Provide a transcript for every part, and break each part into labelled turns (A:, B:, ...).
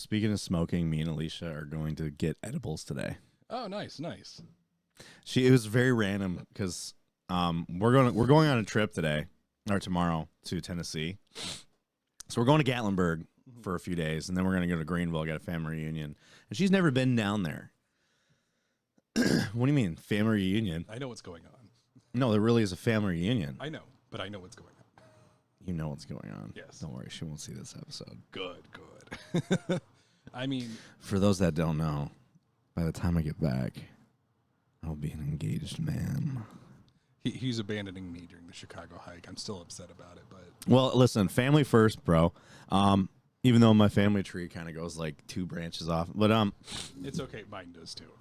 A: speaking of smoking, me and Alicia are going to get edibles today.
B: Oh, nice, nice.
A: It was very random because we're going on a trip today or tomorrow to Tennessee. So we're going to Gatlinburg for a few days, and then we're going to go to Greenville, get a family reunion. And she's never been down there. What do you mean, family reunion?
B: I know what's going on.
A: No, there really is a family reunion.
B: I know, but I know what's going on.
A: You know what's going on.
B: Yes.
A: Don't worry, she won't see this episode.
B: Good, good. I mean,
A: for those that don't know, by the time I get back, I'll be an engaged man.
B: He's abandoning me during the Chicago hike. I'm still upset about it, but
A: well, listen, family first, bro. Even though my family tree kind of goes like 2 branches off, but
B: it's okay. Mine does too.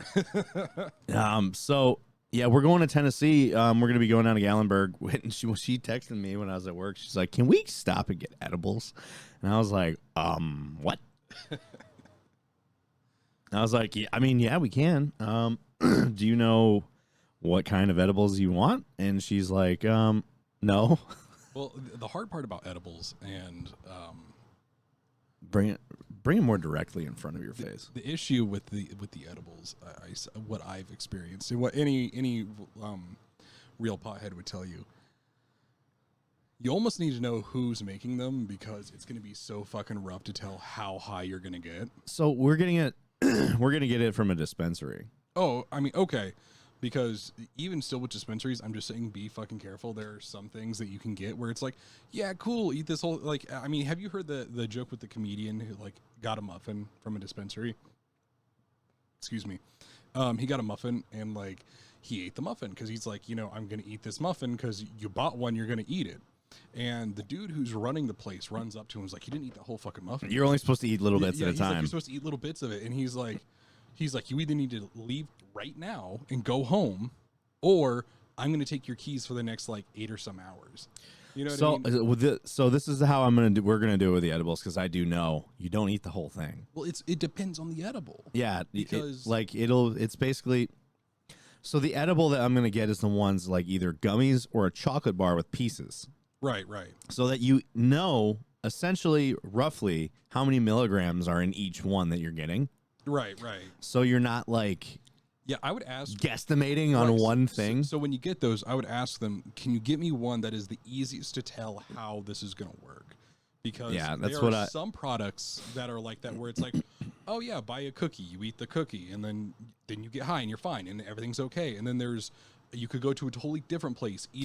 A: So yeah, we're going to Tennessee. We're gonna be going down to Gatlinburg. And she texted me when I was at work. She's like, "Can we stop and get edibles?" And I was like, what? I was like, yeah, I mean, yeah, we can. Do you know what kind of edibles you want? And she's like, no.
B: Well, the hard part about edibles and
A: bring it more directly in front of your face.
B: The issue with the edibles, what I've experienced and what any real pothead would tell you, you almost need to know who's making them because it's going to be so fucking rough to tell how high you're going to get.
A: So we're getting it. We're going to get it from a dispensary.
B: Oh, I mean, okay. Because even still with dispensaries, I'm just saying be fucking careful. There are some things that you can get where it's like, yeah, cool, eat this whole, like, I mean, have you heard the joke with the comedian who, like, got a muffin from a dispensary? Excuse me. He got a muffin and, like, he ate the muffin because he's like, you know, I'm going to eat this muffin because you bought one, you're going to eat it. And the dude who's running the place runs up to him and is like, you didn't eat the whole fucking muffin.
A: You're only supposed to eat little bits at a time.
B: Like, you're supposed to eat little bits of it. And he's like, you either need to leave right now and go home, or I'm going to take your keys for the next, like, 8 or some hours. You know what I mean?
A: So this is how we're going to do it with the edibles, because I do know you don't eat the whole thing.
B: Well, it depends on the edible.
A: Yeah.
B: Because
A: it's basically, so the edible that I'm going to get is the ones like either gummies or a chocolate bar with pieces.
B: Right.
A: So that you know essentially roughly how many milligrams are in each one that you're getting.
B: Right.
A: So you're not like,
B: yeah, I would ask
A: guesstimating on one thing.
B: So when you get those, I would ask them, can you get me one that is the easiest to tell how this is going to work? Because there are some products that are like that where it's like, oh yeah, buy a cookie, you eat the cookie, and then you get high and you're fine and everything's okay. And then you could go to a totally different place, eat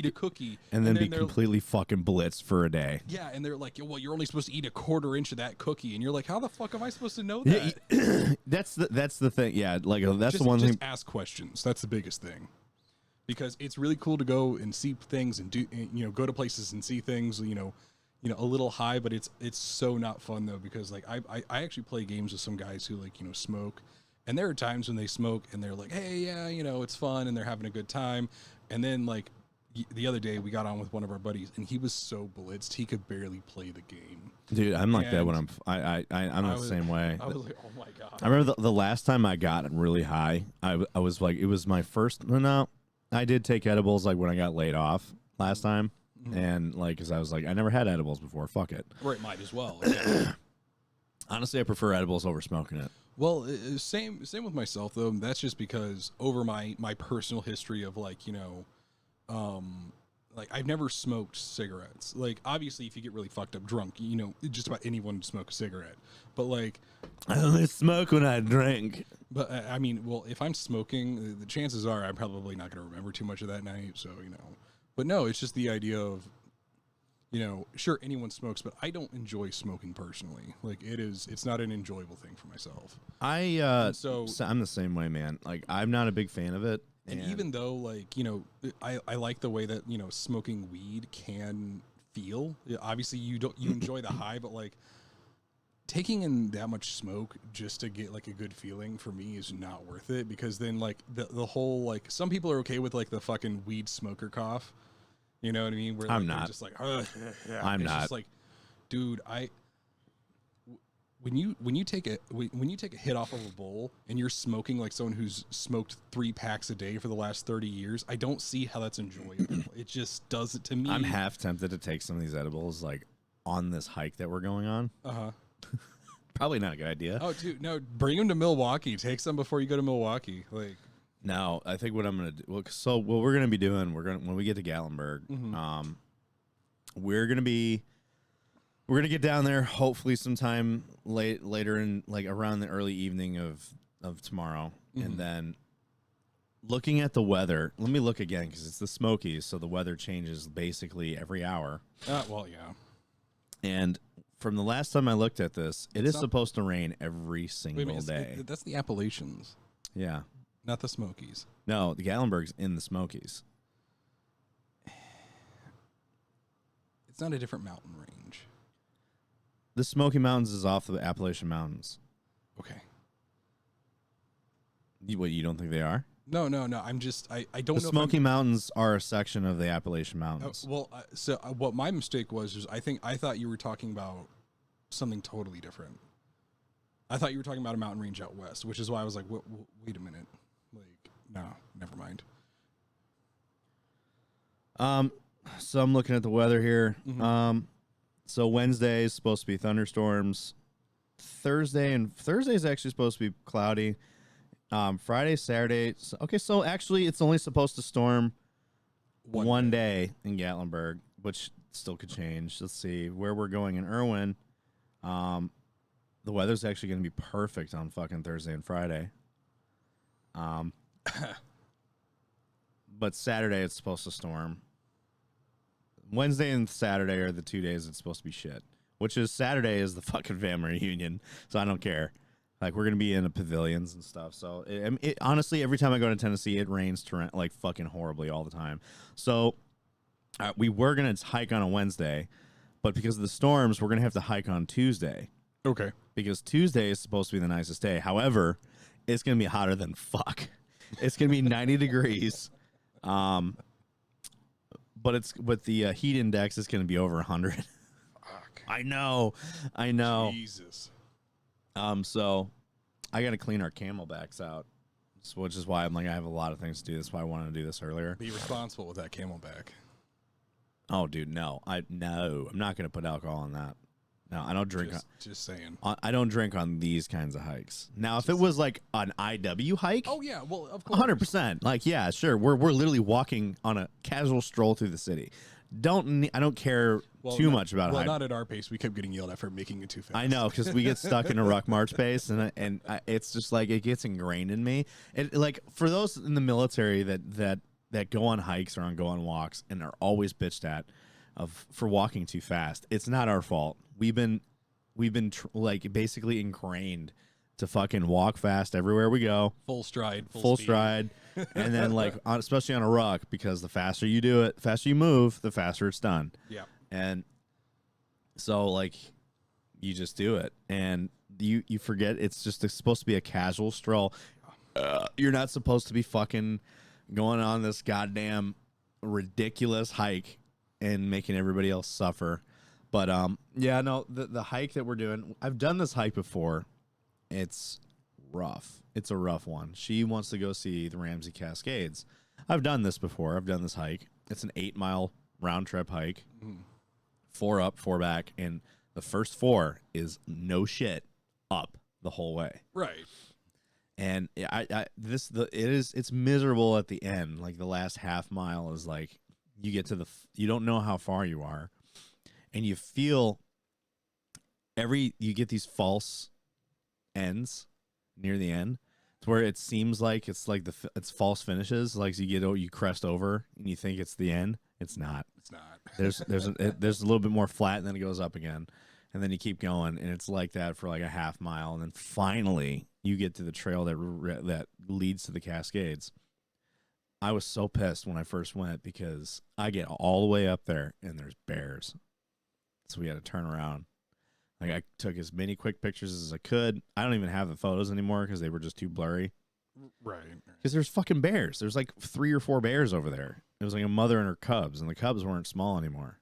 B: a cookie,
A: and then be completely fucking blitzed for a day.
B: Yeah, and they're like, well, you're only supposed to eat a 1/4 inch of that cookie, and you're like, how the fuck am I supposed to know that?
A: Yeah, that's the thing. Yeah, like that's the one thing.
B: Just ask questions. That's the biggest thing, because it's really cool to go and see things and do, you know, go to places and see things. You know, a little high, but it's so not fun though, because like I actually play games with some guys who, like, you know, smoke. And there are times when they smoke and they're like, hey, yeah, you know, it's fun and they're having a good time. And then, like, the other day we got on with one of our buddies and he was so blitzed he could barely play the game.
A: Dude, I'm like that when I'm the same way.
B: I was like, oh my God.
A: I remember the last time I got really high, I was like, it was my first, no, I did take edibles like when I got laid off last time. Mm-hmm. And like, cause I was like, I never had edibles before. Fuck it.
B: Right. Might as well. Yeah.
A: Honestly, I prefer edibles over smoking it.
B: Well, same with myself though. That's just because over my personal history of, like, you know, like I've never smoked cigarettes. Like, obviously, if you get really fucked up drunk, you know, just about anyone would smoke a cigarette. But like,
A: I only smoke when I drink.
B: But I mean, well, if I'm smoking, the chances are I'm probably not going to remember too much of that night. So, you know, but no, it's just the idea of, you know, sure, anyone smokes, but I don't enjoy smoking personally. Like, it's not an enjoyable thing for myself.
A: So I'm the same way, man. Like, I'm not a big fan of it.
B: And even though, like, you know, I like the way that, you know, smoking weed can feel. Obviously, you enjoy the high, but like taking in that much smoke just to get like a good feeling for me is not worth it, because then like the whole, like, some people are okay with like the fucking weed smoker cough. You know what I mean? Where, like,
A: I'm not.
B: Just like,
A: I'm not.
B: Just like, dude, when you take a hit off of a bowl and you're smoking like someone who's smoked 3 packs a day for the last 30 years, I don't see how that's enjoyable. It just does it to me.
A: I'm half tempted to take some of these edibles like on this hike that we're going on. Probably not a good idea.
B: Oh, dude, no, bring him to Milwaukee. Take some before you go to Milwaukee. Like,
A: No, I think what I'm gonna do. Well, so what we're gonna be doing, when we get to Gatlinburg, we're gonna get down there hopefully sometime later in like around the early evening of tomorrow, and then looking at the weather. Let me look again because it's the Smokies, so the weather changes basically every hour.
B: well, yeah.
A: And from the last time I looked at this, it is supposed to rain every single day.
B: That's the Appalachians.
A: Yeah.
B: Not the Smokies.
A: No, the Gatlinburg's in the Smokies.
B: It's not a different mountain range.
A: The Smoky Mountains is off the Appalachian Mountains.
B: Okay.
A: You don't think they are?
B: No. I'm just, I don't know.
A: The Smoky Mountains are a section of the Appalachian Mountains.
B: What my mistake was I thought you were talking about something totally different. I thought you were talking about a mountain range out west, which is why I was like, wait a minute. Like, no, never mind.
A: So I'm looking at the weather here. So Wednesday is supposed to be thunderstorms. Thursday is actually supposed to be cloudy. Friday, Saturday. So actually it's only supposed to storm one day in Gatlinburg, which still could change. Let's see where we're going in Irwin. The weather's actually going to be perfect on fucking Thursday and Friday. But Saturday it's supposed to storm. Wednesday and Saturday are the 2 days it's supposed to be shit. Which is Saturday is the fucking family reunion, so I don't care. Like we're gonna be in the pavilions and stuff. So honestly, every time I go to Tennessee, it rains like fucking horribly all the time. So we were gonna hike on a Wednesday, but because of the storms, we're gonna have to hike on Tuesday.
B: Okay.
A: Because Tuesday is supposed to be the nicest day. However, it's gonna be hotter than fuck. It's gonna be 90 degrees. But it's with the heat index, it's gonna be over 100.
B: Fuck.
A: I know.
B: Jesus.
A: So I got to clean our camelbacks out, which is why I'm like, I have a lot of things to do. That's why I wanted to do this earlier.
B: Be responsible with that camelback.
A: Oh, dude, no. I'm not going to put alcohol in that. No, I don't drink.
B: Just saying.
A: I don't drink on these kinds of hikes. Now, if it was like an IW hike,
B: oh yeah, well of course,
A: 100%. Like, yeah, sure. We're literally walking on a casual stroll through the city. I don't care too much about it.
B: Well, not at our pace. We kept getting yelled at for making it too fast.
A: I know, because we get stuck in a ruck march pace, and it's just like it gets ingrained in me. Like for those in the military that go on hikes or go on walks and are always bitched at for walking too fast. It's not our fault. We've been like basically ingrained to fucking walk fast everywhere we go.
B: Full stride.
A: Full stride. And then like especially on a ruck, because the faster you do it, the faster you move, the faster it's done.
B: Yeah.
A: And so like you just do it, and you forget it's supposed to be a casual stroll. You're not supposed to be fucking going on this goddamn ridiculous hike and making everybody else suffer. But yeah, no, the hike that we're doing, I've done this hike before. It's rough. It's a rough one. She wants to go see the Ramsey Cascades. I've done this before. I've done this hike. It's an 8-mile round trip hike. 4 up, 4 back, and the first 4 is no shit up the whole way.
B: Right.
A: And it's miserable at the end. Like the last half mile is like you get to you don't know how far you are, and you feel you get these false ends near the end, to where it seems like it's false finishes. Like you crest over and you think it's the end. It's not.
B: It's not.
A: There's a little bit more flat, and then it goes up again, and then you keep going, and it's like that for like a half mile, and then finally you get to the trail that leads to the Cascades. I was so pissed when I first went, because I get all the way up there and there's bears, so we had to turn around. Like I took as many quick pictures as I could. I don't even have the photos anymore because they were just too blurry.
B: Right.
A: Because there's fucking bears. There's like 3 or 4 bears over there. It was like a mother and her cubs, and the cubs weren't small anymore.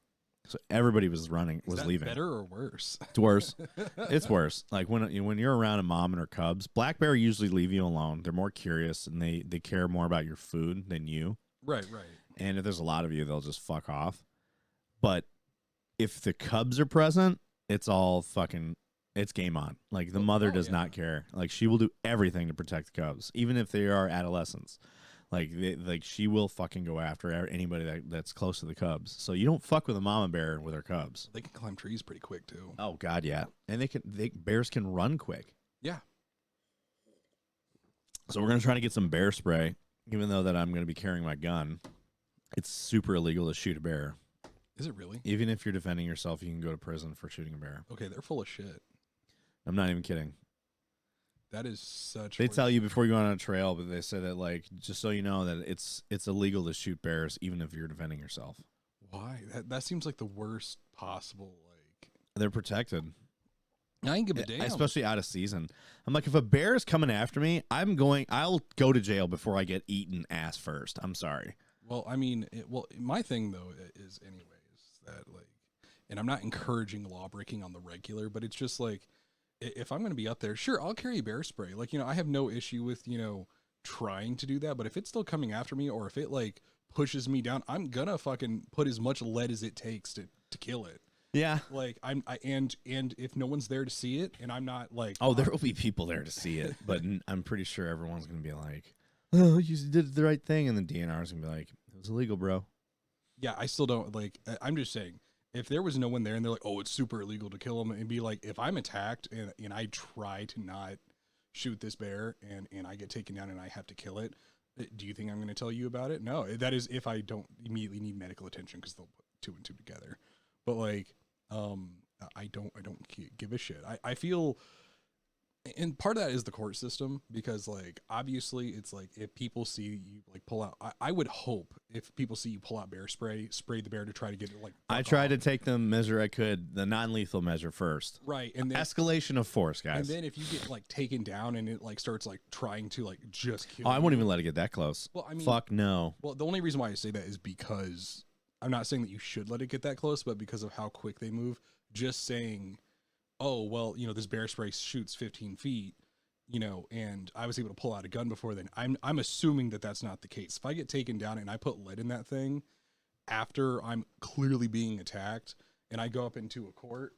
A: So everybody was leaving.
B: Better or worse?
A: It's worse. It's worse. Like when you're around a mom and her cubs, black bear usually leave you alone. They're more curious, and they care more about your food than you.
B: Right.
A: And if there's a lot of you, they'll just fuck off. But if the cubs are present, it's all fucking it's game on. Like the mother does not care. Like she will do everything to protect the cubs, even if they are adolescents. Like she will fucking go after anybody that's close to the cubs. So you don't fuck with a mama bear with her cubs.
B: They can climb trees pretty quick too.
A: Oh god, yeah, and bears can run quick.
B: Yeah.
A: So we're gonna try to get some bear spray, even though that I'm gonna be carrying my gun. It's super illegal to shoot a bear.
B: Is it really?
A: Even if you're defending yourself, you can go to prison for shooting a bear.
B: Okay, they're full of shit.
A: I'm not even kidding.
B: That is such.
A: They tell you before you go on a trail, but they say that like just so you know that it's illegal to shoot bears even if you're defending yourself.
B: Why? That seems like the worst possible. Like
A: they're protected.
B: I ain't give a damn.
A: Especially out of season. I'm like, if a bear is coming after me, I'll go to jail before I get eaten ass first. I'm sorry.
B: Well, I mean, my thing though is anyways that like, and I'm not encouraging law breaking on the regular, but it's just like, if I'm going to be up there, sure, I'll carry bear spray. Like, I have no issue with, trying to do that, but if it's still coming after me or if it like pushes me down, I'm gonna fucking put as much lead as it takes to kill it.
A: Yeah.
B: Like and if no one's there to see it and I'm not like,
A: oh, there will be people there to see it, but I'm pretty sure everyone's going to be like, oh, you did the right thing. And the DNR's going to be like, it was illegal, bro.
B: Yeah. I still don't like, I'm just saying, if there was no one there and they're like, oh, it's super illegal to kill them, and be like, if I'm attacked and I try to not shoot this bear and I get taken down and I have to kill it, do you think I'm going to tell you about it? No, that is if I don't immediately need medical attention because they'll put two and two together. But like, I don't give a shit. I feel, and part of that is the court system because like obviously it's like if people see you like pull out, I would hope if people see you pull out bear spray the bear to try to get it like.
A: I tried to take the measure I could, the non-lethal measure first.
B: Right, and then
A: escalation of force, guys.
B: And then if you get like taken down and it like starts like trying to like just kill.
A: I won't even let it get that close.
B: Well, I mean,
A: fuck no.
B: Well, the only reason why I say that is because I'm not saying that you should let it get that close, but because of how quick they move. Just saying, oh, well, this bear spray shoots 15 feet, and I was able to pull out a gun before then. I'm assuming that that's not the case. If I get taken down and I put lead in that thing after I'm clearly being attacked and I go up into a court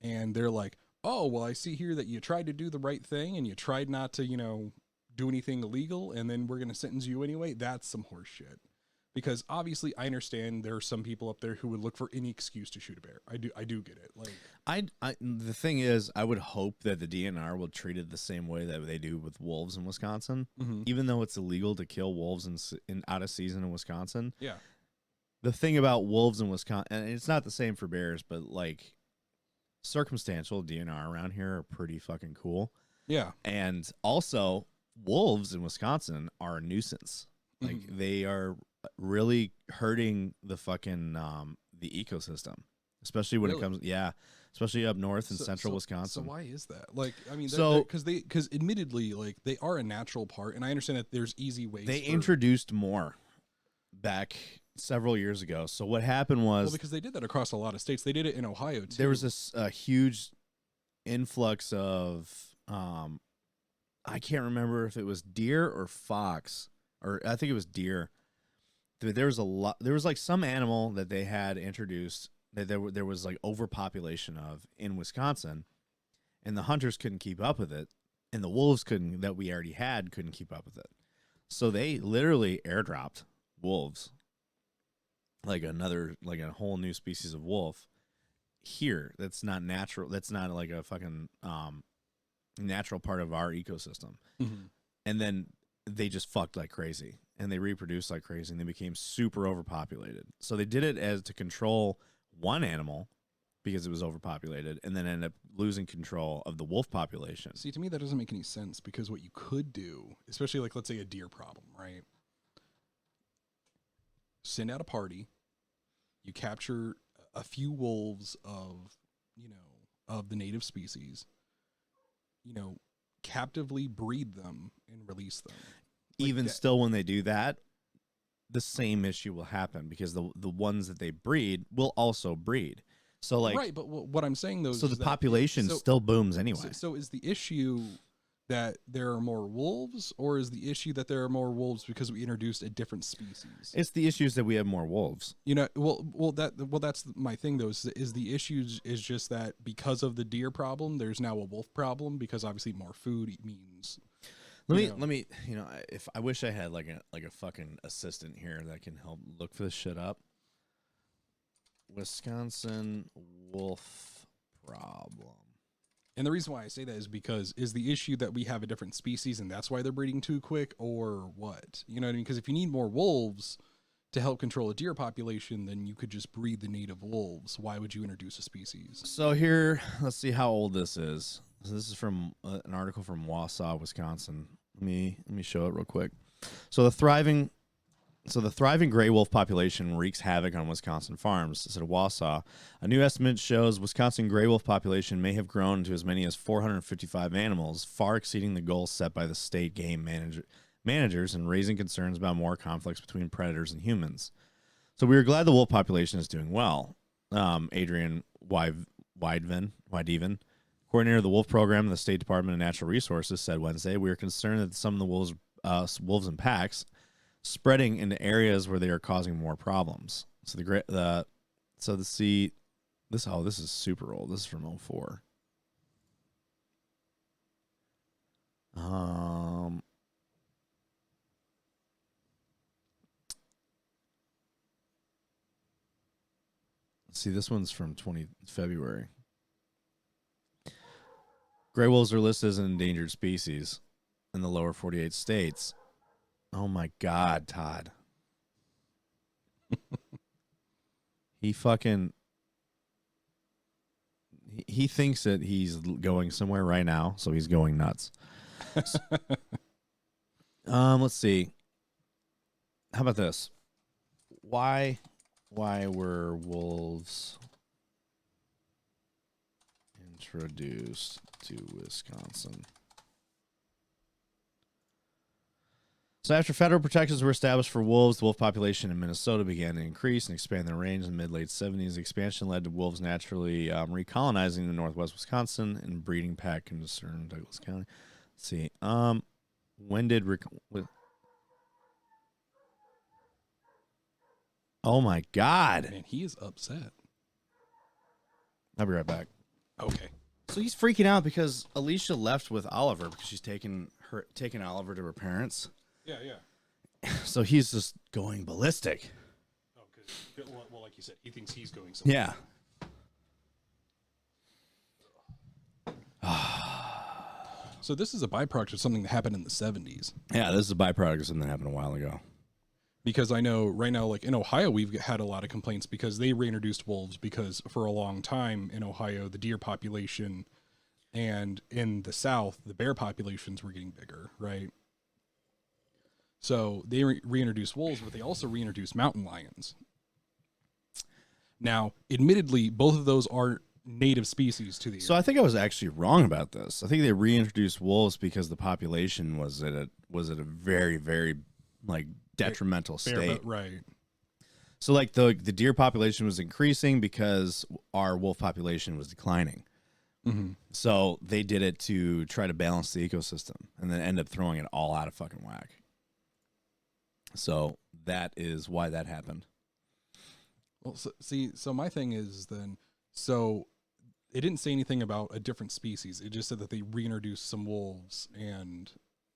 B: and they're like, oh, well, I see here that you tried to do the right thing and you tried not to, do anything illegal and then we're going to sentence you anyway. That's some horse shit. Because obviously, I understand there are some people up there who would look for any excuse to shoot a bear. I do get it. Like,
A: the thing is, I would hope that the DNR will treat it the same way that they do with wolves in Wisconsin, even though it's illegal to kill wolves in out of season in Wisconsin.
B: Yeah.
A: The thing about wolves in Wisconsin, and it's not the same for bears, but like circumstantial DNR around here are pretty fucking cool.
B: Yeah.
A: And also, wolves in Wisconsin are a nuisance. Like they are really hurting the fucking the ecosystem, especially when it comes especially up north in central Wisconsin.
B: So why is that? Like, I mean, because admittedly, like they are a natural part, and I understand that there's easy ways.
A: They introduced more back several years ago. So what happened was
B: because they did that across a lot of states. They did it in Ohio too.
A: There was this huge influx of I can't remember if it was deer or fox, or I think it was deer. There was a lot. There was like some animal that they had introduced that there was like overpopulation of in Wisconsin, and the hunters couldn't keep up with it, and the wolves that we already had couldn't keep up with it. So they literally airdropped wolves, like a whole new species of wolf here. That's not natural. That's not like a fucking natural part of our ecosystem. And then they just fucked like crazy. And they reproduced like crazy, and they became super overpopulated. So they did it to control one animal because it was overpopulated, and then ended up losing control of the wolf population.
B: See, to me, that doesn't make any sense because what you could do, especially like, let's say a deer problem, right? Send out a party, you capture a few wolves of the native species, captively breed them and release them.
A: Even still, when they do that, the same issue will happen because the ones that they breed will also breed. So like
B: right, but what I'm saying though,
A: so the population still booms anyway.
B: So is the issue that there are more wolves, or is the issue that there are more wolves because we introduced a different species?
A: It's the issues that we have more wolves.
B: You know, that's my thing though. Is the issues is just that because of the deer problem, there's now a wolf problem because obviously more food means.
A: Let me. You know, if I wish I had like a fucking assistant here that can help look for this shit up. Wisconsin wolf problem.
B: And the reason why I say that is because is the issue that we have a different species and that's why they're breeding too quick, or what? You know what I mean? Because if you need more wolves to help control a deer population, then you could just breed the native wolves. Why would you introduce a species?
A: So here, let's see how old this is. So this is from an article from Wausau, Wisconsin. Let me show it real quick. So the thriving gray wolf population wreaks havoc on Wisconsin farms. Said Wausau. A new estimate shows Wisconsin gray wolf population may have grown to as many as 455 animals, far exceeding the goal set by the state game managers and raising concerns about more conflicts between predators and humans. So we are glad the wolf population is doing well. Adrian Wideven, coordinator of the wolf program in the State Department of Natural Resources, said Wednesday, "We are concerned that some of the wolves in packs spreading into areas where they are causing more problems." So this is super old. This is from 2004. See, this one's from February. Gray wolves are listed as an endangered species in the lower 48 states. Oh my God, Todd. He thinks that he's going somewhere right now, so he's going nuts. Let's see. How about this? Why were wolves introduced to Wisconsin? So after federal protections were established for wolves, the wolf population in Minnesota began to increase and expand their range in the mid-late 70s. The expansion led to wolves naturally recolonizing the northwest Wisconsin and breeding pack concern Douglas County. Let's see. When did... Oh, my God.
B: Man, he is upset.
A: I'll be right back.
B: Okay.
A: So he's freaking out because Alicia left with Oliver because she's taking Oliver to her parents.
B: Yeah.
A: So he's just going ballistic.
B: Oh, because well, like you said, he thinks he's going somewhere.
A: Yeah.
B: So this is a byproduct of something that happened in the 70s.
A: Yeah, this is a byproduct of something that happened a while ago.
B: Because I know right now, like in Ohio, we've had a lot of complaints because they reintroduced wolves because for a long time in Ohio, the deer population and in the South, the bear populations were getting bigger, right? So they reintroduced wolves, but they also reintroduced mountain lions. Now, admittedly, both of those are native species to the area.
A: So I think I was actually wrong about this. I think they reintroduced wolves because the population was at a very, very like detrimental state.
B: Right.
A: So like the deer population was increasing because our wolf population was declining.
B: Mm-hmm.
A: So they did it to try to balance the ecosystem and then end up throwing it all out of fucking whack. So that is why that happened.
B: Well, so my thing is then, so it didn't say anything about a different species. It just said that they reintroduced some wolves and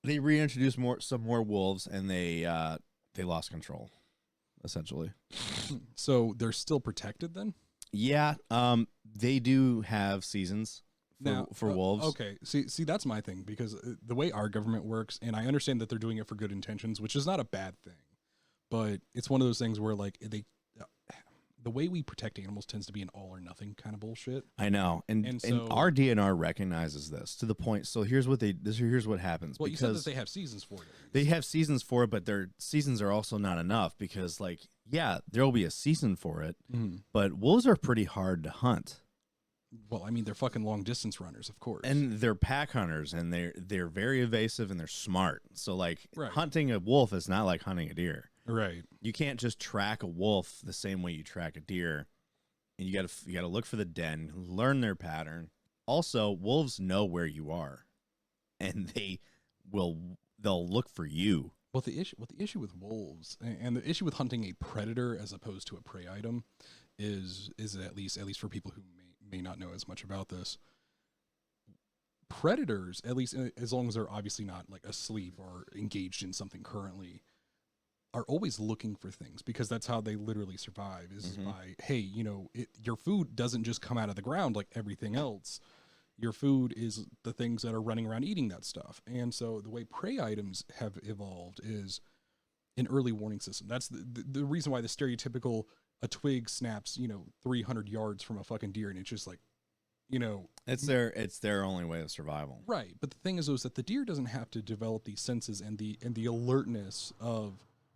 A: they reintroduced some more wolves and they lost control, essentially.
B: So they're still protected then?
A: Yeah. They do have seasons for wolves.
B: Okay. See, that's my thing because the way our government works, and I understand that they're doing it for good intentions, which is not a bad thing, but it's one of those things where like the way we protect animals tends to be an all or nothing kind of bullshit.
A: I know, and our DNR recognizes this to the point. So here's what happens.
B: Well, you said that they have seasons for it.
A: They have seasons for it, but their seasons are also not enough because, like, yeah, there will be a season for it, but wolves are pretty hard to hunt.
B: Well, I mean, they're fucking long distance runners, of course,
A: and they're pack hunters, and they're very evasive and they're smart. So, like, hunting a wolf is not like hunting a deer.
B: Right.
A: You can't just track a wolf the same way you track a deer. And you gotta look for the den, learn their pattern. Also, wolves know where you are. and they'll look for you.
B: Well, the issue with wolves and the issue with hunting a predator as opposed to a prey item is at least for people who may not know as much about this. Predators, at least as long as they're obviously not like asleep or engaged in something currently, are always looking for things because that's how they literally survive is by, hey, your food doesn't just come out of the ground like everything else. Your food is the things that are running around eating that stuff. And so the way prey items have evolved is an early warning system. That's the reason why the stereotypical a twig snaps, 300 yards from a fucking deer. And it's just like,
A: it's their only way of survival.
B: Right. But the thing is that the deer doesn't have to develop these senses and the alertness of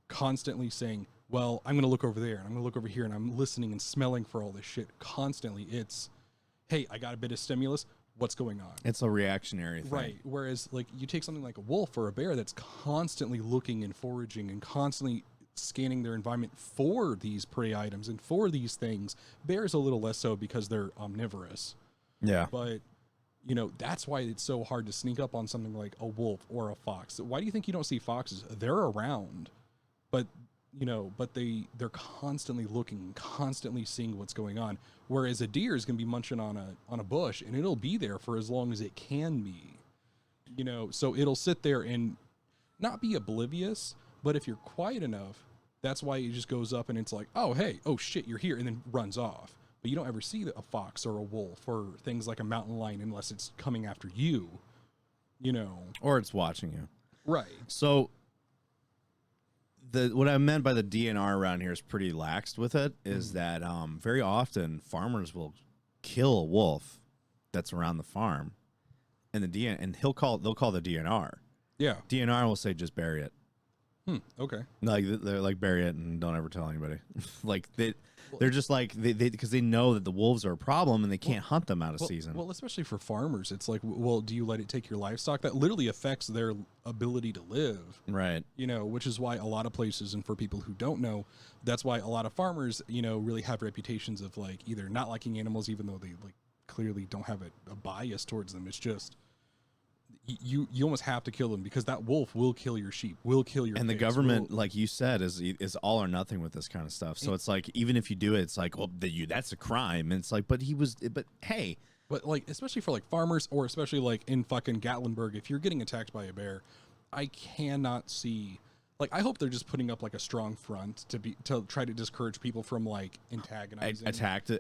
B: constantly saying, well, I'm going to look over there and I'm going to look over here and I'm listening and smelling for all this shit constantly. It's, hey, I got a bit of stimulus. What's going on?
A: It's a reactionary thing.
B: Right. Whereas like you take something like a wolf or a bear that's constantly looking and foraging and constantly scanning their environment for these prey items and for these things. Bears a little less so because they're omnivorous.
A: Yeah.
B: But that's why it's so hard to sneak up on something like a wolf or a fox. Why do you think you don't see foxes? They're around, but they're constantly looking, constantly seeing what's going on. Whereas a deer is going to be munching on a bush and it'll be there for as long as it can be, so it'll sit there and not be oblivious, but if you're quiet enough, that's why it just goes up and it's like, oh, hey, oh shit, you're here. And then runs off. But you don't ever see a fox or a wolf or things like a mountain lion unless it's coming after you,
A: or it's watching you.
B: Right.
A: So what I meant by the DNR around here is pretty laxed with it is that very often farmers will kill a wolf that's around the farm and they'll call the DNR.
B: Yeah.
A: DNR will say, just bury it.
B: Okay.
A: Like they're like, bury it and don't ever tell anybody. Like they're just like because they know that the wolves are a problem and they can't hunt them out of season.
B: Well, especially for farmers, it's like, well, do you let it take your livestock? That literally affects their ability to live.
A: Right.
B: Which is why a lot of places, and for people who don't know, that's why a lot of farmers, really have reputations of like either not liking animals, even though they like clearly don't have a bias towards them. It's just you almost have to kill them because that wolf will kill your sheep, will kill your
A: and
B: pigs,
A: the government, like you said, is all or nothing with this kind of stuff. So it's like, even if you do it, it's like, well, that's a crime. And it's like, but hey.
B: But like, especially for like farmers, or especially like in fucking Gatlinburg, if you're getting attacked by a bear, I cannot see. Like, I hope they're just putting up like a strong front to try to discourage people from like antagonizing,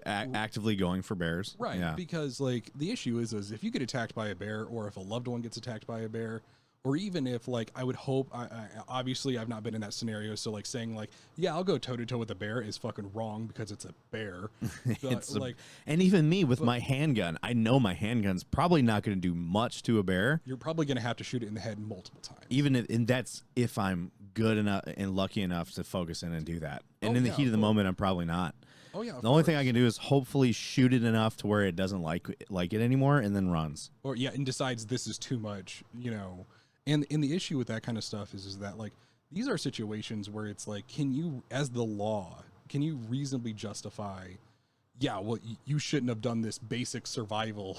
A: actively going for bears,
B: right?
A: Yeah.
B: Because like the issue is if you get attacked by a bear, or if a loved one gets attacked by a bear, or even if like I would hope, I obviously I've not been in that scenario, so like saying like, yeah, I'll go toe to toe with a bear is fucking wrong because it's a bear.
A: And even me with my handgun, I know my handgun's probably not going to do much to a bear.
B: You're probably going to have to shoot it in the head multiple times.
A: And that's if I'm good enough and lucky enough to focus in and do that. And in the heat of the moment, I'm probably not.
B: Oh yeah.
A: The only thing I can do is hopefully shoot it enough to where it doesn't like it anymore, and then runs.
B: Or and decides this is too much, And the issue with that kind of stuff is that like these are situations where it's like, can you, as the law, can you reasonably justify, yeah, well, you shouldn't have done this basic survival,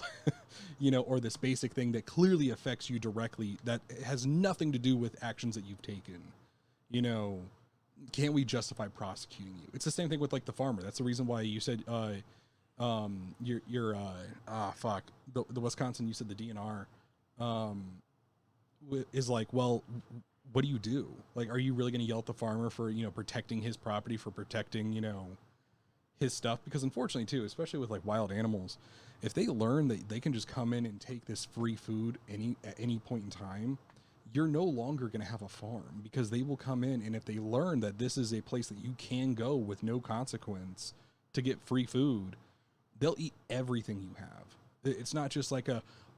B: or this basic thing that clearly affects you directly, that has nothing to do with actions that you've taken. Can't we justify prosecuting you? It's the same thing with like the farmer. That's the reason why you said, the Wisconsin, you said the DNR, is like, well, what do you do? Like, are you really going to yell at the farmer for, protecting his property, for protecting, his stuff? Because unfortunately too, especially with like wild animals, if they learn that they can just come in and take this free food at any point in time, you're no longer going to have a farm, because they will come in, and if they learn that this is a place that you can go with no consequence to get free food, they'll eat everything you have. It's not just like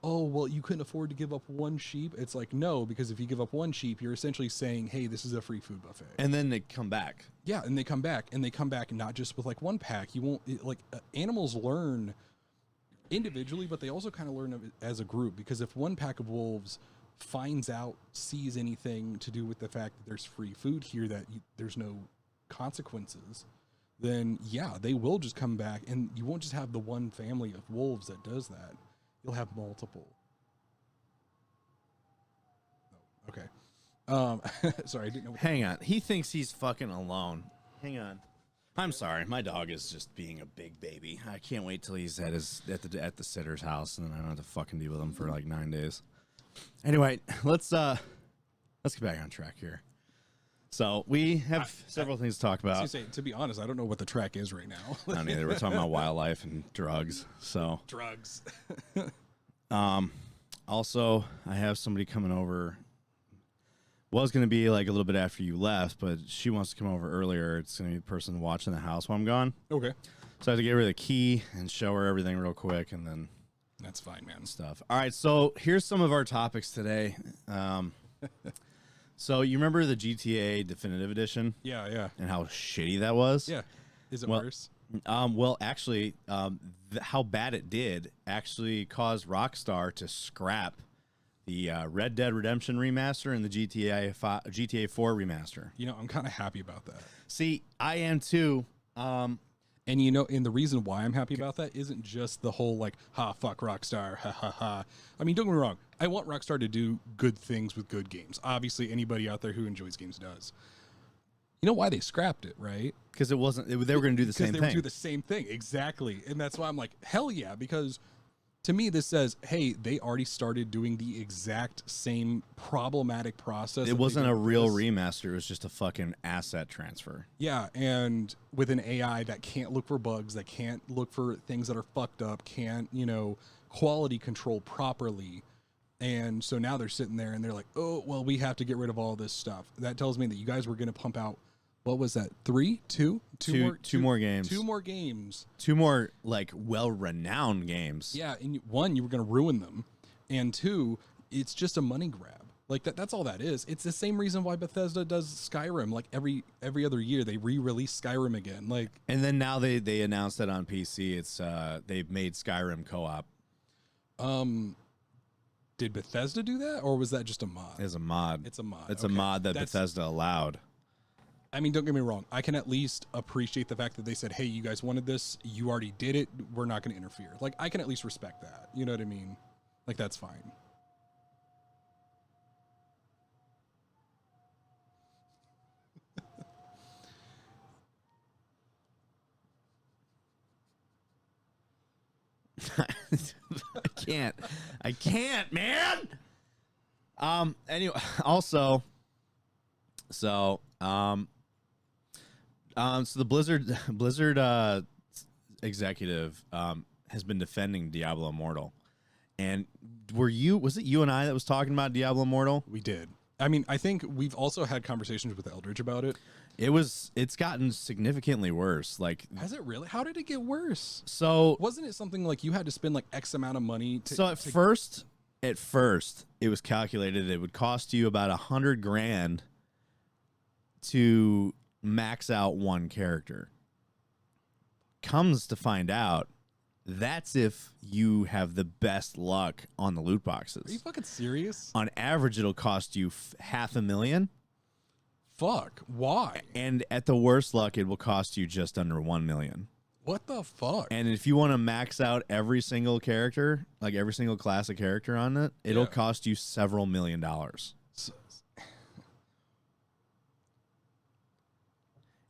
B: oh, well, you couldn't afford to give up one sheep. It's like, no, because if you give up one sheep, you're essentially saying, hey, this is a free food buffet.
A: And then they come back.
B: Yeah, and they come back, not just with like one pack. You won't animals learn individually, but they also kind of learn as a group, because if one pack of wolves sees anything to do with the fact that there's free food here, that there's no consequences, then yeah, they will just come back, and you won't just have the one family of wolves that does that. You'll have multiple. Sorry, I didn't know.
A: Hang on. He thinks he's fucking alone. Hang on. I'm sorry. My dog is just being a big baby. I can't wait till he's at the sitter's house, and then I don't have to fucking deal with him for like 9 days. Anyway, let's get back on track here. So we have several things to talk about.
B: To be honest, I don't know what the track is right now.
A: I don't either. We're talking about wildlife and drugs. So
B: Drugs.
A: Also, I have somebody coming over. Was going to be like a little bit after you left, but she wants to come over earlier. It's going to be the person watching the house while I'm gone.
B: Okay.
A: So I have to get rid of the key and show her everything real quick, and then
B: That's fine, man.
A: stuff. All right, so here's some of our topics today. So you remember the GTA Definitive Edition?
B: Yeah.
A: And how shitty that was?
B: Yeah. Is it
A: Well,
B: worse?
A: Well, actually, how bad it did actually caused Rockstar to scrap the Red Dead Redemption remaster and the GTA 4 remaster.
B: You know, I'm kind of happy about that.
A: See, I am too.
B: And you know, and the reason why I'm happy about that isn't just the whole like, ha, fuck Rockstar, ha, ha, ha. I mean, don't get me wrong. I want Rockstar to do good things with good games. Obviously, anybody out there who enjoys games does. You know why they scrapped it, right?
A: Because they were going to do the same thing.
B: Because they would do the same thing, exactly. And that's why I'm like, hell yeah, because to me, this says, hey, they already started doing the exact same problematic process.
A: It wasn't a real remaster. It was just a fucking asset transfer.
B: Yeah, and with an AI that can't look for bugs, that can't look for things that are fucked up, can't, quality control properly. And so now they're sitting there and they're like, oh, well, we have to get rid of all this stuff. That tells me that you guys were going to pump out, what was that, two more games.
A: 2 more games. 2 more, like, well-renowned games.
B: Yeah, and one, you were going to ruin them. And 2, it's just a money grab. Like, that's all that is. It's the same reason why Bethesda does Skyrim. Like, every other year, they re-release Skyrim again. Like,
A: and then now they announced that on PC, it's they've made Skyrim co-op.
B: Did Bethesda do that, or was that just a mod?
A: It's a mod.
B: It's a mod.
A: It's a mod that Bethesda allowed.
B: I mean, don't get me wrong. I can at least appreciate the fact that they said, hey, you guys wanted this. You already did it. We're not going to interfere. Like, I can at least respect that. You know what I mean? Like, that's fine.
A: I can't, man. Anyway, also, so the Blizzard executive has been defending Diablo Immortal. And was it you and I that was talking about Diablo Immortal?
B: We did. I mean, I think we've also had conversations with Eldridge about it.
A: It's gotten significantly worse. Like,
B: has it really? How did it get worse?
A: So
B: wasn't it something like you had to spend like X amount of money
A: first it was calculated it would cost you about $100,000 to max out one character. Comes to find out, that's if you have the best luck on the loot boxes.
B: Are you fucking serious?
A: On average, it'll cost you $500,000.
B: Fuck. Why?
A: And at the worst luck, it will cost you just under $1 million.
B: What the fuck?
A: And if you want to max out every single character, like every single class of character on it, it'll cost you several $1 million.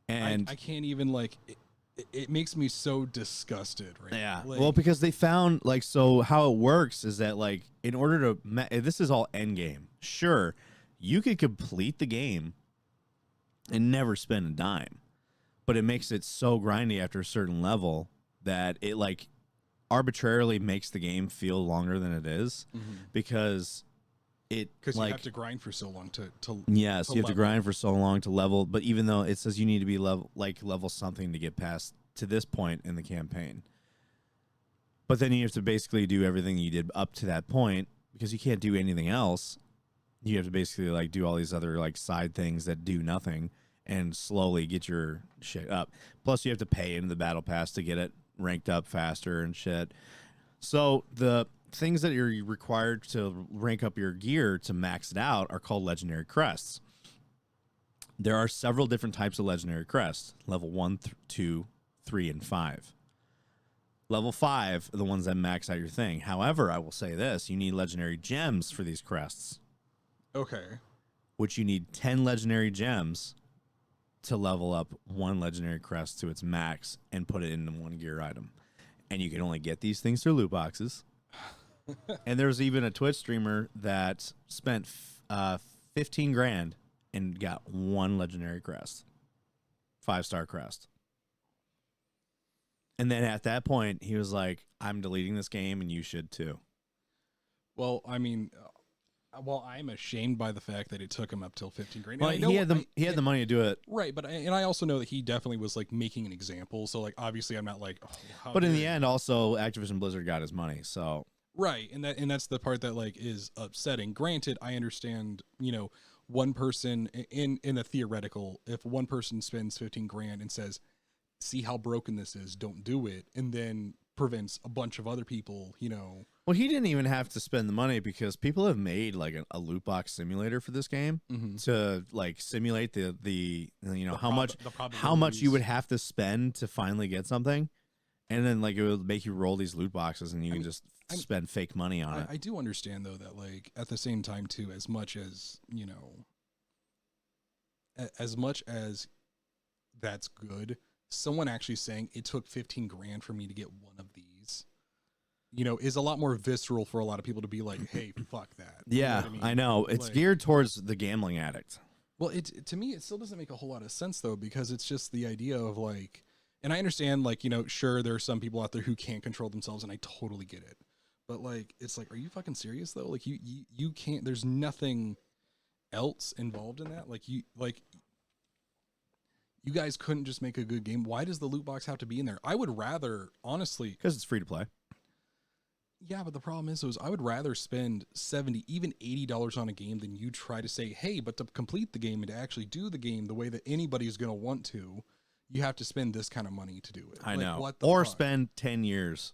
A: And
B: I can't even it makes me so disgusted right now.
A: Yeah. Well, because they found so how it works is that in order to this is all end game. Sure, you could complete the game and never spend a dime, but it makes it so grindy after a certain level that it arbitrarily makes the game feel longer than it is, because you
B: have to grind for so long to
A: yes, you have to grind for so long to level. But even though it says you need to be level something to get past to this point in the campaign, but then you have to basically do everything you did up to that point, because you can't do anything else. You have to basically do all these other side things that do nothing and slowly get your shit up. Plus you have to pay into the battle pass to get it ranked up faster and shit. So the things that you're required to rank up your gear to max it out are called legendary crests. There are several different types of legendary crests: level 1, 2, 3, and 5. Level 5 are the ones that max out your thing. However, I will say this: you need legendary gems for these crests.
B: Okay.
A: which you need 10 legendary gems to level up one legendary crest to its max and put it into one gear item. And you can only get these things through loot boxes. And there's even a Twitch streamer that spent 15 grand and got one legendary crest. 5-star crest. And then at that point, he was like, I'm deleting this game and you should too.
B: Well, I mean, I'm ashamed by the fact that it took him up till 15 grand.
A: Well, he had the money to do it.
B: Right, but I also know that he definitely was like making an example. So like obviously I'm not like
A: but in the end also Activision Blizzard got his money. So
B: right, and that's the part that like is upsetting. Granted, I understand, you know, one person in a theoretical, if one person spends 15 grand and says, "See how broken this is, don't do it," and then prevents a bunch of other people, you know.
A: Well, he didn't even have to spend the money because people have made like a loot box simulator for this game to like simulate the you know how much you would have to spend to finally get something, and then like it would make you roll these loot boxes and you can just spend fake money on it.
B: I do understand though that like at the same time too, as much as you know, as much as that's good. Someone actually saying it took 15 grand for me to get one of these, you know, is a lot more visceral for a lot of people to be like, hey, fuck that.
A: Yeah,
B: you know
A: I know. It's like, geared towards the gambling addict.
B: Well, to me, it still doesn't make a whole lot of sense, though, because it's just the idea of like, and I understand, like, you know, sure, there are some people out there who can't control themselves, and I totally get it. But like, it's like, are you fucking serious, though? Like, you can't, there's nothing else involved in that. Like, you guys couldn't just make a good game. Why does the loot box have to be in there? I would rather, honestly...
A: Because it's free to play.
B: Yeah, but the problem is I would rather spend $70, even $80 on a game than you try to say, hey, but to complete the game and to actually do the game the way that anybody's going to want to, you have to spend this kind of money to do it.
A: I
B: like,
A: know.
B: What the
A: or
B: fuck?
A: spend 10 years.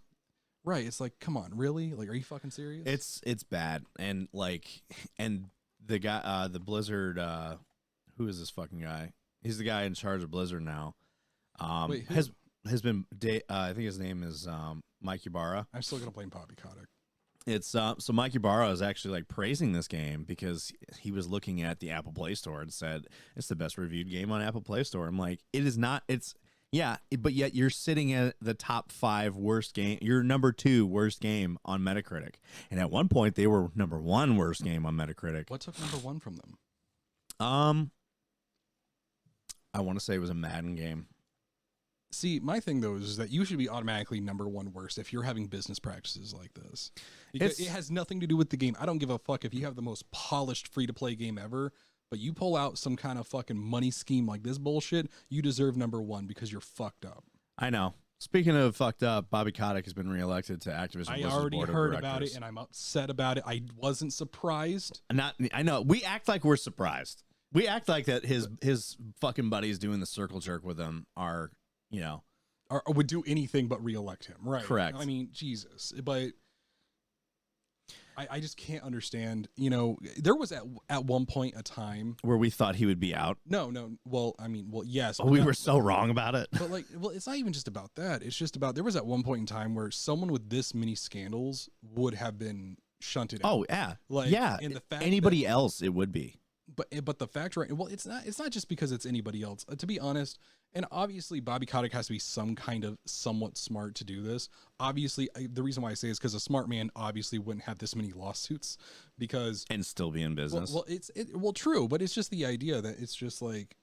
B: Right. It's like, come on, really? Like, are you fucking serious?
A: It's bad. And like, and the guy, the Blizzard, who is this fucking guy? He's the guy in charge of Blizzard now.
B: Wait, who?
A: Has been I think his name is Mike Ybarra.
B: I'm still gonna blame Bobby Kotick.
A: It's so Mike Ybarra is actually like praising this game because he was looking at the Apple Play Store and said it's the best reviewed game on Apple Play Store. I'm like, it is not. It's but yet you're sitting at the top 5 worst game. You're number 2 worst game on Metacritic, and at one point they were number 1 worst game on Metacritic.
B: What took number 1 from them?
A: I want to say it was a Madden game.
B: See, my thing though is that you should be automatically number 1 worst if you're having business practices like this. Because it has nothing to do with the game. I don't give a fuck if you have the most polished free-to-play game ever, but you pull out some kind of fucking money scheme like this bullshit, you deserve number 1 because you're fucked up.
A: I know. Speaking of fucked up, Bobby Kotick has been reelected to Activision Blizzard's
B: I already
A: board of
B: heard
A: directors.
B: about it, and I'm upset about it. I wasn't surprised.
A: I know. We act like we're surprised. We act like that his fucking buddies doing the circle jerk with him are, you know,
B: or would do anything but reelect him, right?
A: Correct.
B: I mean, Jesus, but I just can't understand. You know, there was at one point a time
A: where we thought he would be out.
B: No. Well, I mean, yes.
A: We were so wrong about it.
B: But like, well, it's not even just about that. It's just about there was at one point in time where someone with this many scandals would have been shunted out.
A: Oh yeah,
B: like
A: yeah.
B: And the fact
A: anybody else, it would be.
B: But the fact, right? Well, it's not just because it's anybody else. To be honest, and obviously Bobby Kotick has to be some kind of somewhat smart to do this. Obviously, the reason why I say is because a smart man obviously wouldn't have this many lawsuits and
A: still be in business.
B: Well, true, but it's just the idea that it's just like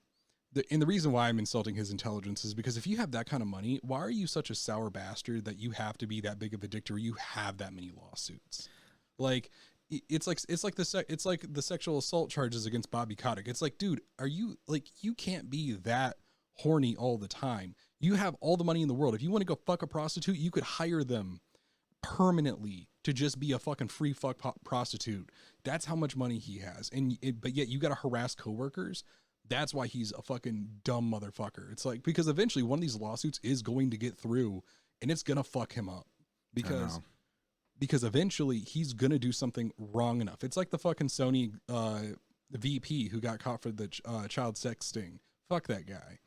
B: and the reason why I'm insulting his intelligence is because if you have that kind of money, why are you such a sour bastard that you have to be that big of a dick where you have that many lawsuits? Like. It's like the sexual assault charges against Bobby Kotick. It's like, dude, are you like you can't be that horny all the time. You have all the money in the world. If you want to go fuck a prostitute, you could hire them permanently to just be a fucking free fuck prostitute. That's how much money he has. But yet you got to harass coworkers. That's why he's a fucking dumb motherfucker. It's like because eventually one of these lawsuits is going to get through and it's gonna fuck him up because eventually he's going to do something wrong enough. It's like the fucking Sony VP who got caught for the child sexting. Fuck that guy.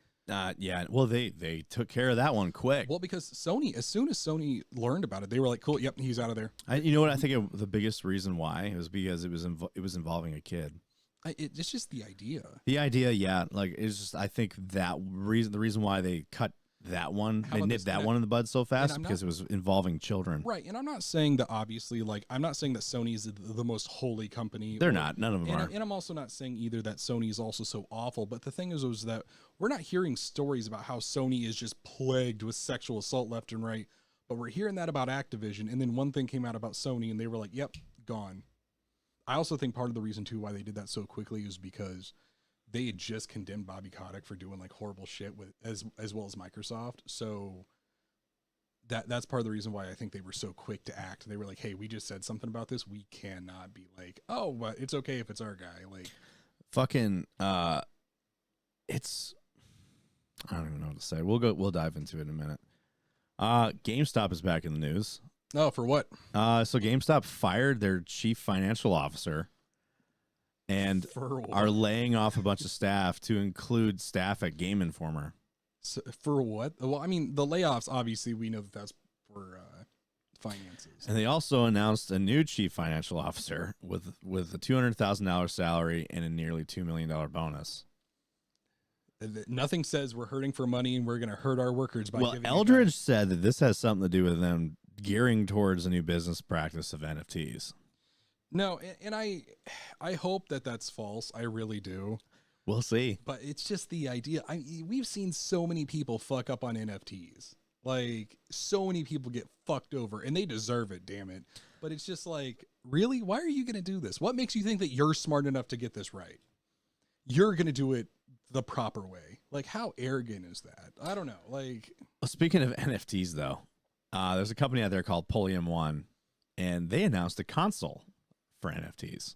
A: Yeah. Well, they took care of that one quick.
B: Well, because Sony, as soon as Sony learned about it, they were like, cool, yep, he's out of there.
A: You know what? I think the biggest reason why it was because it was involving a kid.
B: It's just the idea.
A: The idea, yeah, like it's just I think the reason why they cut that one, they nipped that one in the bud so fast because it was involving children.
B: Right, and I'm not saying that obviously, like, I'm not saying that Sony is the most holy company.
A: They're not. None of them are.
B: And I'm also not saying either that Sony is also so awful. But the thing is that we're not hearing stories about how Sony is just plagued with sexual assault left and right. But we're hearing that about Activision. And then one thing came out about Sony and they were like, yep, gone. I also think part of the reason, too, why they did that so quickly is because they had just condemned Bobby Kotick for doing like horrible shit with as well as Microsoft. So that's part of the reason why I think they were so quick to act. They were like, hey, we just said something about this. We cannot be like, oh, but it's okay if it's our guy. Like,
A: fucking, it's, I don't even know what to say. We'll dive into it in a minute. GameStop is back in the news.
B: Oh, for what?
A: So GameStop fired their chief financial officer and are laying off a bunch of staff to include staff at Game Informer.
B: So, for what? Well, I mean, the layoffs, obviously, we know that's for finances.
A: And they also announced a new chief financial officer with a $200,000 salary and a nearly $2 million bonus.
B: Nothing says we're hurting for money and we're going to hurt our workers by giving.
A: Eldridge said that this has something to do with them gearing towards a new business practice of NFTs.
B: No, and I hope that that's false. I really do.
A: We'll see.
B: But it's just the idea. We've seen so many people fuck up on NFTs. Like, so many people get fucked over, and they deserve it, damn it. But it's just like, really? Why are you going to do this? What makes you think that you're smart enough to get this right? You're going to do it the proper way. Like, how arrogant is that? I don't know. Like,
A: well, speaking of NFTs, though, there's a company out there called Polium One, and they announced a console for NFTs.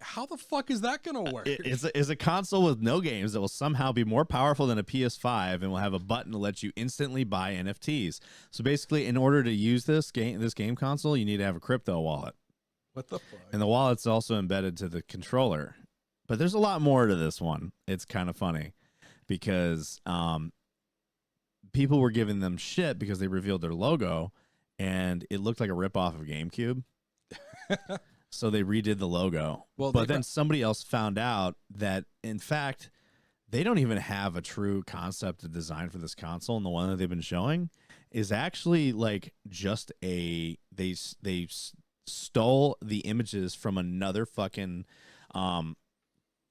B: How the fuck is that going to work?
A: It's a console with no games that will somehow be more powerful than a PS5 and will have a button to let you instantly buy NFTs. So basically, in order to use this game console, you need to have a crypto wallet.
B: What the fuck?
A: And the wallet's also embedded to the controller. But there's a lot more to this one. It's kind of funny because people were giving them shit because they revealed their logo and it looked like a ripoff of GameCube. So they redid the logo. Well, but then somebody else found out that, in fact, they don't even have a true concept of design for this console. And the one that they've been showing is actually like just they stole the images from another fucking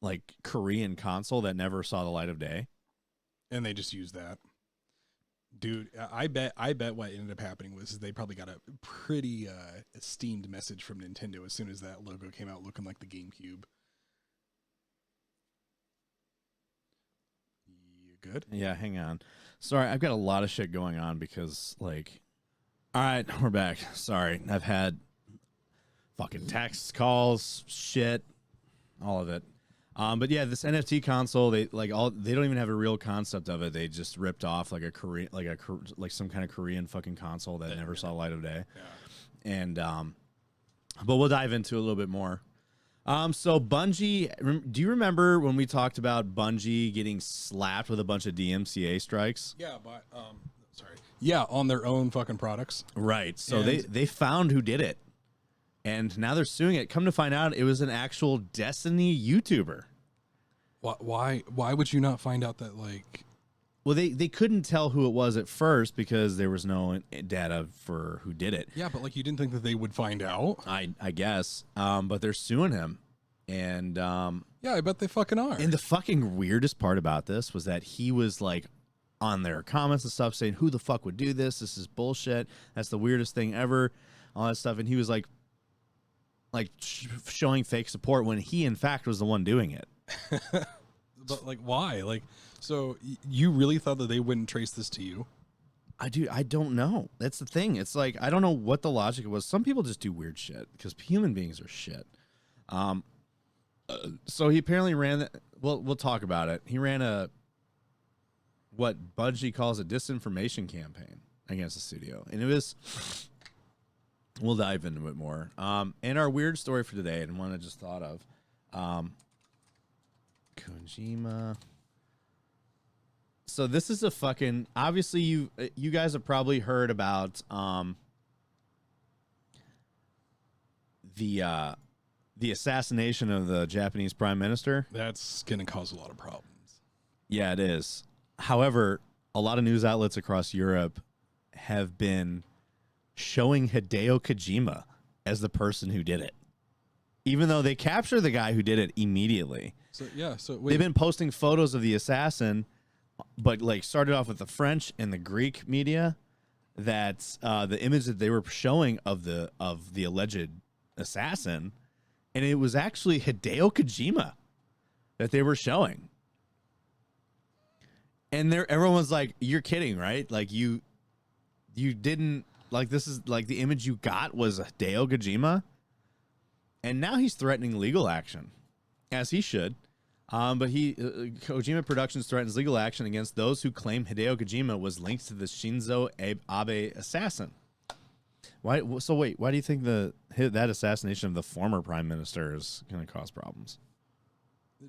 A: like Korean console that never saw the light of day.
B: And they just used that. Dude, I bet what ended up happening was they probably got a pretty esteemed message from Nintendo as soon as that logo came out looking like the GameCube. You good?
A: Yeah, hang on. Sorry, I've got a lot of shit going on because, like, all right, we're back. Sorry, I've had fucking texts, calls, shit, all of it. But yeah, this NFT console, they don't even have a real concept of it. They just ripped off like like some kind of Korean fucking console that never saw the light of day. Yeah. And but we'll dive into it a little bit more. So Bungie, do you remember when we talked about Bungie getting slapped with a bunch of DMCA strikes?
B: Yeah, but yeah, on their own fucking products.
A: Right. So they found who did it. And now they're suing it. Come to find out, it was an actual Destiny YouTuber.
B: Why would you not find out that, like...
A: Well, they couldn't tell who it was at first because there was no data for who did it.
B: Yeah, but, like, you didn't think that they would find out?
A: I guess. But they're suing him. And...
B: yeah, I bet they fucking are.
A: And the fucking weirdest part about this was that he was, like, on their comments and stuff saying, who the fuck would do this? This is bullshit. That's the weirdest thing ever. All that stuff. And he was, like showing fake support when he in fact was the one doing it.
B: But like, why? Like, so you really thought that they wouldn't trace this to you?
A: I don't know. That's the thing. It's like, I don't know what the logic was. Some people just do weird shit because human beings are shit. So he apparently ran we'll talk about it. He ran what Bungie calls a disinformation campaign against the studio. And it was, we'll dive into it more. And our weird story for today, and one I just thought of, Kojima. So this is a fucking, obviously you guys have probably heard about the the assassination of the Japanese prime minister.
B: That's going to cause a lot of problems.
A: Yeah, it is. However, a lot of news outlets across Europe have been showing Hideo Kojima as the person who did it, even though they captured the guy who did it immediately.
B: So
A: They've been posting photos of the assassin, but like started off with the French and the Greek media. That the image that they were showing of the alleged assassin, and it was actually Hideo Kojima that they were showing. And everyone was like, "You're kidding, right? Like you didn't like this is like the image you got was Hideo Kojima." And now he's threatening legal action, as he should. But Kojima Productions threatens legal action against those who claim Hideo Kojima was linked to the Shinzo Abe assassin. Why? So wait, why do you think that assassination of the former prime minister is going to cause problems?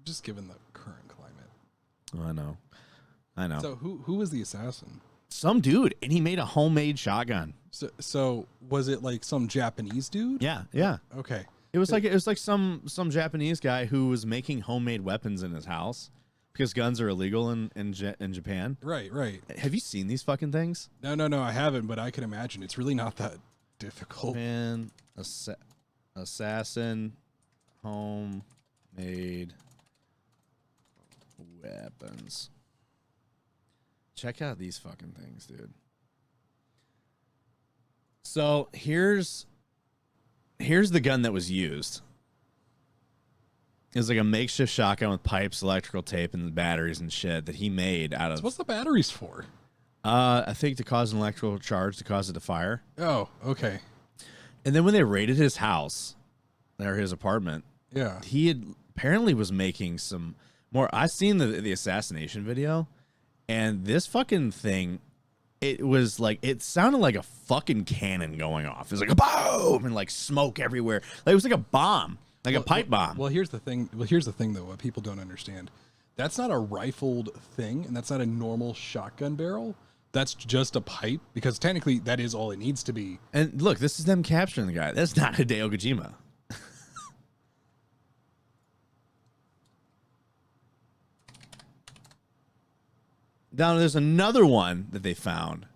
B: Just given the current climate.
A: Oh, I know.
B: So who was the assassin?
A: Some dude, and he made a homemade shotgun.
B: So was it like some Japanese dude?
A: Yeah.
B: Okay.
A: It was like some Japanese guy who was making homemade weapons in his house because guns are illegal in Japan.
B: Right.
A: Have you seen these fucking things?
B: No, I haven't, but I can imagine it's really not that difficult.
A: Man, assassin homemade weapons. Check out these fucking things, dude. So here's the gun that was used. It was like a makeshift shotgun with pipes, electrical tape, and batteries and shit that he made out of.
B: So what's the batteries for?
A: I think to cause an electrical charge to cause it to fire.
B: Oh, okay.
A: And then when they raided his house or his apartment,
B: yeah,
A: he had apparently was making some more. I seen the assassination video, and this fucking thing. It was like, it sounded like a fucking cannon going off. It was like a boom and like smoke everywhere. Like it was like a bomb, like a pipe bomb.
B: Well, here's the thing though, what people don't understand. That's not a rifled thing, and that's not a normal shotgun barrel. That's just a pipe, because technically that is all it needs to be.
A: And look, this is them capturing the guy. That's not Hideo Kojima. Now, there's another one that they found.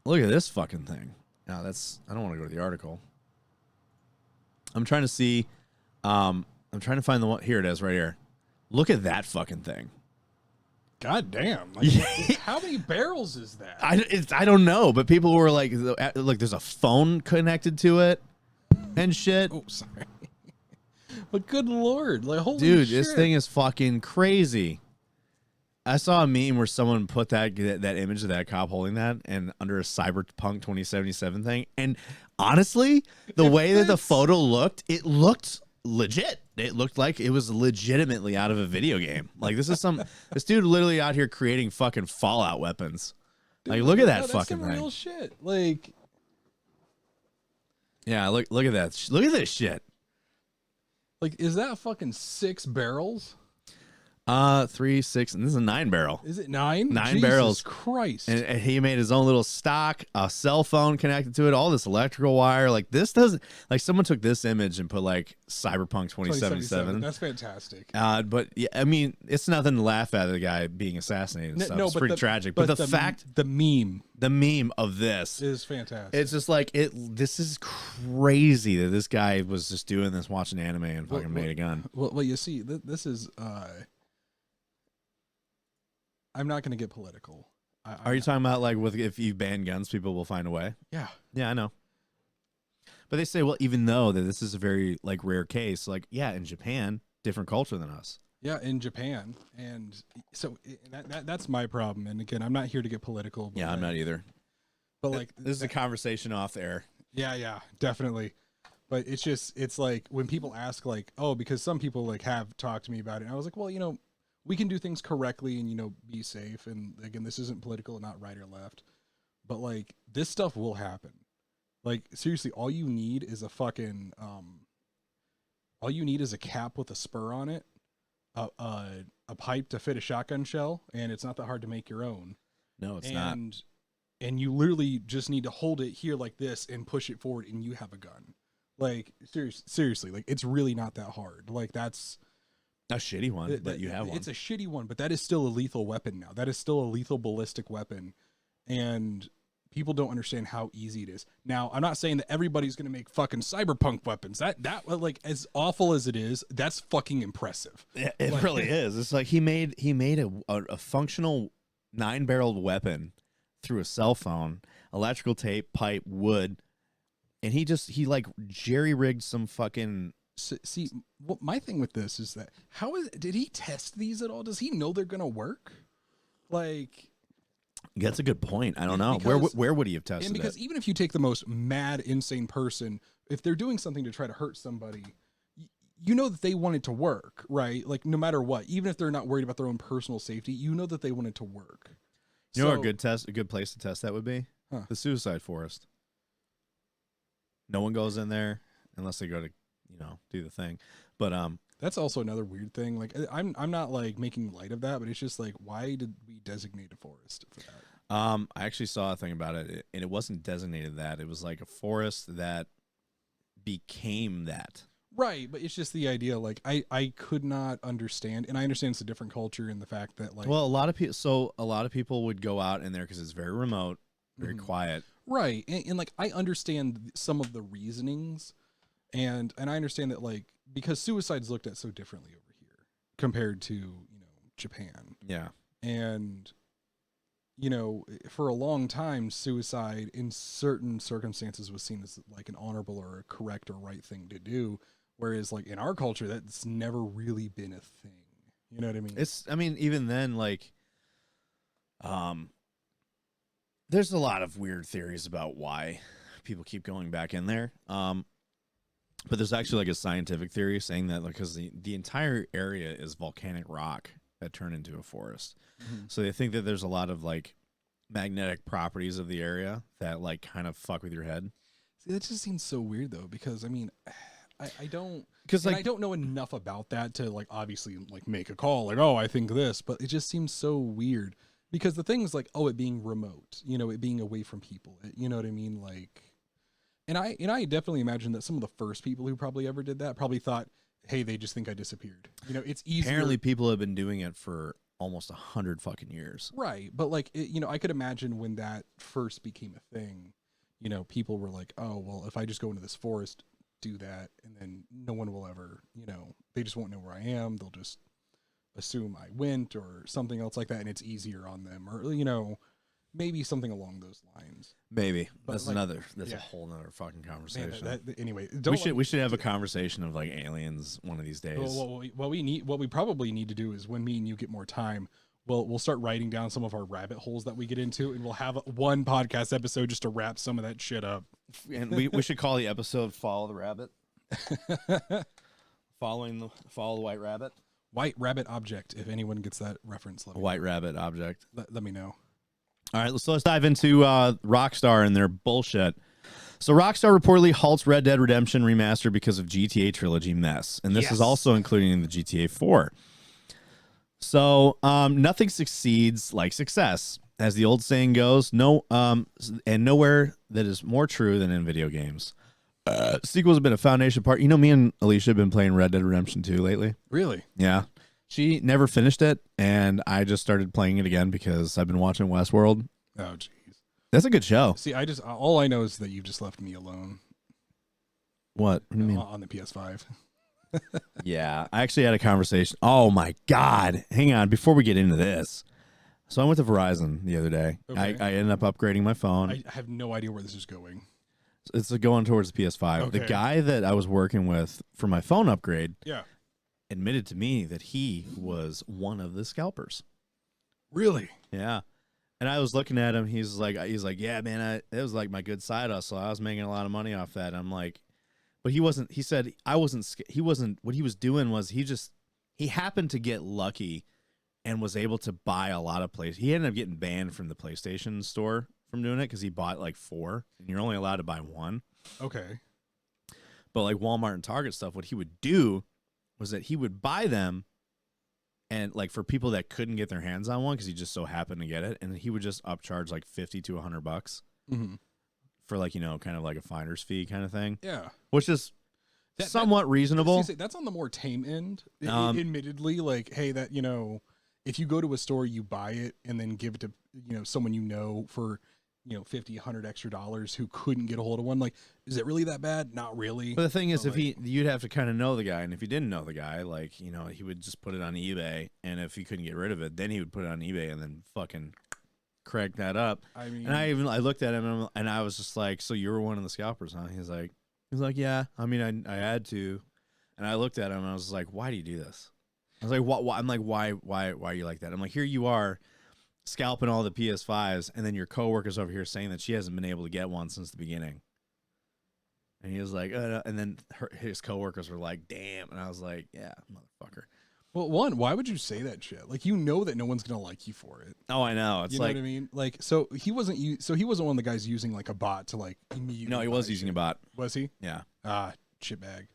A: Look at this fucking thing. Now, I don't want to go to the article. I'm trying to see. I'm trying to find the one. Here it is, right here. Look at that fucking thing.
B: God damn. Like, how many barrels is that?
A: I don't know, but people were like, look, there's a phone connected to it and shit.
B: Oh, sorry. But good lord, like, holy
A: dude,
B: shit.
A: This thing is fucking crazy. I saw a meme where someone put that image of that cop holding that and under a Cyberpunk 2077 thing. And honestly, the way that the photo looked, it looked legit. It looked like it was legitimately out of a video game. Like this dude literally out here creating fucking Fallout weapons. Dude, like look at that fucking thing.
B: Real shit. Like,
A: yeah, look at that. Look at this shit.
B: Like, is that fucking 6 barrels?
A: 3, 6, and this is a 9 barrel.
B: Is it 9?
A: 9
B: Jesus
A: barrels.
B: Christ.
A: And he made his own little stock, a cell phone connected to it, all this electrical wire. Like this doesn't, like someone took this image and put like Cyberpunk 2077.
B: That's fantastic.
A: But yeah, I mean, it's nothing to laugh at, the guy being assassinated and stuff. It's pretty tragic. But the meme of this
B: is fantastic.
A: It's just like this is crazy that this guy was just doing this, watching anime and fucking made a gun.
B: Well, you see, this is I'm not going to get political.
A: Are you talking about like if you ban guns, people will find a way?
B: Yeah.
A: Yeah, I know. But they say, well, even though that this is a very like rare case, like yeah, in Japan, different culture than us.
B: Yeah, in Japan, and so that's my problem. And again, I'm not here to get political.
A: Yeah, I'm not either.
B: But like,
A: this is a conversation off the air.
B: Yeah, definitely. But it's like when people ask like, oh, because some people like have talked to me about it. And I was like, well, we can do things correctly and, be safe. And again, this isn't political, not right or left, but like this stuff will happen. Like seriously, all you need is a fucking, all you need is a cap with a spur on it, a pipe to fit a shotgun shell. And it's not that hard to make your own.
A: No, it's not.
B: and you literally just need to hold it here like this and push it forward, and you have a gun. Like seriously, like it's really not that hard. Like that's
A: a shitty one, but you have one.
B: It's a shitty one, but that is still a lethal weapon now. That is still a lethal ballistic weapon, and people don't understand how easy it is. Now, I'm not saying that everybody's going to make fucking cyberpunk weapons. That like as awful as it is, that's fucking impressive.
A: Yeah, it really is. It's like he made a functional 9-barreled weapon through a cell phone, electrical tape, pipe, wood, and he like jerry-rigged some fucking.
B: See, my thing with this is that did he test these at all? Does he know they're gonna work? Like,
A: that's a good point. I don't know. Where would he have tested?
B: And because even if you take the most mad, insane person, if they're doing something to try to hurt somebody, you know that they want it to work, right? Like no matter what, even if they're not worried about their own personal safety, you know that they want it to work.
A: You know what a good place to test that would be?
B: Huh.
A: The suicide forest. No one goes in there unless they go to, do the thing. But
B: that's also another weird thing. Like I'm not like making light of that, but it's just like, why did we designate a forest for that?
A: I actually saw a thing about it, and it wasn't designated that. It was like a forest that became that.
B: Right, but it's just the idea. Like I could not understand, and I understand it's a different culture and the fact that like,
A: well, a lot of people would go out in there because it's very remote, very quiet.
B: Right, and like I understand some of the reasonings, and I understand that like because suicide's looked at so differently over here compared to Japan.
A: Yeah,
B: and for a long time, suicide in certain circumstances was seen as like an honorable or a correct or right thing to do. Whereas like in our culture, that's never really been a thing. You know what I mean?
A: Even then, like, there's a lot of weird theories about why people keep going back in there. But there's actually like a scientific theory saying that because the entire area is volcanic rock that turned into a forest. Mm-hmm. So they think that there's a lot of like magnetic properties of the area that like kind of fuck with your head.
B: See, that just seems so weird though, because I mean, I don't,
A: because like,
B: I don't know enough about that to like obviously like make a call like, oh, I think this, but it just seems so weird because the thing is like, oh, it being remote, it being away from people, you know what I mean? Like, and I definitely imagine that some of the first people who probably ever did that probably thought, hey, they just think I disappeared. It's easier.
A: Apparently people have been doing it for almost 100 fucking years.
B: Right. But like, I could imagine when that first became a thing, people were like, oh, well, if I just go into this forest, do that, and then no one will ever, they just won't know where I am. They'll just assume I went or something else like that. And it's easier on them or, maybe something along those lines.
A: Maybe.
B: But
A: that's
B: like,
A: a whole nother fucking conversation.
B: Man, anyway,
A: we should have a conversation of like aliens one of these days.
B: What we probably need to do is when me and you get more time, we'll start writing down some of our rabbit holes that we get into, and we'll have one podcast episode just to wrap some of that shit up.
A: And we should call the episode "Follow the Rabbit." Follow the White Rabbit.
B: White Rabbit Object. If anyone gets that reference,
A: White Rabbit Object.
B: Let me know.
A: All right, let's dive into Rockstar and their bullshit. So Rockstar reportedly halts Red Dead Redemption Remastered because of GTA Trilogy mess, and this is also including in the GTA 4. So nothing succeeds like success, as the old saying goes. And nowhere that is more true than in video games. Sequels have been a foundation part. Me and Alicia have been playing Red Dead Redemption 2 lately.
B: Really?
A: Yeah. She never finished it, and I just started playing it again because I've been watching Westworld.
B: Oh, jeez.
A: That's a good show.
B: See, all I know is that you've just left me alone.
A: What do you mean?
B: On the PS5.
A: Yeah, I actually had a conversation. Oh, my God. Hang on. Before we get into this. So I went to Verizon the other day. Okay. I ended up upgrading my phone.
B: I have no idea where this is going.
A: It's going towards the PS5. Okay. The guy that I was working with for my phone upgrade admitted to me that he was one of the scalpers.
B: Really?
A: Yeah. And I was looking at him. He's like, yeah, man, it was like my good side hustle. I was making a lot of money off that. I'm like, but he wasn't. He said I wasn't. He wasn't. What he was doing was he happened to get lucky and was able to buy a lot of plays. He ended up getting banned from the PlayStation store from doing it because he bought like 4, and you're only allowed to buy 1.
B: Okay.
A: But like Walmart and Target stuff, what he would do was that he would buy them and like for people that couldn't get their hands on one because he just so happened to get it, and he would just upcharge like $50 to $100
B: Mm-hmm.
A: for like kind of like a finder's fee kind of thing.
B: Yeah,
A: which is somewhat reasonable.
B: That's on the more tame end.
A: Admittedly,
B: like, hey, that if you go to a store, you buy it and then give it to someone for $50, $100 extra who couldn't get a hold of one. Like, is it really that bad? Not really.
A: But the thing is, if you'd have to kind of know the guy, and if you didn't know the guy, like he would just put it on eBay, and if he couldn't get rid of it, then he would put it on eBay and then fucking crank that up.
B: I mean,
A: and I looked at him and I was just like, so you were one of the scalpers, huh? He's like, yeah. I mean, I had to, and I looked at him and I was like, why do you do this? I was like, what? I'm like, why are you like that? I'm like, here you are scalping all the PS5s, and then your coworker's over here saying that she hasn't been able to get one since the beginning. And he was like, and then his coworkers were like, damn. And I was like, yeah, motherfucker.
B: Well, why would you say that shit? Like, that no one's gonna like you for it.
A: Oh, I know. It's
B: know what I mean? Like, so he wasn't one of the guys using like a bot to like immediately.
A: No, he was using a bot.
B: Was he?
A: Yeah.
B: Shitbag.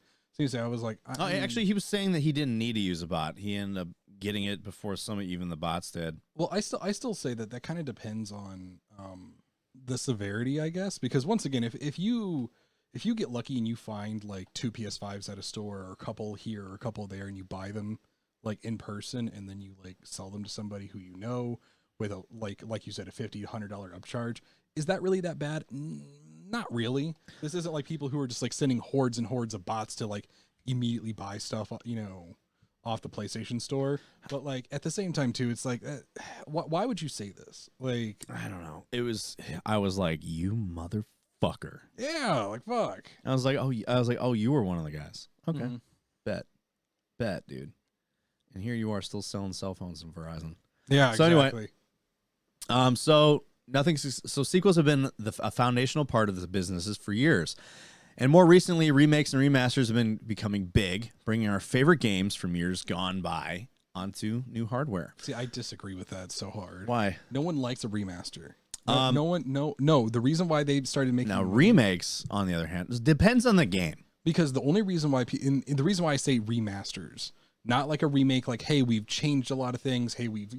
B: So I was like,
A: actually, he was saying that he didn't need to use a bot. He ended up getting it before even the bots did.
B: Well, I still say that kind of depends on the severity, I guess, because once again, if you get lucky and you find like 2 PS5s at a store or a couple here or a couple there, and you buy them like in person, and then you like sell them to somebody who with a like you said, a $50, $100 upcharge, is that really that bad? Not really. This isn't like people who are just like sending hordes and hordes of bots to like immediately buy stuff, off the PlayStation Store. But like at the same time too, it's like, why would you say this? Like,
A: I don't know. I was like, you motherfucker.
B: Yeah, like fuck.
A: I was like, oh, you were one of the guys. Okay, bet, dude. And here you are still selling cell phones in Verizon.
B: Yeah.
A: So
B: exactly.
A: Anyway, so sequels have been a foundational part of the businesses for years. And more recently, remakes and remasters have been becoming big, bringing our favorite games from years gone by onto new hardware.
B: See, I disagree with that so hard.
A: Why?
B: No one likes a remaster. No. The reason why they started making
A: remakes, on the other hand, depends on the game.
B: Because the only reason why the reason why I say remasters, not like a remake, like, hey, we've changed a lot of things. Hey, we've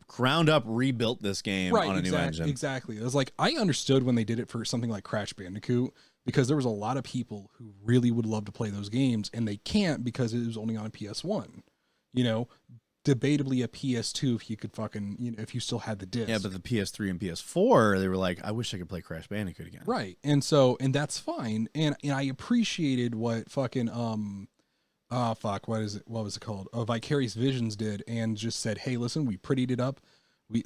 A: ground up rebuilt this game on a new engine.
B: Exactly. It was like, I understood when they did it for something like Crash Bandicoot, because there was a lot of people who really would love to play those games, and they can't because it was only on a PS1. Debatably a PS2 if you could fucking, if you still had the disc.
A: Yeah, but the PS3 and PS4, they were like, I wish I could play Crash Bandicoot again.
B: Right. And that's fine. And I appreciated what fucking, what was it called? Vicarious Visions did, and just said, hey, listen, we prettied it up.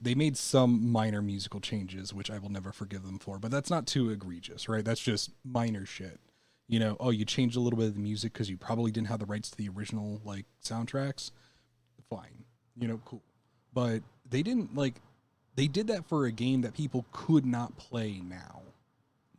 B: They made some minor musical changes, which I will never forgive them for, but that's not too egregious, right? That's just minor shit. You changed a little bit of the music because you probably didn't have the rights to the original like soundtracks. Fine, cool. But they didn't they did that for a game that people could not play now.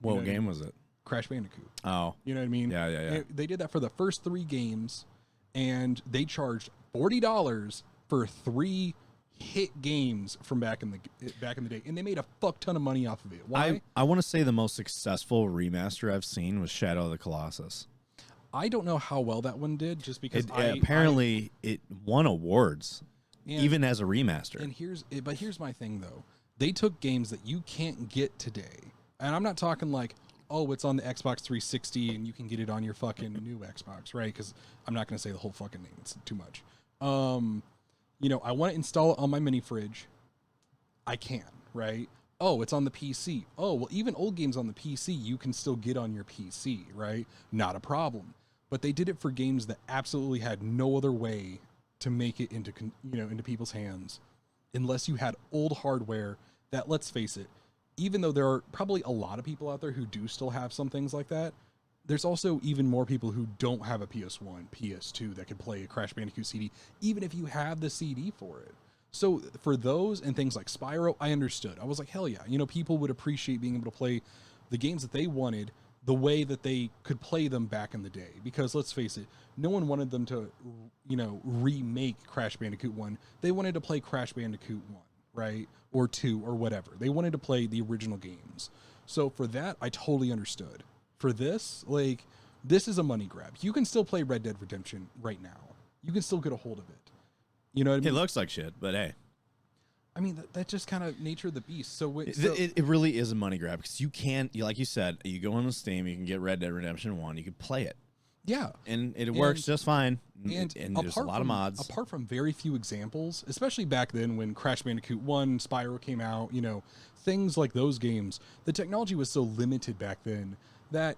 A: What game was it?
B: Crash Bandicoot.
A: Oh.
B: You know what I mean?
A: Yeah.
B: They did that for the first 3 games, and they charged $40 for 3 hit games from back in the day, and they made a fuck ton of money off of it. Why?
A: I want to say the most successful remaster I've seen was Shadow of the Colossus.
B: I don't know how well that one did, just because
A: apparently it won awards, even as a remaster.
B: And here's my thing though. They took games that you can't get today, and I'm not talking like, oh, it's on the Xbox 360 and you can get it on your fucking new Xbox, right? Because I'm not going to say the whole fucking name. It's too much. I want to install it on my mini fridge. I can, right? Oh, it's on the PC. Oh, well, even old games on the PC, you can still get on your PC, right? Not a problem. But they did it for games that absolutely had no other way to make it into people's hands, unless you had old hardware that, let's face it, even though there are probably a lot of people out there who do still have some things like that, there's also even more people who don't have a PS1, PS2 that could play a Crash Bandicoot CD, even if you have the CD for it. So for those and things like Spyro, I understood. I was like, hell yeah. People would appreciate being able to play the games that they wanted the way that they could play them back in the day. Because let's face it, no one wanted them to, remake Crash Bandicoot 1. They wanted to play Crash Bandicoot 1, right? Or 2 or whatever. They wanted to play the original games. So for that, I totally understood. For this, this is a money grab. You can still play Red Dead Redemption right now. You can still get a hold of it. You know what I mean?
A: It looks like shit, but hey.
B: I mean, that's just kind of nature of the beast. So,
A: It really is a money grab because you can, like you said, you go on Steam, you can get Red Dead Redemption 1, you can play it.
B: Yeah.
A: And it works just fine.
B: And
A: there's a lot of mods.
B: Apart from very few examples, especially back then when Crash Bandicoot 1, Spyro came out, things like those games, the technology was so limited back then that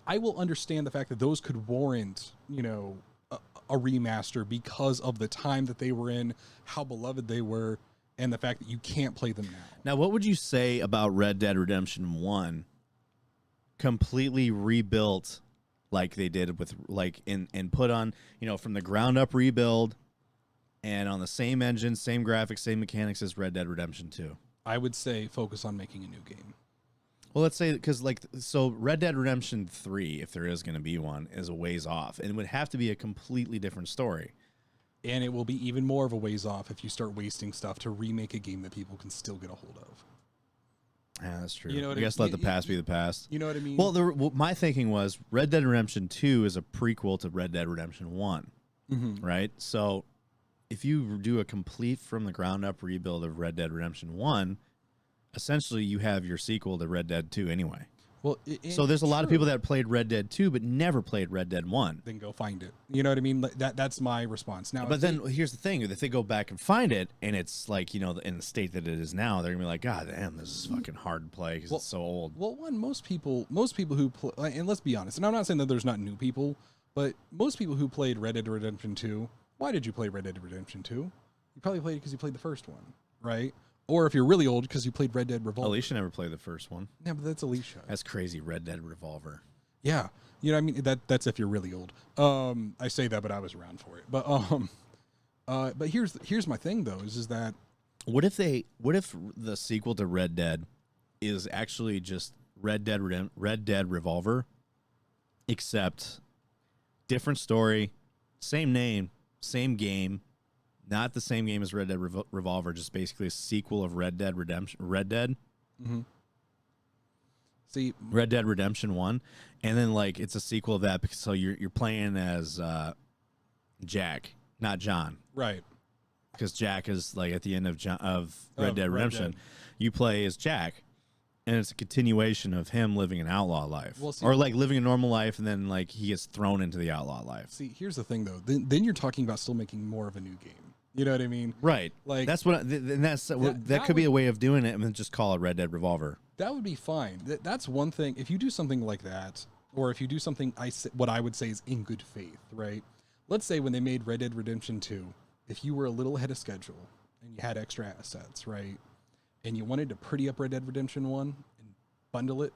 B: I will understand the fact that those could warrant, a remaster because of the time that they were in, how beloved they were, and the fact that you can't play them now.
A: Now, what would you say about Red Dead Redemption 1 completely rebuilt like they did with and put on, from the ground up rebuild and on the same engine, same graphics, same mechanics as Red Dead Redemption 2?
B: I would say focus on making a new game.
A: Well, let's say because Red Dead Redemption 3, if there is going to be one, is a ways off, and it would have to be a completely different story.
B: And it will be even more of a ways off if you start wasting stuff to remake a game that people can still get a hold of.
A: Yeah, that's true.
B: You know what
A: I guess let the past be the past.
B: You know what I mean?
A: Well, my thinking was Red Dead Redemption 2 is a prequel to Red Dead Redemption 1, right? So if you do a complete from the ground up rebuild of Red Dead Redemption 1, essentially you have your sequel to Red Dead 2 anyway.
B: Well,
A: so there's a lot of people that played Red Dead 2 but never played Red Dead 1.
B: Then go find it. You know what I mean? That's my response. Now,
A: but then here's the thing: if they go back and find it, and it's like in the state that it is now, they're gonna be like, "God damn, this is fucking hard to play because it's so old."
B: Well, most people who play, and let's be honest, and I'm not saying that there's not new people, but most people who played Red Dead Redemption 2, why did you play Red Dead Redemption 2? You probably played it because you played the first one, right? Or if you're really old, because you played Red Dead Revolver.
A: Alicia never played the first one.
B: Yeah, but that's Alicia.
A: That's crazy. Red Dead Revolver.
B: Yeah, you know what I mean. That's if you're really old. I say that, but I was around for it. But here's my thing though, is that
A: what if the sequel to Red Dead is actually just Red Dead Revolver, except different story, same name, same game. Not the same game as Red Dead Revolver, just basically a sequel of Red Dead Redemption. Red Dead?
B: Mm-hmm. See,
A: Red Dead Redemption 1. And then, it's a sequel of that because so you're playing as Jack, not John.
B: Right.
A: Because Jack is, at the end of Red Dead Redemption. Red Dead. You play as Jack, and it's a continuation of him living an outlaw life. Well, see, or, living a normal life, and then, he gets thrown into the outlaw life.
B: See, here's the thing, though. Then you're talking about still making more of a new game. You know what I mean?
A: Right. That's what. That could be a way of doing it, and then just call it Red Dead Revolver.
B: That would be fine. That's one thing. If you do something like that, or if you do something, what I would say is in good faith, right? Let's say when they made Red Dead Redemption 2, if you were a little ahead of schedule and you had extra assets, right, and you wanted to pretty up Red Dead Redemption 1 and bundle it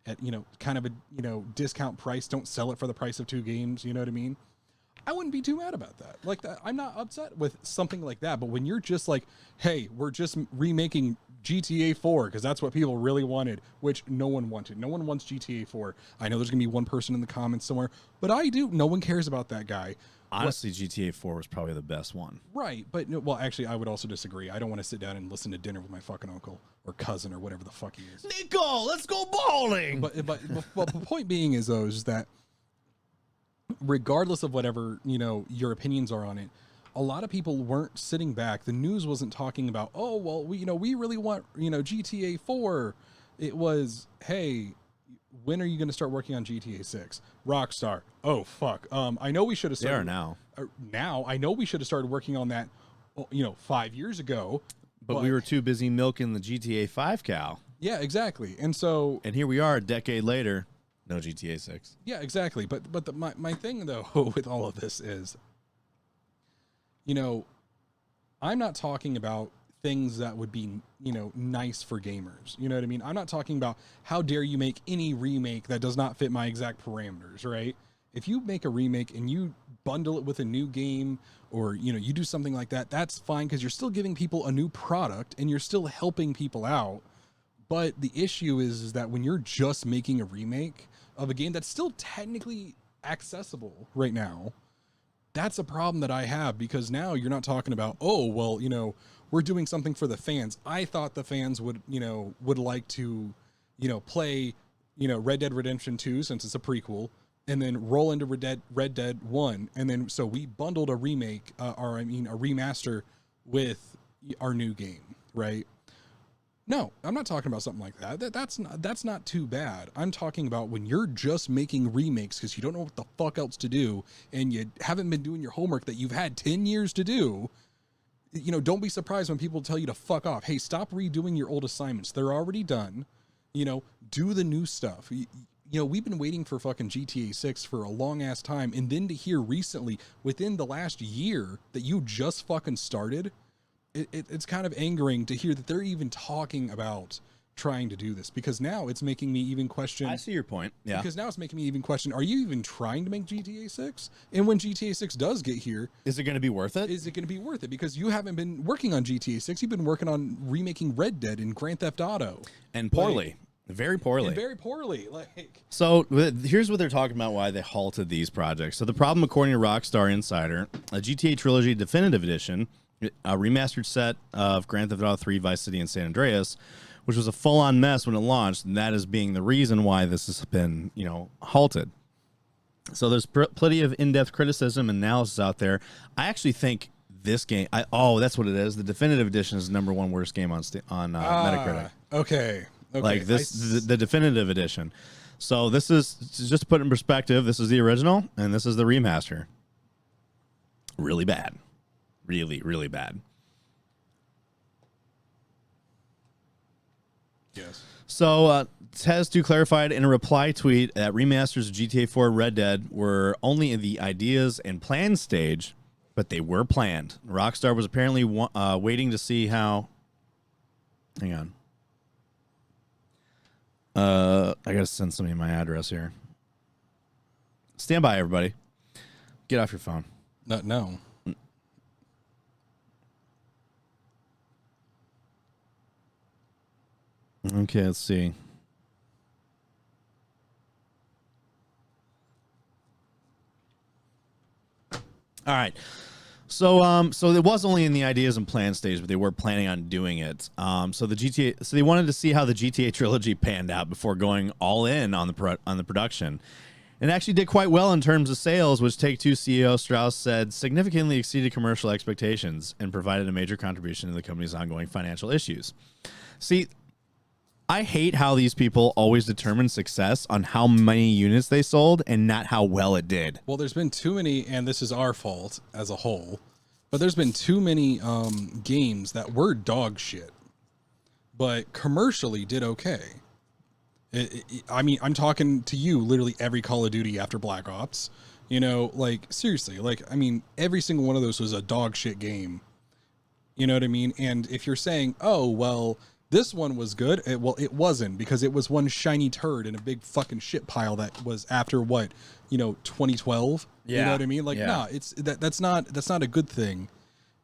B: at kind of a discount price, don't sell it for the price of 2 games. You know what I mean? I wouldn't be too mad about that. I'm not upset with something like that. But when you're just like, hey, we're just remaking GTA 4 because that's what people really wanted, which no one wanted. No one wants GTA 4. I know there's going to be one person in the comments somewhere, but I do. No one cares about that guy.
A: Honestly, GTA 4 was probably the best one.
B: Right. But, well, actually, I would also disagree. I don't want to sit down and listen to dinner with my fucking uncle or cousin or whatever the fuck he is.
A: Nico, let's go bowling!
B: But the point being is, though, is that regardless of whatever, your opinions are on it, a lot of people weren't sitting back. The news wasn't talking about, oh, well, we really want, GTA 4. It was, hey, when are you going to start working on GTA 6? Rockstar. Oh, fuck. I know we should have started.
A: They are now.
B: Now, I know we should have started working on that, 5 years ago.
A: But we were too busy milking the GTA 5 cow.
B: Yeah, exactly. And
A: here we are a decade later. No GTA 6.
B: Yeah, exactly. But my thing, though, with all of this is, I'm not talking about things that would be, nice for gamers. You know what I mean? I'm not talking about how dare you make any remake that does not fit my exact parameters, right? If you make a remake and you bundle it with a new game or, you do something like that, that's fine because you're still giving people a new product and you're still helping people out. But the issue is that when you're just making a remake of a game that's still technically accessible right now, that's a problem that I have because now you're not talking about, oh, well, we're doing something for the fans. I thought the fans would like to, play, Red Dead Redemption 2 since it's a prequel and then roll into Red Dead 1, and then so we bundled a remake, a remaster with our new game, right? No, I'm not talking about something like that. That's not too bad. I'm talking about when you're just making remakes because you don't know what the fuck else to do, and you haven't been doing your homework that you've had 10 years to do. You know, don't be surprised when people tell you to fuck off. Hey, stop redoing your old assignments. They're already done. You know, do the new stuff. You know, we've been waiting for fucking GTA 6 for a long ass time. And then to hear recently, within the last year, that you just fucking started, it's kind of angering to hear that they're even talking about trying to do this, because now it's making me even question.
A: I see your point. Yeah.
B: Because now it's making me even question, are you even trying to make GTA 6? And when GTA 6 does get here,
A: is it going to be worth it?
B: Is it going to be worth it? Because you haven't been working on GTA 6. You've been working on remaking Red Dead and Grand Theft Auto.
A: And poorly. Very poorly.
B: And very poorly. Like,
A: so here's what they're talking about, why they halted these projects. So the problem, according to Rockstar Insider, a GTA Trilogy Definitive Edition, a remastered set of Grand Theft Auto 3, Vice City, and San Andreas, which was a full-on mess when it launched, and that is being the reason why this has been, halted. So there's plenty of in-depth criticism and analysis out there. I actually think this game, that's what it is. The Definitive Edition is the #1 worst game on Metacritic.
B: Okay.
A: Like the Definitive Edition. So this is, just to put it in perspective, this is the original, and this is the remaster. Really bad. Really, really bad.
B: Yes.
A: So, Tez2 clarified in a reply tweet that remasters of GTA 4 Red Dead were only in the ideas and plan stage, but they were planned. Rockstar was apparently waiting to see how... Hang on. I gotta send somebody my address here. Stand by, everybody. Get off your phone.
B: No.
A: Okay, let's see. All right. So it was only in the ideas and plan stage, but they were planning on doing it. So they wanted to see how the GTA trilogy panned out before going all in on the production. And it actually did quite well in terms of sales, which Take-Two CEO Strauss said significantly exceeded commercial expectations and provided a major contribution to the company's ongoing financial issues. See, I hate how these people always determine success on how many units they sold and not how well it did.
B: Well, there's been too many, and this is our fault as a whole, but there's been too many games that were dog shit, but commercially did okay. I mean, I'm talking to you, literally every Call of Duty after Black Ops, seriously, I mean, every single one of those was a dog shit game. You know what I mean? And if you're saying, oh, well, this one was good. It wasn't, because it was one shiny turd in a big fucking shit pile that was after 2012.
A: Yeah.
B: You know what I mean?
A: Yeah.
B: That's not a good thing.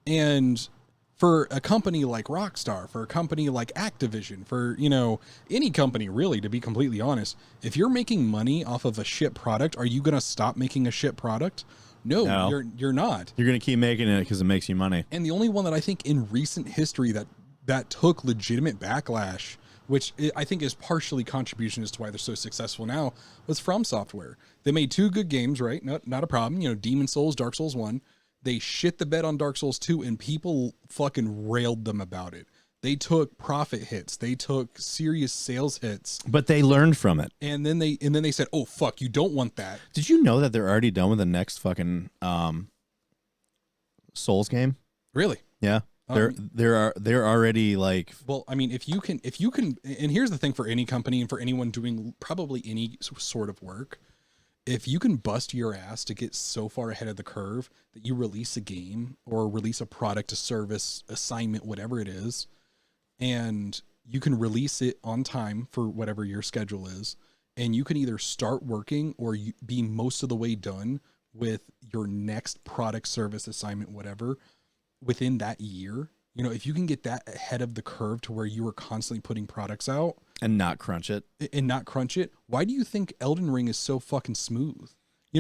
B: And for a company like Rockstar, for a company like Activision, for, any company really, to be completely honest, if you're making money off of a shit product, are you going to stop making a shit product? No. You're not.
A: You're going to keep making it because it makes you money.
B: And the only one that I think in recent history that took legitimate backlash, which I think is partially contribution as to why they're so successful now, was From Software. They made 2 good games, right? Not a problem. Demon Souls, Dark Souls 1. They shit the bed on Dark Souls 2, and people fucking railed them about it. They took profit hits. They took serious sales hits.
A: But they learned from it.
B: And then they said, "Oh fuck, you don't want that."
A: Did you know that they're already done with the next fucking Souls game?
B: Really?
A: Yeah. They're already like...
B: Well, I mean, if you can, and here's the thing for any company and for anyone doing probably any sort of work, if you can bust your ass to get so far ahead of the curve that you release a game or release a product, a service, assignment, whatever it is, and you can release it on time for whatever your schedule is, and you can either start working or be most of the way done with your next product, service, assignment, whatever, within that year, if you can get that ahead of the curve to where you are constantly putting products out
A: and not crunch it,
B: why do you think Elden Ring is so fucking smooth?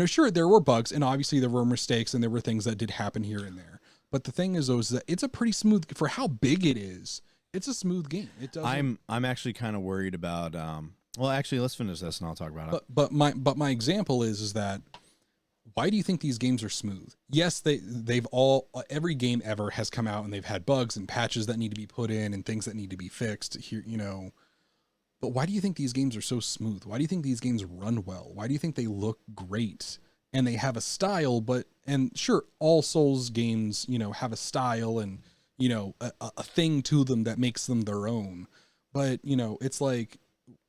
B: Sure, there were bugs, and obviously there were mistakes, and there were things that did happen here and there. But the thing is, though, is that it's a pretty smooth, for how big it is, it's a smooth game. It doesn't.
A: I'm actually kind of worried about Well, actually, let's finish this and I'll talk about it.
B: But my example is that why do you think these games are smooth? Yes, every game ever has come out and they've had bugs and patches that need to be put in and things that need to be fixed here, But why do you think these games are so smooth? Why do you think these games run well? Why do you think they look great? And they have a style, and sure, all Souls games, have a style and, a thing to them that makes them their own. But, it's like,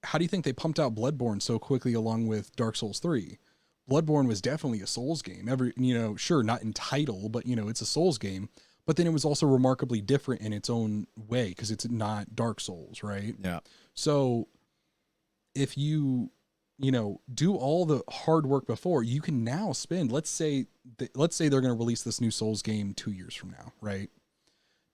B: how do you think they pumped out Bloodborne so quickly along with Dark Souls 3? Bloodborne was definitely a Souls game. Sure, not in title, but, it's a Souls game. But then it was also remarkably different in its own way because it's not Dark Souls, right?
A: Yeah.
B: So if you, do all the hard work before, you can now spend, let's say they're going to release this new Souls game 2 years from now, right?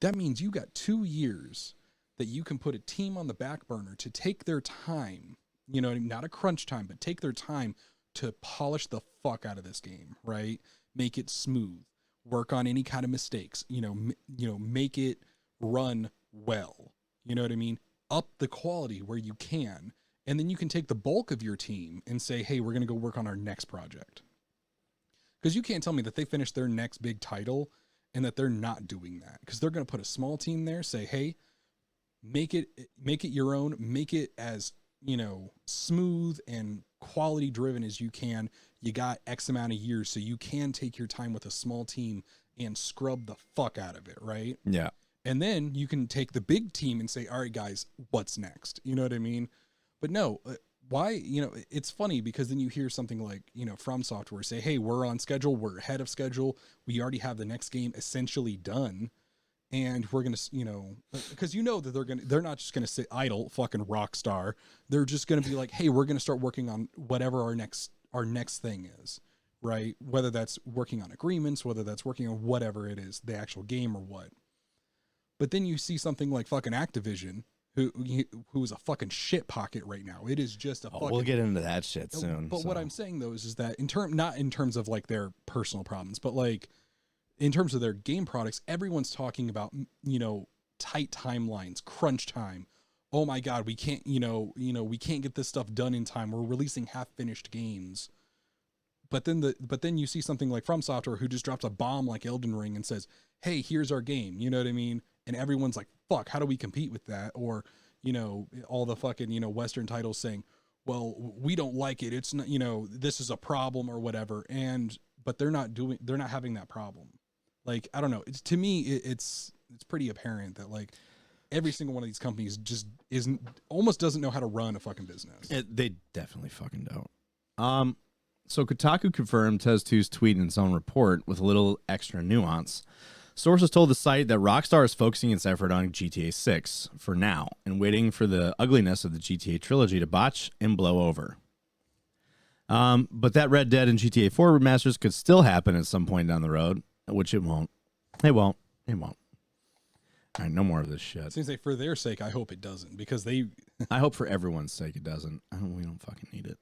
B: That means you got 2 years that you can put a team on the back burner to take their time, not a crunch time, but take their time to polish the fuck out of this game, right? Make it smooth, work on any kind of mistakes, make it run well. You know what I mean? Up the quality where you can. And then you can take the bulk of your team and say, hey, we're going to go work on our next project. Because you can't tell me that they finished their next big title and that they're not doing that. Because they're going to put a small team there, say, hey, make it your own, make it as, smooth and quality driven as you can. You got X amount of years, so you can take your time with a small team and scrub the fuck out of it, right?
A: Yeah.
B: And then you can take the big team and say, all right, guys, what's next? You know what I mean? But no, why, it's funny because then you hear something like, From Software say, hey, we're on schedule. We're ahead of schedule. We already have the next game essentially done. And we're going to, because that they're not just going to sit idle, fucking rock star. They're just going to be like, hey, we're going to start working on whatever our next thing is, right? Whether that's working on agreements, whether that's working on whatever it is, the actual game or what. But then you see something like fucking Activision, who is a fucking shit pocket right now. It is just a fucking...
A: We'll get into that shit soon.
B: But what I'm saying, though, is that not in terms of, like, their personal problems, but, like, in terms of their game products, everyone's talking about, tight timelines, crunch time. Oh, my God, we can't, we can't get this stuff done in time. We're releasing half-finished games. But then you see something like From Software who just drops a bomb like Elden Ring and says, hey, here's our game. You know what I mean? And everyone's like, fuck, how do we compete with that? Or, all the fucking, Western titles saying, well, we don't like it. It's not, this is a problem or whatever. But they're not having that problem. Like, I don't know. To me, it's pretty apparent that, like, every single one of these companies just almost doesn't know how to run a fucking business.
A: They definitely fucking don't. So Kotaku confirmed Tez2's tweet in its own report with a little extra nuance. Sources told the site that Rockstar is focusing its effort on GTA 6 for now and waiting for the ugliness of the GTA trilogy to botch and blow over. But that Red Dead and GTA 4 remasters could still happen at some point down the road, which it won't. It won't. All right, no more of this shit.
B: Seems like for their sake, I hope it doesn't because they...
A: I hope for everyone's sake it doesn't. We don't fucking need it.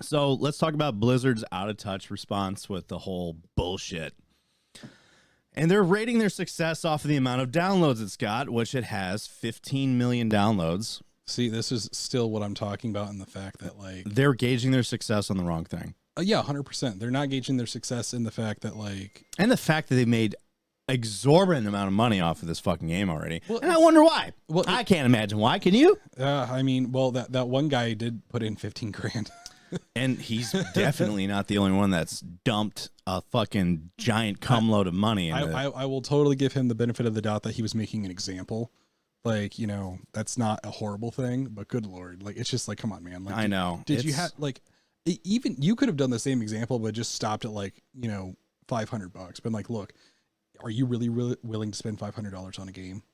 A: So let's talk about Blizzard's out of touch response with the whole bullshit. And they're rating their success off of the amount of downloads it's got, which it has 15 million downloads.
B: See, this is still what I'm talking about in the fact that, like...
A: They're gauging their success on the wrong thing.
B: Yeah, 100%. They're not gauging their success in the fact that, like...
A: And the fact that they made exorbitant amount of money off of this fucking game already. Well, and I wonder why. Well, I can't imagine why. Can you?
B: I mean, well, that one guy did put in 15 grand.
A: And he's definitely not the only one that's dumped a fucking giant cum load of money.
B: I will totally give him the benefit of the doubt that he was making an example. Like, that's not a horrible thing, but good Lord. Like, it's just like, come on, man. Like,
A: I know.
B: Did you have, like, even you could have done the same example, but just stopped at, like, $500. Been like, look, are you really willing to spend $500 on a game?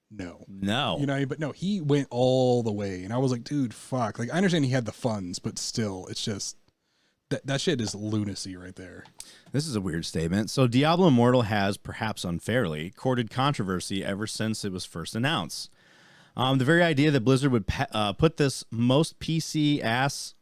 B: No. But no, he went all the way. And I was like, dude, fuck. Like, I understand he had the funds, but still, it's just, that shit is lunacy right there.
A: This is a weird statement. So Diablo Immortal has, perhaps unfairly, courted controversy ever since it was first announced. The very idea that Blizzard would put this most PC ass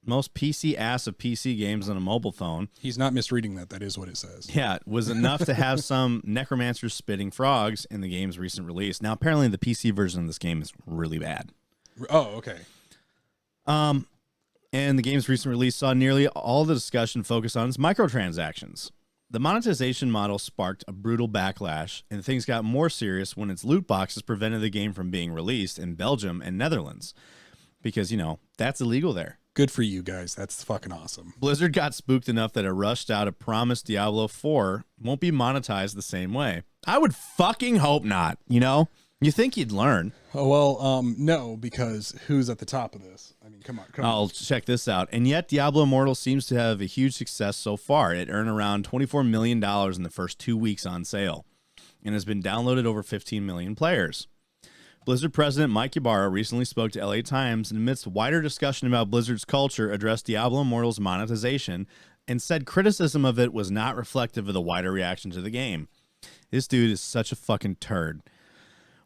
A: most PC ass of PC games on a mobile phone.
B: He's not misreading that. That is what it says.
A: Yeah, it was enough to have some necromancers spitting frogs in the game's recent release. Now, apparently, the PC version of this game is really bad.
B: Oh, okay.
A: And the game's recent release saw nearly all the discussion focus on its microtransactions. The monetization model sparked a brutal backlash, and things got more serious when its loot boxes prevented the game from being released in Belgium and Netherlands. Because, that's illegal there.
B: Good for you guys. That's fucking awesome.
A: Blizzard got spooked enough that it rushed out a promised Diablo 4 won't be monetized the same way. I would fucking hope not, You think you'd learn.
B: Oh, well, no, because who's at the top of this? I mean, come on.
A: I'll check this out. And yet Diablo Immortal seems to have a huge success so far. It earned around $24 million in the first 2 weeks on sale and has been downloaded over 15 million players. Blizzard president Mike Ybarra recently spoke to LA Times and amidst wider discussion about Blizzard's culture addressed Diablo Immortal's monetization and said criticism of it was not reflective of the wider reaction to the game. This dude is such a fucking turd.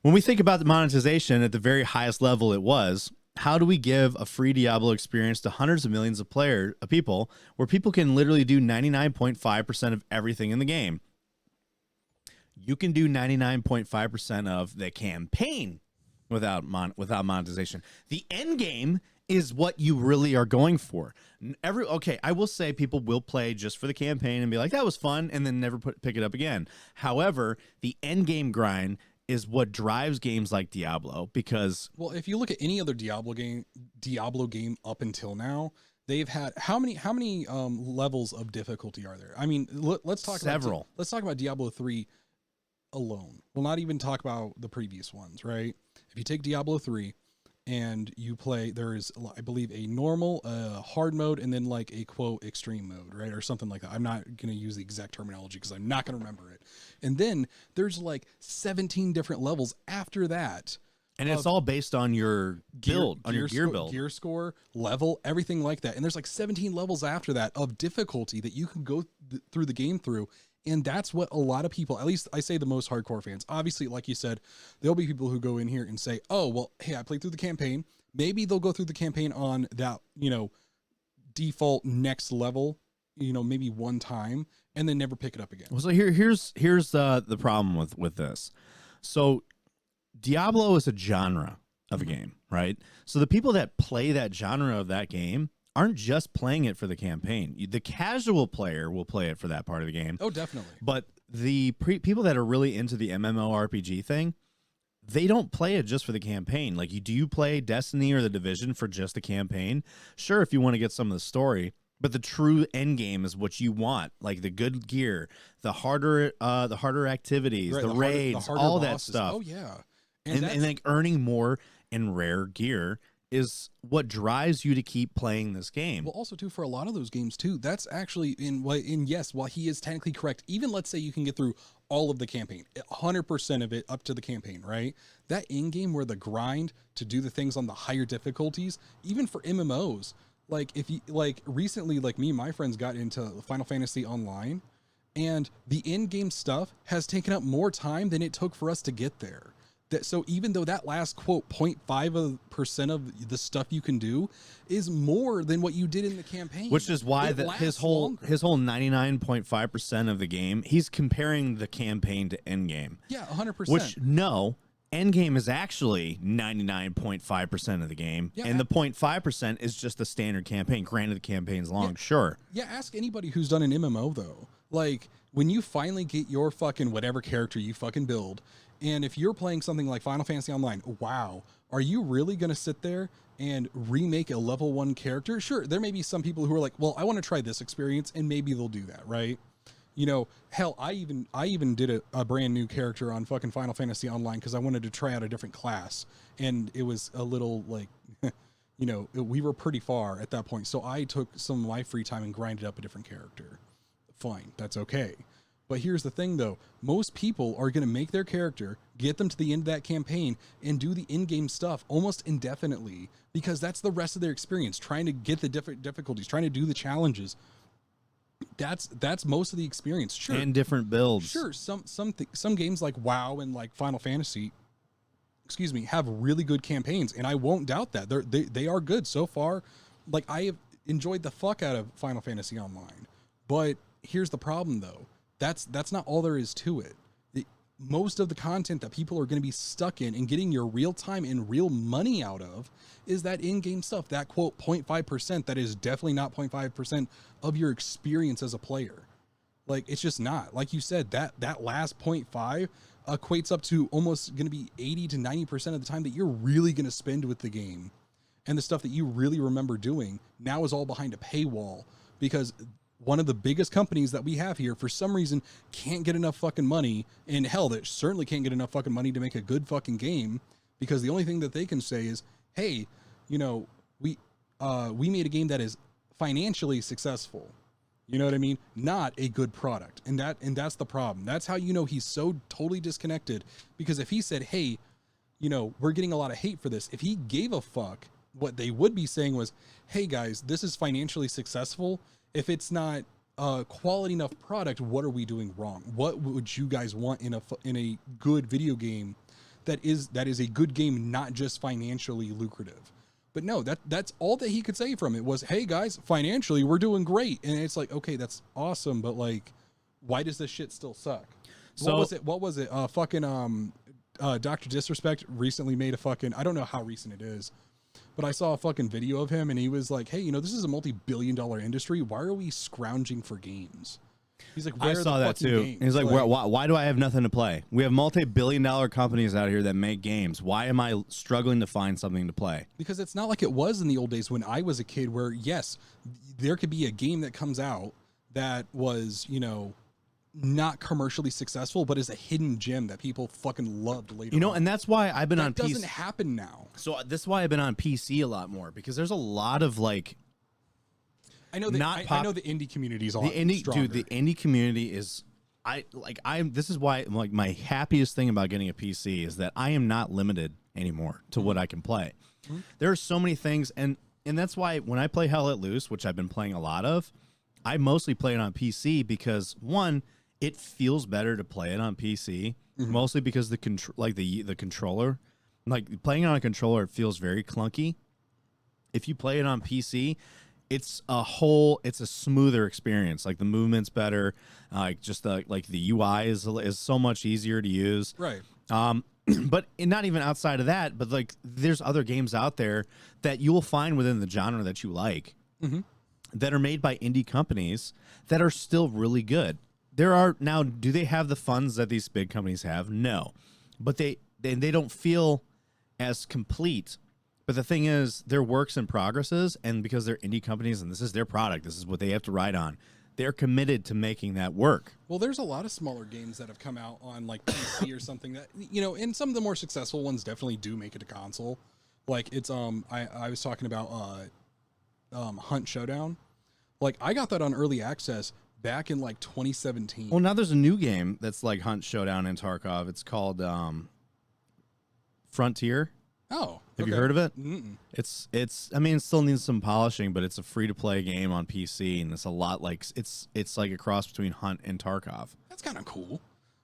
A: When we think about the monetization at the very highest level it was, how do we give a free Diablo experience to hundreds of millions of people where people can literally do 99.5% of everything in the game? You can do 99.5% of the campaign without monetization. The end game is what you really are going for. I will say people will play just for the campaign and be like, that was fun, and then never pick it up again. However, the end game grind is what drives games like Diablo because...
B: Well, if you look at any other Diablo game up until now, they've had how many levels of difficulty are there? I mean, let's talk
A: several.
B: Let's talk about Diablo 3 alone. We'll not even talk about the previous ones, right? If you take Diablo 3 and you play, there is, I believe, a normal, hard mode, and then like a quote extreme mode, right? Or something like that. I'm not going to use the exact terminology because I'm not going to remember it. And then there's like 17 different levels after that.
A: And it's all based on your build, on your gear build.
B: Gear score, level, everything like that. And there's like 17 levels after that of difficulty that you can go through the game through. And that's what a lot of people, at least I say the most hardcore fans, obviously, like you said, there'll be people who go in here and say, oh, well, hey, I played through the campaign. Maybe they'll go through the campaign on that, default next level, maybe one time and then never pick it up again.
A: Well, so here's the problem with this. So Diablo is a genre of a game, right? So the people that play that genre of that game aren't just playing it for the campaign. The casual player will play it for that part of the game.
B: Oh, definitely.
A: But the people that are really into the MMORPG thing, they don't play it just for the campaign. Like, do you play Destiny or The Division for just the campaign? Sure, if you want to get some of the story, but the true end game is what you want, like the good gear, the harder activities, right, the raids, all that stuff.
B: Oh yeah,
A: and like earning more in rare gear is what drives you to keep playing this game.
B: Well, also too, for a lot of those games too, that's actually yes, while he is technically correct, even let's say you can get through all of the campaign, 100% of it up to the campaign, right? That in-game where the grind to do the things on the higher difficulties, even for MMOs, like if you recently, like me and my friends got into Final Fantasy Online, and the in-game stuff has taken up more time than it took for us to get there. So even though that last quote 0.5% of the stuff you can do is more than what you did in the campaign,
A: which is why his whole 99.5% of the game, he's comparing the campaign to endgame.
B: Yeah, 100%.
A: Which endgame is actually 99.5% of the game, and the 0.5% is just the standard campaign. Granted, the campaign's long, sure.
B: Yeah, ask anybody who's done an MMO though. Like when you finally get your fucking whatever character you fucking build. And if you're playing something like Final Fantasy Online, wow, are you really going to sit there and remake a level 1 character? Sure, there may be some people who are like, well, I want to try this experience, and maybe they'll do that, right? Hell, I even did a brand new character on fucking Final Fantasy Online because I wanted to try out a different class, and it was a little like, we were pretty far at that point, so I took some of my free time and grinded up a different character. Fine, that's okay. But here's the thing, though. Most people are going to make their character, get them to the end of that campaign, and do the in-game stuff almost indefinitely because that's the rest of their experience, trying to get the different difficulties, trying to do the challenges. That's most of the experience. Sure.
A: And different builds.
B: Sure. Some games like WoW and like Final Fantasy, have really good campaigns, and I won't doubt that. They are good so far. Like enjoyed the fuck out of Final Fantasy Online. But here's the problem, though. That's not all there is to it. Most of the content that people are going to be stuck in and getting your real time and real money out of is that in-game stuff, that quote 0.5% that is definitely not 0.5% of your experience as a player. Like, it's just not. Like you said, that last 0.5 equates up to almost going to be 80 to 90% of the time that you're really going to spend with the game. And the stuff that you really remember doing now is all behind a paywall, because one of the biggest companies that we have here, for some reason, can't get enough fucking money. And hell, they certainly can't get enough fucking money to make a good fucking game, because the only thing that they can say is, hey, you know, we made a game that is financially successful. You know what I mean? Not a good product. And that's the problem. That's how you know he's so totally disconnected. Because if he said, hey, you know, we're getting a lot of hate for this, if he gave a fuck, what they would be saying was, hey guys, this is financially successful. If it's not a quality enough product, what are we doing wrong? What would you guys want in a good video game that is a good game, not just financially lucrative? But no, that's all that he could say from it was, hey guys, financially we're doing great. And it's like, okay, that's awesome, but like, why does this shit still suck? So what was it? Dr. Disrespect recently made a fucking, I don't know how recent it is, but I saw a fucking video of him and he was like, hey, you know, this is a multi-billion-dollar industry. Why are we scrounging for games? He's like,
A: I saw that too.
B: Games?
A: He's like, why do I have nothing to play? We have multi-billion-dollar companies out here that make games. Why am I struggling to find something to play?
B: Because it's not like it was in the old days when I was a kid, where yes, there could be a game that comes out that was, you know, not commercially successful, but is a hidden gem that people fucking loved later.
A: You know,
B: on.
A: and that's why I've been on PC.
B: That doesn't happen now.
A: So this is why I've been on PC a lot more, because there's a lot of like,
B: I know the indie community is a lot stronger.
A: Dude, the indie community is, this is why, like, my happiest thing about getting a PC is that I am not limited anymore to what I can play. Mm-hmm. There are so many things, and that's why when I play Hell Let Loose, which I've been playing a lot of, I mostly play it on PC because, one, it feels better to play it on PC, mostly because the controller, like playing on a controller, it feels very clunky. If you play it on PC, it's a smoother experience. Like the movement's better, like just the UI is so much easier to use.
B: Right.
A: But not even outside of that, but like there's other games out there that you will find within the genre that you like, that are made by indie companies that are still really good. There are now, do they have the funds that these big companies have? No, but they don't feel as complete. But the thing is, they're works in progresses, and because they're indie companies and this is their product, this is what they have to ride on, they're committed to making that work.
B: Well, there's a lot of smaller games that have come out on like PC or something that, you know, and some of the more successful ones definitely do make it to console. Like it's I was talking about Hunt Showdown. Like I got that on early access back in like 2017.
A: Well, now there's a new game that's like Hunt Showdown in Tarkov. It's called Frontier.
B: Oh,
A: have you heard of it? Mm-mm. It's. I mean, it still needs some polishing, but it's a free to play game on PC, and it's a lot like it's like a cross between Hunt and Tarkov.
B: That's kind of cool.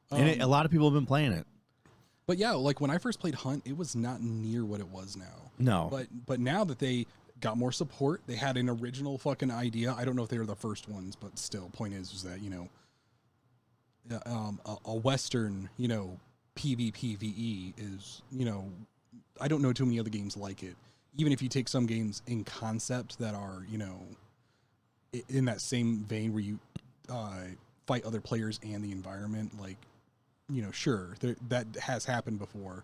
A: And a lot of people have been playing it.
B: But yeah, like when I first played Hunt, it was not near what it was now.
A: No.
B: But now that they got more support, they had an original fucking idea. I don't know if they were the first ones, but still, point is that, you know, a Western, you know, PvPvE is, you know, I don't know too many other games like it. Even if you take some games in concept that are, you know, in that same vein where you fight other players and the environment, like, you know, sure, that has happened before,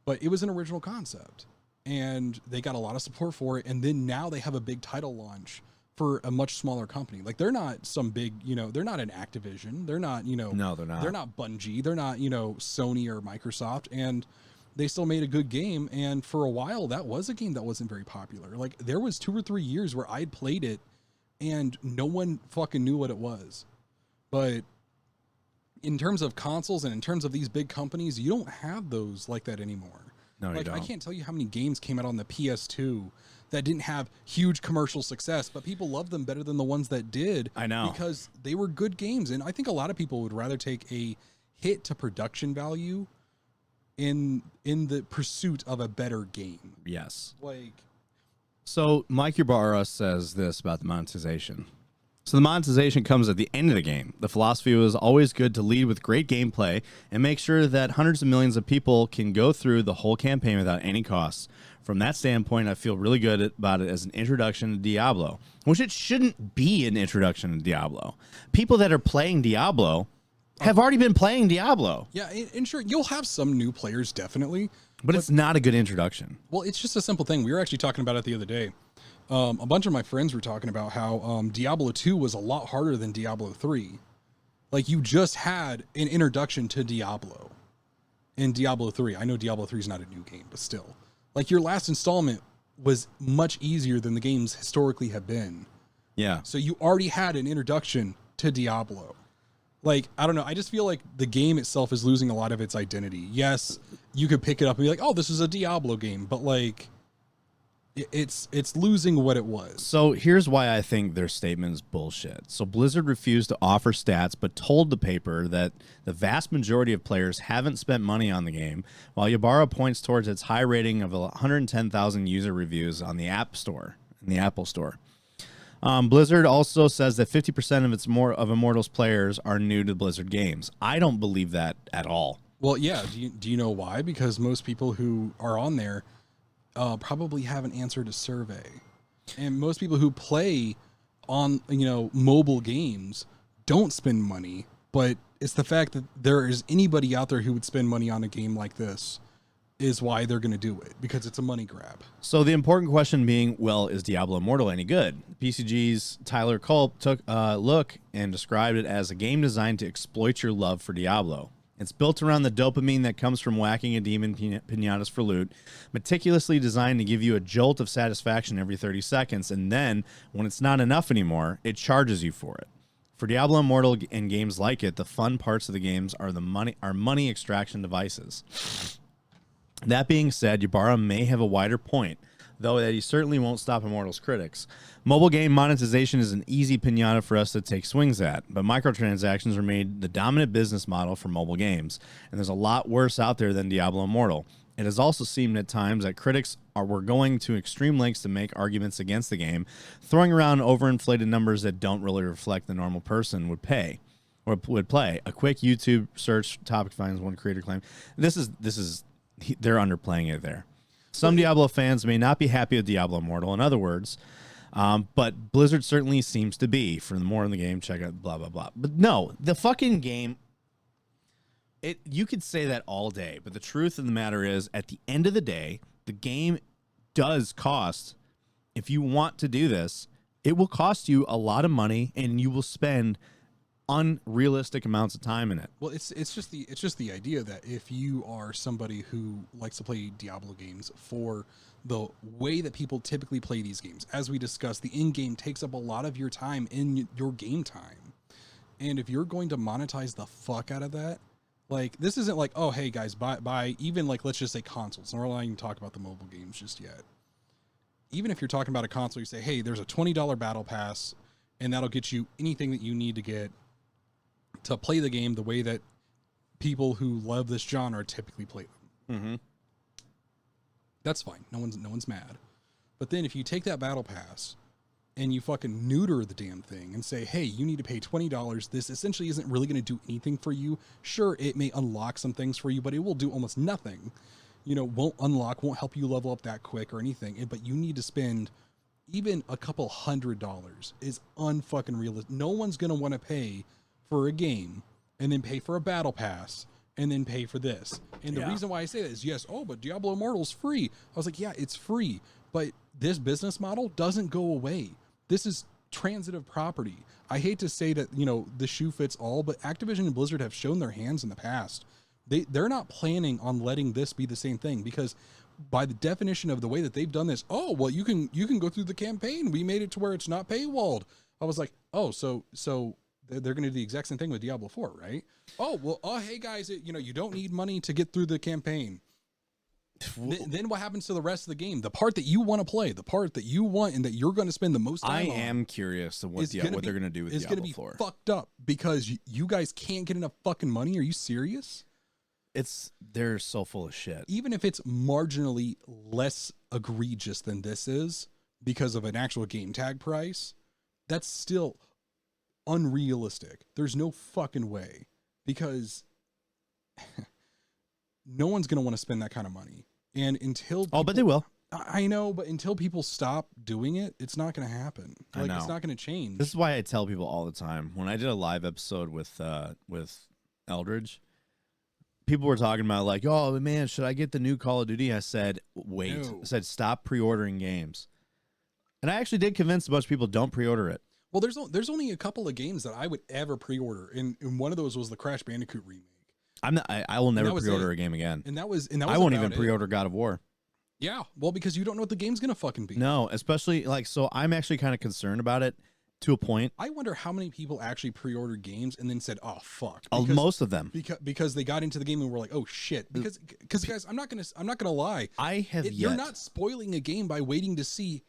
B: but it was an original concept and they got a lot of support for it. And then now they have a big title launch for a much smaller company. Like they're not some big, you know, they're not an Activision. They're not, you know,
A: no, they're not.
B: They're not Bungie. They're not, you know, Sony or Microsoft. And they still made a good game. And for a while, that was a game that wasn't very popular. Like there was 2 or 3 years where I'd played it and no one fucking knew what it was. But in terms of consoles and in terms of these big companies, you don't have those like that anymore.
A: No,
B: like
A: you don't.
B: I can't tell you how many games came out on the PS2 that didn't have huge commercial success, but people loved them better than the ones that did.
A: I know.
B: Because they were good games. And I think a lot of people would rather take a hit to production value in the pursuit of a better game.
A: Yes.
B: Like
A: So Mike Ybarra says this about the monetization. So the monetization comes at the end of the game. The philosophy was always good to lead with great gameplay and make sure that hundreds of millions of people can go through the whole campaign without any costs. From that standpoint, I feel really good about it as an introduction to Diablo, which it shouldn't be an introduction to Diablo. People that are playing Diablo have already been playing Diablo.
B: Yeah, and sure, you'll have some new players, definitely.
A: But it's not a good introduction.
B: Well, it's just a simple thing. We were actually talking about it the other day. A bunch of my friends were talking about how Diablo 2 was a lot harder than Diablo 3. Like, you just had an introduction to Diablo in Diablo 3. I know Diablo 3 is not a new game, but still. Like, your last installment was much easier than the games historically have been.
A: Yeah.
B: So you already had an introduction to Diablo. Like, I don't know. I just feel like the game itself is losing a lot of its identity. Yes, you could pick it up and be like, oh, this is a Diablo game. But, like, it's losing what it was.
A: So here's why I think their statement is bullshit. So Blizzard refused to offer stats, but told the paper that the vast majority of players haven't spent money on the game, while Ybarra points towards its high rating of 110,000 user reviews on the App Store, in the Apple Store. Blizzard also says that 50% of Immortals players are new to Blizzard games. I don't believe that at all.
B: Well, yeah. Do you know why? Because most people who are on there probably haven't answered a survey, and most people who play on mobile games don't spend money. But it's the fact that there is anybody out there who would spend money on a game like this is why they're going to do it, because it's a money grab.
A: So the important question being, well, is Diablo Immortal any good? PCG's Tyler Culp took a look and described it as a game designed to exploit your love for Diablo. It's built around the dopamine that comes from whacking a demon pinatas for loot, meticulously designed to give you a jolt of satisfaction every 30 seconds, and then, when it's not enough anymore, it charges you for it. For Diablo Immortal and games like it, the fun parts of the games are money extraction devices. That being said, Ybarra may have a wider point, though that he certainly won't stop Immortal's critics. Mobile game monetization is an easy pinata for us to take swings at, but microtransactions remain the dominant business model for mobile games, and there's a lot worse out there than Diablo Immortal. It has also seemed at times that critics were going to extreme lengths to make arguments against the game, throwing around overinflated numbers that don't really reflect the normal person would pay or would play. A quick YouTube search topic finds one creator claim. They're underplaying it there. Some Diablo fans may not be happy with Diablo Immortal, in other words, but Blizzard certainly seems to be. For more in the game, check out blah, blah, blah. But no, the fucking game, you could say that all day, but the truth of the matter is, at the end of the day, the game does cost. If you want to do this, it will cost you a lot of money, and you will spend unrealistic amounts of time in it.
B: Well, it's just the idea that if you are somebody who likes to play Diablo games for the way that people typically play these games, as we discussed, the in-game takes up a lot of your time in your game time. And if you're going to monetize the fuck out of that, like, this isn't like, oh, hey guys, buy even, like, let's just say consoles. And we're not even talking about the mobile games just yet. Even if you're talking about a console, you say, hey, there's a $20 battle pass, and that'll get you anything that you need to get to play the game the way that people who love this genre typically play them.
A: Mm-hmm.
B: That's fine. No one's mad. But then if you take that battle pass and you fucking neuter the damn thing and say, hey, you need to pay $20. This essentially isn't really going to do anything for you. Sure, it may unlock some things for you, but it will do almost nothing. Won't help you level up that quick or anything. But you need to spend even a couple $100 is unfucking realistic. No one's going to want to pay for a game and then pay for a battle pass and then pay for this. And the reason why I say that is, yes, but Diablo Immortal's free. I was like, yeah, it's free, but this business model doesn't go away. This is transitive property. I hate to say that, the shoe fits all, but Activision and Blizzard have shown their hands in the past. They're not planning on letting this be the same thing, because by the definition of the way that they've done this, you can go through the campaign. We made it to where it's not paywalled. I was like, so they're going to do the exact same thing with Diablo 4, right? Hey guys, you don't need money to get through the campaign. Then what happens to the rest of the game? The part that you want to play, the part that you want and that you're going to spend the most time on.
A: I am curious to what they're going to do with Diablo 4. It's going to be
B: fucked up because you guys can't get enough fucking money. Are you serious?
A: They're so full of shit.
B: Even if it's marginally less egregious than this is, because of an actual game tag price, that's still unrealistic. There's no fucking way, because no one's going to want to spend that kind of money. And until people,
A: but they will.
B: I know, but until people stop doing it, it's not going to happen. Like, it's not going to change.
A: This is why I tell people all the time. When I did a live episode with Eldridge, people were talking about like, oh man, should I get the new Call of Duty? I said, wait.
B: No.
A: I said, stop pre-ordering games. And I actually did convince a bunch of people, don't pre-order it.
B: Well, there's only a couple of games that I would ever pre-order, and one of those was the Crash Bandicoot remake.
A: I will never pre-order a game again.
B: And that was
A: I won't even pre-order God of War.
B: Yeah, well, because you don't know what the game's gonna fucking be.
A: No, especially like, so I'm actually kind of concerned about it to a point.
B: I wonder how many people actually pre-ordered games and then said, "Oh fuck,"
A: Most of them,
B: because they got into the game and were like, "Oh shit," because guys, I'm not gonna lie. You're not spoiling a game by waiting to see,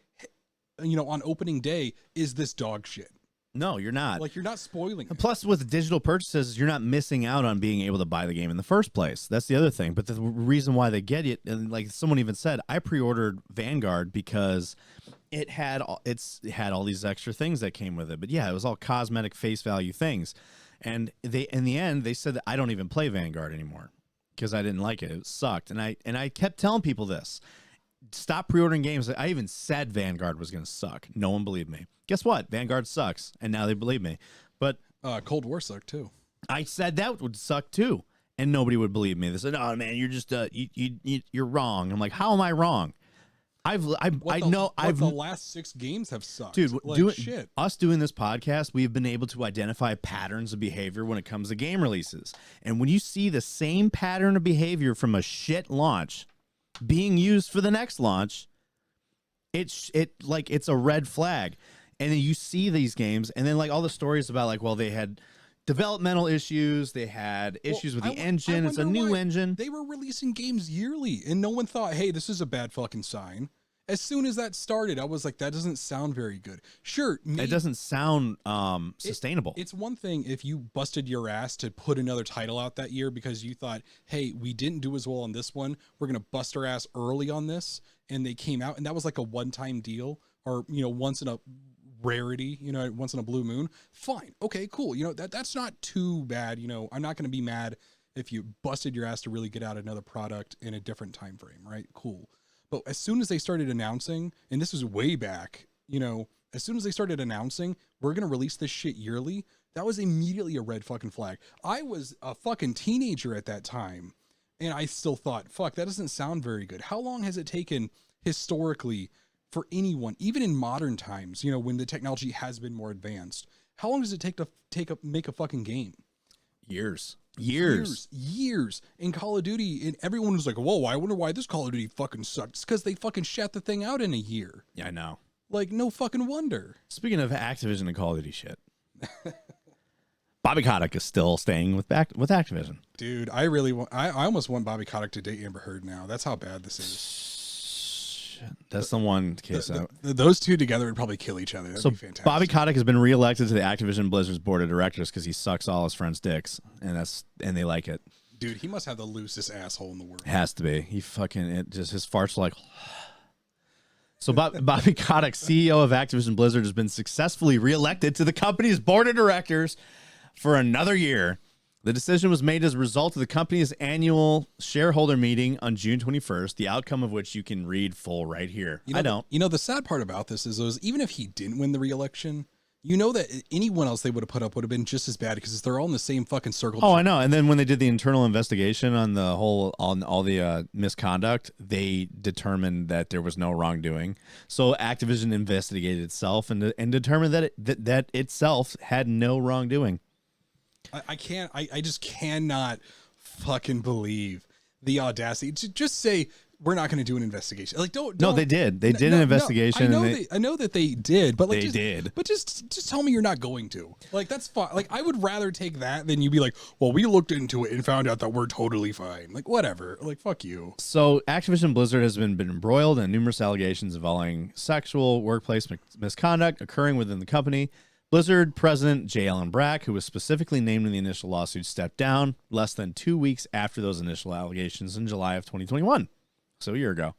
B: on opening day, is this dog shit?
A: No, you're not.
B: Like, you're not spoiling it.
A: Plus, with digital purchases, you're not missing out on being able to buy the game in the first place. That's the other thing. But the reason why they get it, and like someone even said, I pre-ordered Vanguard because it had all these extra things that came with it. But yeah, it was all cosmetic face value things. And in the end, they said that I don't even play Vanguard anymore because I didn't like it. It sucked. And I kept telling people this. Stop pre-ordering games. I even said Vanguard was going to suck. No one believed me. Guess what? Vanguard sucks, and now they believe me. But
B: Cold War sucked too.
A: I said that would suck too, and nobody would believe me. They said, "Oh man, you're just you're wrong." I'm like, "How am I wrong?"
B: The last 6 games have sucked,
A: dude.
B: Shit.
A: Us doing this podcast, we've been able to identify patterns of behavior when it comes to game releases, and when you see the same pattern of behavior from a shit launch being used for the next launch, it's a red flag. And then you see these games, and then like all the stories about like, well, they had developmental issues, they had issues with the engine. It's a new engine.
B: They were releasing games yearly, and no one thought, hey, this is a bad fucking sign. As soon as that started, I was like, that doesn't sound very good. Sure,
A: it doesn't sound sustainable.
B: It's one thing if you busted your ass to put another title out that year because you thought, hey, we didn't do as well on this one, we're gonna bust our ass early on this, and they came out, and that was like a one-time deal, or once in a rarity, once in a blue moon. Fine, okay, cool. That's not too bad. I'm not gonna be mad if you busted your ass to really get out another product in a different time frame, right? Cool. But as soon as they started announcing, and this was way back, as soon as they started announcing, we're going to release this shit yearly, that was immediately a red fucking flag. I was a fucking teenager at that time, and I still thought, fuck, that doesn't sound very good. How long has it taken historically for anyone, even in modern times, when the technology has been more advanced, how long does it take to make a fucking game?
A: Years.
B: In Call of Duty, and everyone was like, whoa, I wonder why this Call of Duty fucking sucked. It's because they fucking shat the thing out in a year.
A: Yeah, I know.
B: Like, no fucking wonder.
A: Speaking of Activision and Call of Duty shit, Bobby Kotick is still staying with Activision.
B: Dude, I almost want Bobby Kotick to date Amber Heard now. That's how bad this is.
A: That's the one case out.
B: Those two together would probably kill each other. That'd be fantastic.
A: Bobby Kotick has been reelected to the Activision Blizzard's board of directors because he sucks all his friends' dicks, and they like it.
B: Dude, he must have the loosest asshole in the world.
A: Has to be. His farts are like. So Bobby Kotick, CEO of Activision Blizzard, has been successfully reelected to the company's board of directors for another year. The decision was made as a result of the company's annual shareholder meeting on June 21st, the outcome of which you can read full right here. I don't.
B: The sad part about this is even if he didn't win the re-election, that anyone else they would have put up would have been just as bad because they're all in the same fucking circle.
A: Oh, I know. And then when they did the internal investigation on all the misconduct, they determined that there was no wrongdoing. So Activision investigated itself and determined that that itself had no wrongdoing.
B: I just cannot fucking believe the audacity to just say we're not going to do an investigation. Like, don't.
A: No, they did. They did an investigation.
B: I know that they did, but like,
A: they did.
B: But just tell me you're not going to. Like, that's fine. Like, I would rather take that than you be like, well, we looked into it and found out that we're totally fine. Like, whatever. Like, fuck you.
A: So Activision Blizzard has been embroiled in numerous allegations involving sexual workplace misconduct occurring within the company. Blizzard president J. Allen Brack, who was specifically named in the initial lawsuit, stepped down less than 2 weeks after those initial allegations in July of 2021, so a year ago.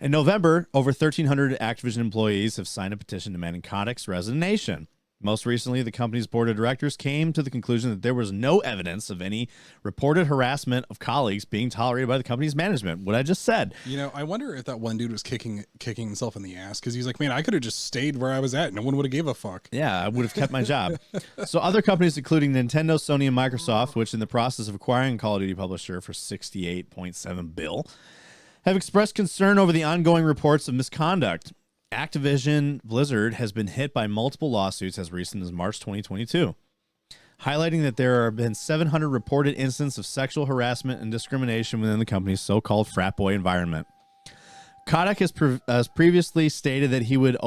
A: In November, over 1,300 Activision employees have signed a petition demanding Kotick's resignation. Most recently, the company's board of directors came to the conclusion that there was no evidence of any reported harassment of colleagues being tolerated by the company's management. What I just said.
B: You know, I wonder if that one dude was kicking himself in the ass because he's like, man, I could have just stayed where I was at. No one would have gave a fuck.
A: Yeah, I would have kept my job. So other companies, including Nintendo, Sony, and Microsoft, which in the process of acquiring a Call of Duty publisher for $68.7 billion, have expressed concern over the ongoing reports of misconduct. Activision Blizzard has been hit by multiple lawsuits as recent as March 2022, highlighting that there have been 700 reported incidents of sexual harassment and discrimination within the company's so-called frat boy environment. Kotick has previously stated that he would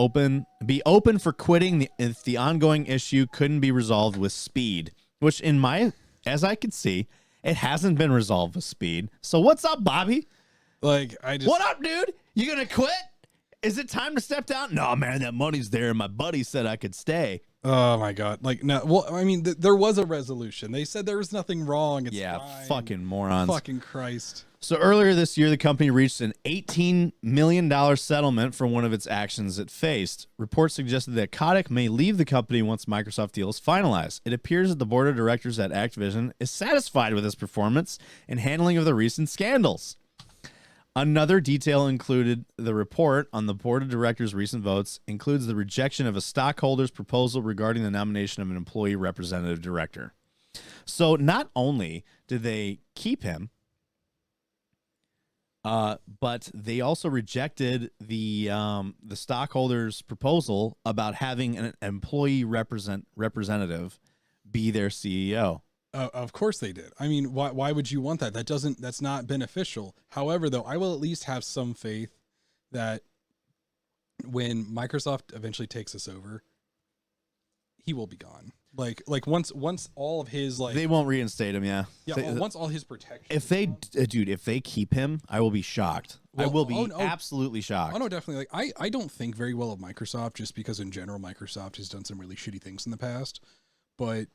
A: be open for quitting if the ongoing issue couldn't be resolved with speed, which as I can see, it hasn't been resolved with speed. So what's up, Bobby?
B: Like,
A: what up, dude? You gonna quit? Is it time to step down? No, man, that money's there, and my buddy said I could stay.
B: Oh my god! Like, no. Well, I mean, there was a resolution. They said there was nothing wrong. It's fine.
A: Fucking morons.
B: Fucking Christ.
A: So earlier this year, the company reached an $18 million settlement for one of its actions it faced. Reports suggested that Kotick may leave the company once Microsoft deal is finalized. It appears that the board of directors at Activision is satisfied with his performance and handling of the recent scandals. Another detail included the report on the board of directors' recent votes includes the rejection of a stockholder's proposal regarding the nomination of an employee representative director. So not only did they keep him, but they also rejected the stockholders' proposal about having an employee representative be their CEO.
B: Of course they did. I mean, why would you want that? That's not beneficial. However, though, I will at least have some faith that when Microsoft eventually takes us over, he will be gone. Like once all of his
A: they won't reinstate him. Yeah.
B: Once all his protection.
A: If they keep him, I will be shocked. Well, I will be absolutely shocked.
B: Oh no, definitely. Like I don't think very well of Microsoft just because in general Microsoft has done some really shitty things in the past, but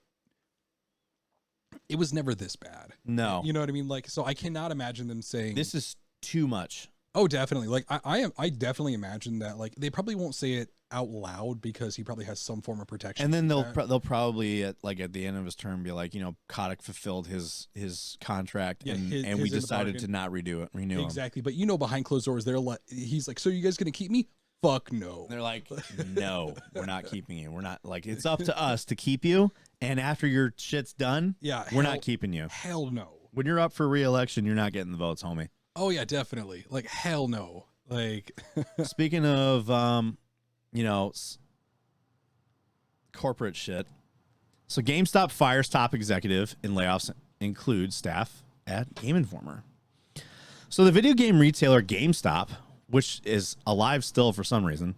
B: it was never this bad.
A: No.
B: You know what I mean? Like, so I cannot imagine them saying
A: this is too much.
B: Oh, definitely. Like I definitely imagine that like they probably won't say it out loud because he probably has some form of protection.
A: And then they'll probably at the end of his term be like, Kotick fulfilled his contract and we decided to not renew him.
B: Exactly. But behind closed doors, he's like, so you guys going to keep me? Fuck no.
A: They're like, no, we're not keeping you. We're not like, it's up to us to keep you. And after your shit's done, we're not keeping you.
B: Hell no.
A: When you're up for re-election, you're not getting the votes, homie.
B: Oh yeah, definitely. Like hell no. Like
A: speaking of, corporate shit. So GameStop fires top executive and layoffs include staff at Game Informer. So the video game retailer GameStop, which is alive still for some reason,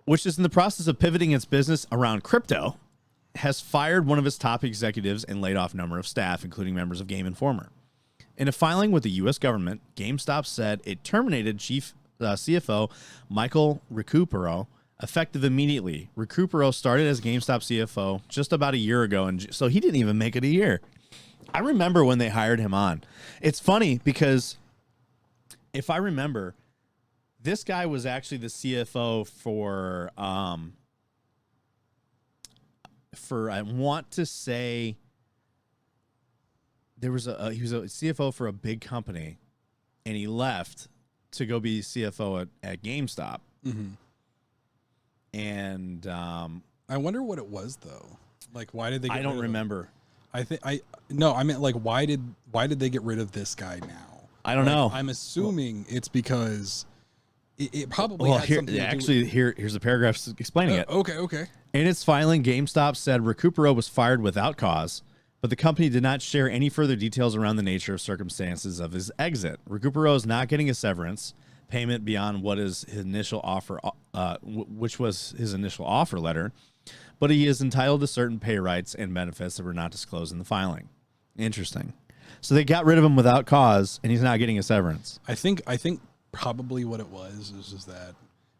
A: which is in the process of pivoting its business around crypto, has fired one of its top executives and laid off a number of staff, including members of Game Informer. In a filing with the U.S. government, GameStop said it terminated Chief CFO Michael Recupero effective immediately. Recupero started as GameStop CFO just about a year ago, and so he didn't even make it a year. I remember when they hired him on. It's funny because if I remember, this guy was actually the CFO for I want to say he was a CFO for a big company, and he left to go be CFO at GameStop.
B: Mm-hmm.
A: And
B: I wonder what it was though. Like, why did they?
A: I don't remember.
B: I meant like why did they get rid of this guy now?
A: I don't know.
B: I'm assuming it's because it probably had something to do
A: here's a paragraph explaining it.
B: Okay.
A: In its filing, GameStop said Recupero was fired without cause, but the company did not share any further details around the nature of circumstances of his exit. Recupero is not getting a severance payment beyond what is his initial offer, which was his initial offer letter, but he is entitled to certain pay rights and benefits that were not disclosed in the filing. Interesting. So they got rid of him without cause, and he's not getting a severance.
B: I think probably what it was is just that,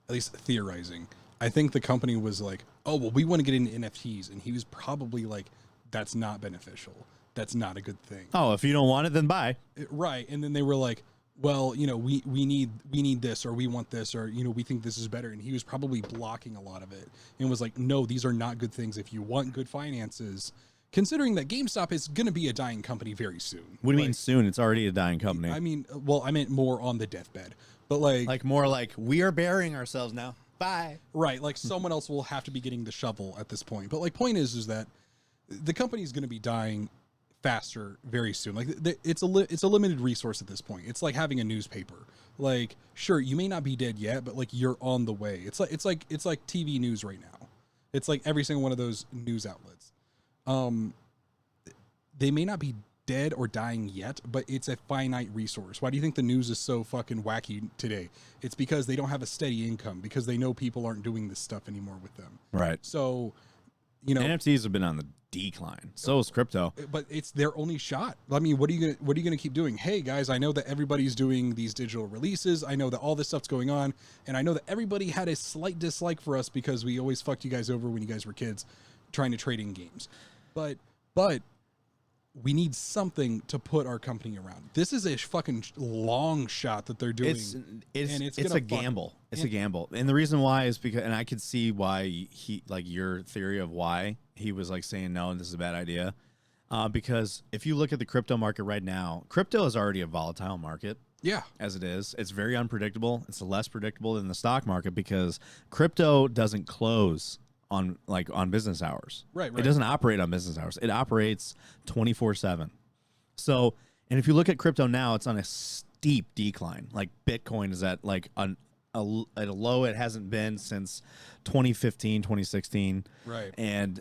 B: at least theorizing, I think the company was like, oh, well, we want to get into NFTs. And he was probably like, that's not beneficial. That's not a good thing.
A: Oh, if you don't want it, then buy.
B: Right. And then they were like, well, we need this, or we want this, or we think this is better, and he was probably blocking a lot of it and was like, no, these are not good things. If you want good finances, considering that GameStop is going to be a dying company very soon.
A: What do you mean soon? It's already a dying company.
B: I mean, well, I meant more on the deathbed, but like
A: more like we are burying ourselves now. Bye.
B: Right, like someone else will have to be getting the shovel at this point. But like, point is that the company is going to be dying faster very soon. Like it's a limited resource at this point. It's like having a newspaper. Like, sure, you may not be dead yet, but like you're on the way. It's like TV news right now. It's like every single one of those news outlets. They may not be dead or dying yet, but it's a finite resource. Why do you think the news is so fucking wacky today? It's because they don't have a steady income, because they know people aren't doing this stuff anymore with them.
A: Right.
B: So,
A: NFTs have been on the decline. So is crypto.
B: But it's their only shot. I mean, what are you gonna keep doing? Hey guys, I know that everybody's doing these digital releases. I know that all this stuff's going on, and I know that everybody had a slight dislike for us because we always fucked you guys over when you guys were kids trying to trade in games. But we need something to put our company around. This is a fucking long shot that they're doing.
A: It's a gamble. It's a gamble. And the reason why is because, and I could see why he, like your theory of why he was like saying, no, this is a bad idea. Because if you look at the crypto market right now, crypto is already a volatile market.
B: Yeah.
A: As it is. It's very unpredictable. It's less predictable than the stock market because crypto doesn't close on business hours.
B: Right.
A: It doesn't operate on business hours. It operates 24/7. So, and if you look at crypto now, it's on a steep decline. Like Bitcoin is at like at a low it hasn't been since 2015, 2016.
B: Right.
A: And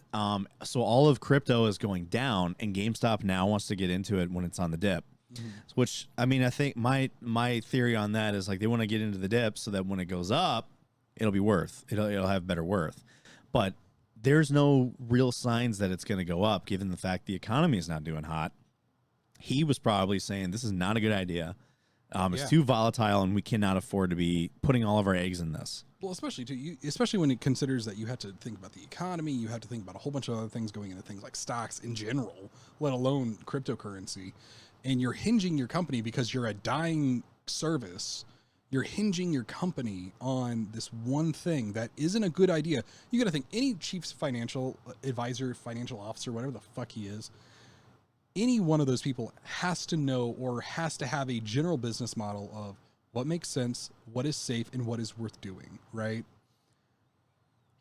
A: so all of crypto is going down, and GameStop now wants to get into it when it's on the dip. Mm-hmm. Which, I mean, I think my theory on that is like they want to get into the dip so that when it goes up, it'll have better worth. But there's no real signs that it's going to go up, given the fact the economy is not doing hot. He was probably saying this is not a good idea. It's too volatile, and we cannot afford to be putting all of our eggs in this.
B: Well, especially when it considers that you have to think about the economy, you have to think about a whole bunch of other things going into things like stocks in general, let alone cryptocurrency, and you're hinging your company because you're a dying service. You're hinging your company on this one thing that isn't a good idea. You got to think any chief financial advisor, financial officer, whatever the fuck he is, any one of those people has to know or has to have a general business model of what makes sense, what is safe, and what is worth doing, right?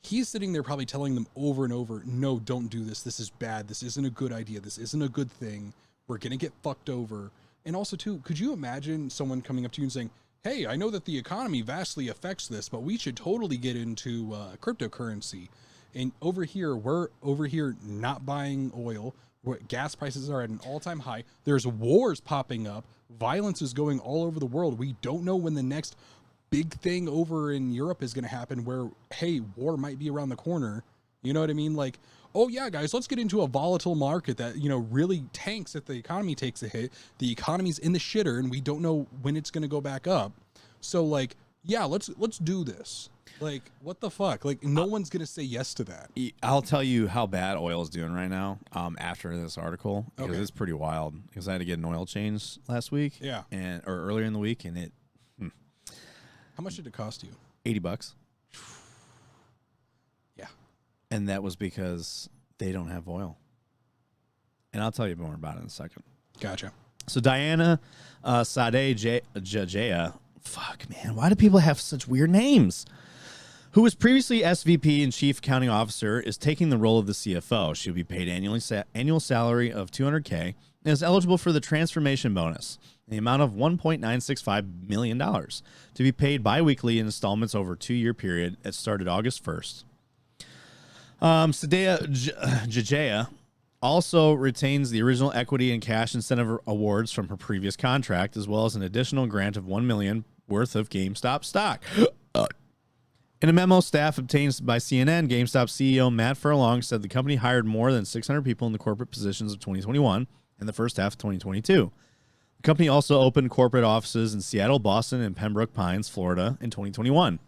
B: He's sitting there probably telling them over and over, no, don't do this. This is bad. This isn't a good idea. This isn't a good thing. We're going to get fucked over. And also, too, could you imagine someone coming up to you and saying, hey, I know that the economy vastly affects this, but we should totally get into cryptocurrency. And we're over here not buying oil. Gas prices are at an all-time high. There's wars popping up. Violence is going all over the world. We don't know when the next big thing over in Europe is going to happen where, hey, war might be around the corner. You know what I mean? Like, oh yeah, guys, let's get into a volatile market that, really tanks if the economy takes a hit. The economy's in the shitter and we don't know when it's going to go back up. So like, yeah, let's do this. Like, what the fuck? Like, no one's going to say yes to that.
A: I'll tell you how bad oil is doing right now after this article, because it's pretty wild. Because I had to get an oil change last week.
B: Yeah.
A: Or earlier in the week, and it...
B: How much did it cost you?
A: $80.
B: Yeah.
A: And that was because they don't have oil. And I'll tell you more about it in a second.
B: Gotcha.
A: So Diana Sadeh Jaya, fuck, man, why do people have such weird names? Who was previously SVP and Chief Accounting Officer, is taking the role of the CFO. She'll be paid annual salary of $200K and is eligible for the transformation bonus, the amount of $1.965 million, to be paid biweekly in installments over a 2-year period that started August 1st. Sadeh Jaya also retains the original equity and cash incentive awards from her previous contract, as well as an additional grant of $1 million worth of GameStop stock. In a memo staff obtained by CNN, GameStop CEO Matt Furlong said the company hired more than 600 people in the corporate positions of 2021 and the first half of 2022. The company also opened corporate offices in Seattle, Boston, and Pembroke Pines, Florida in 2021.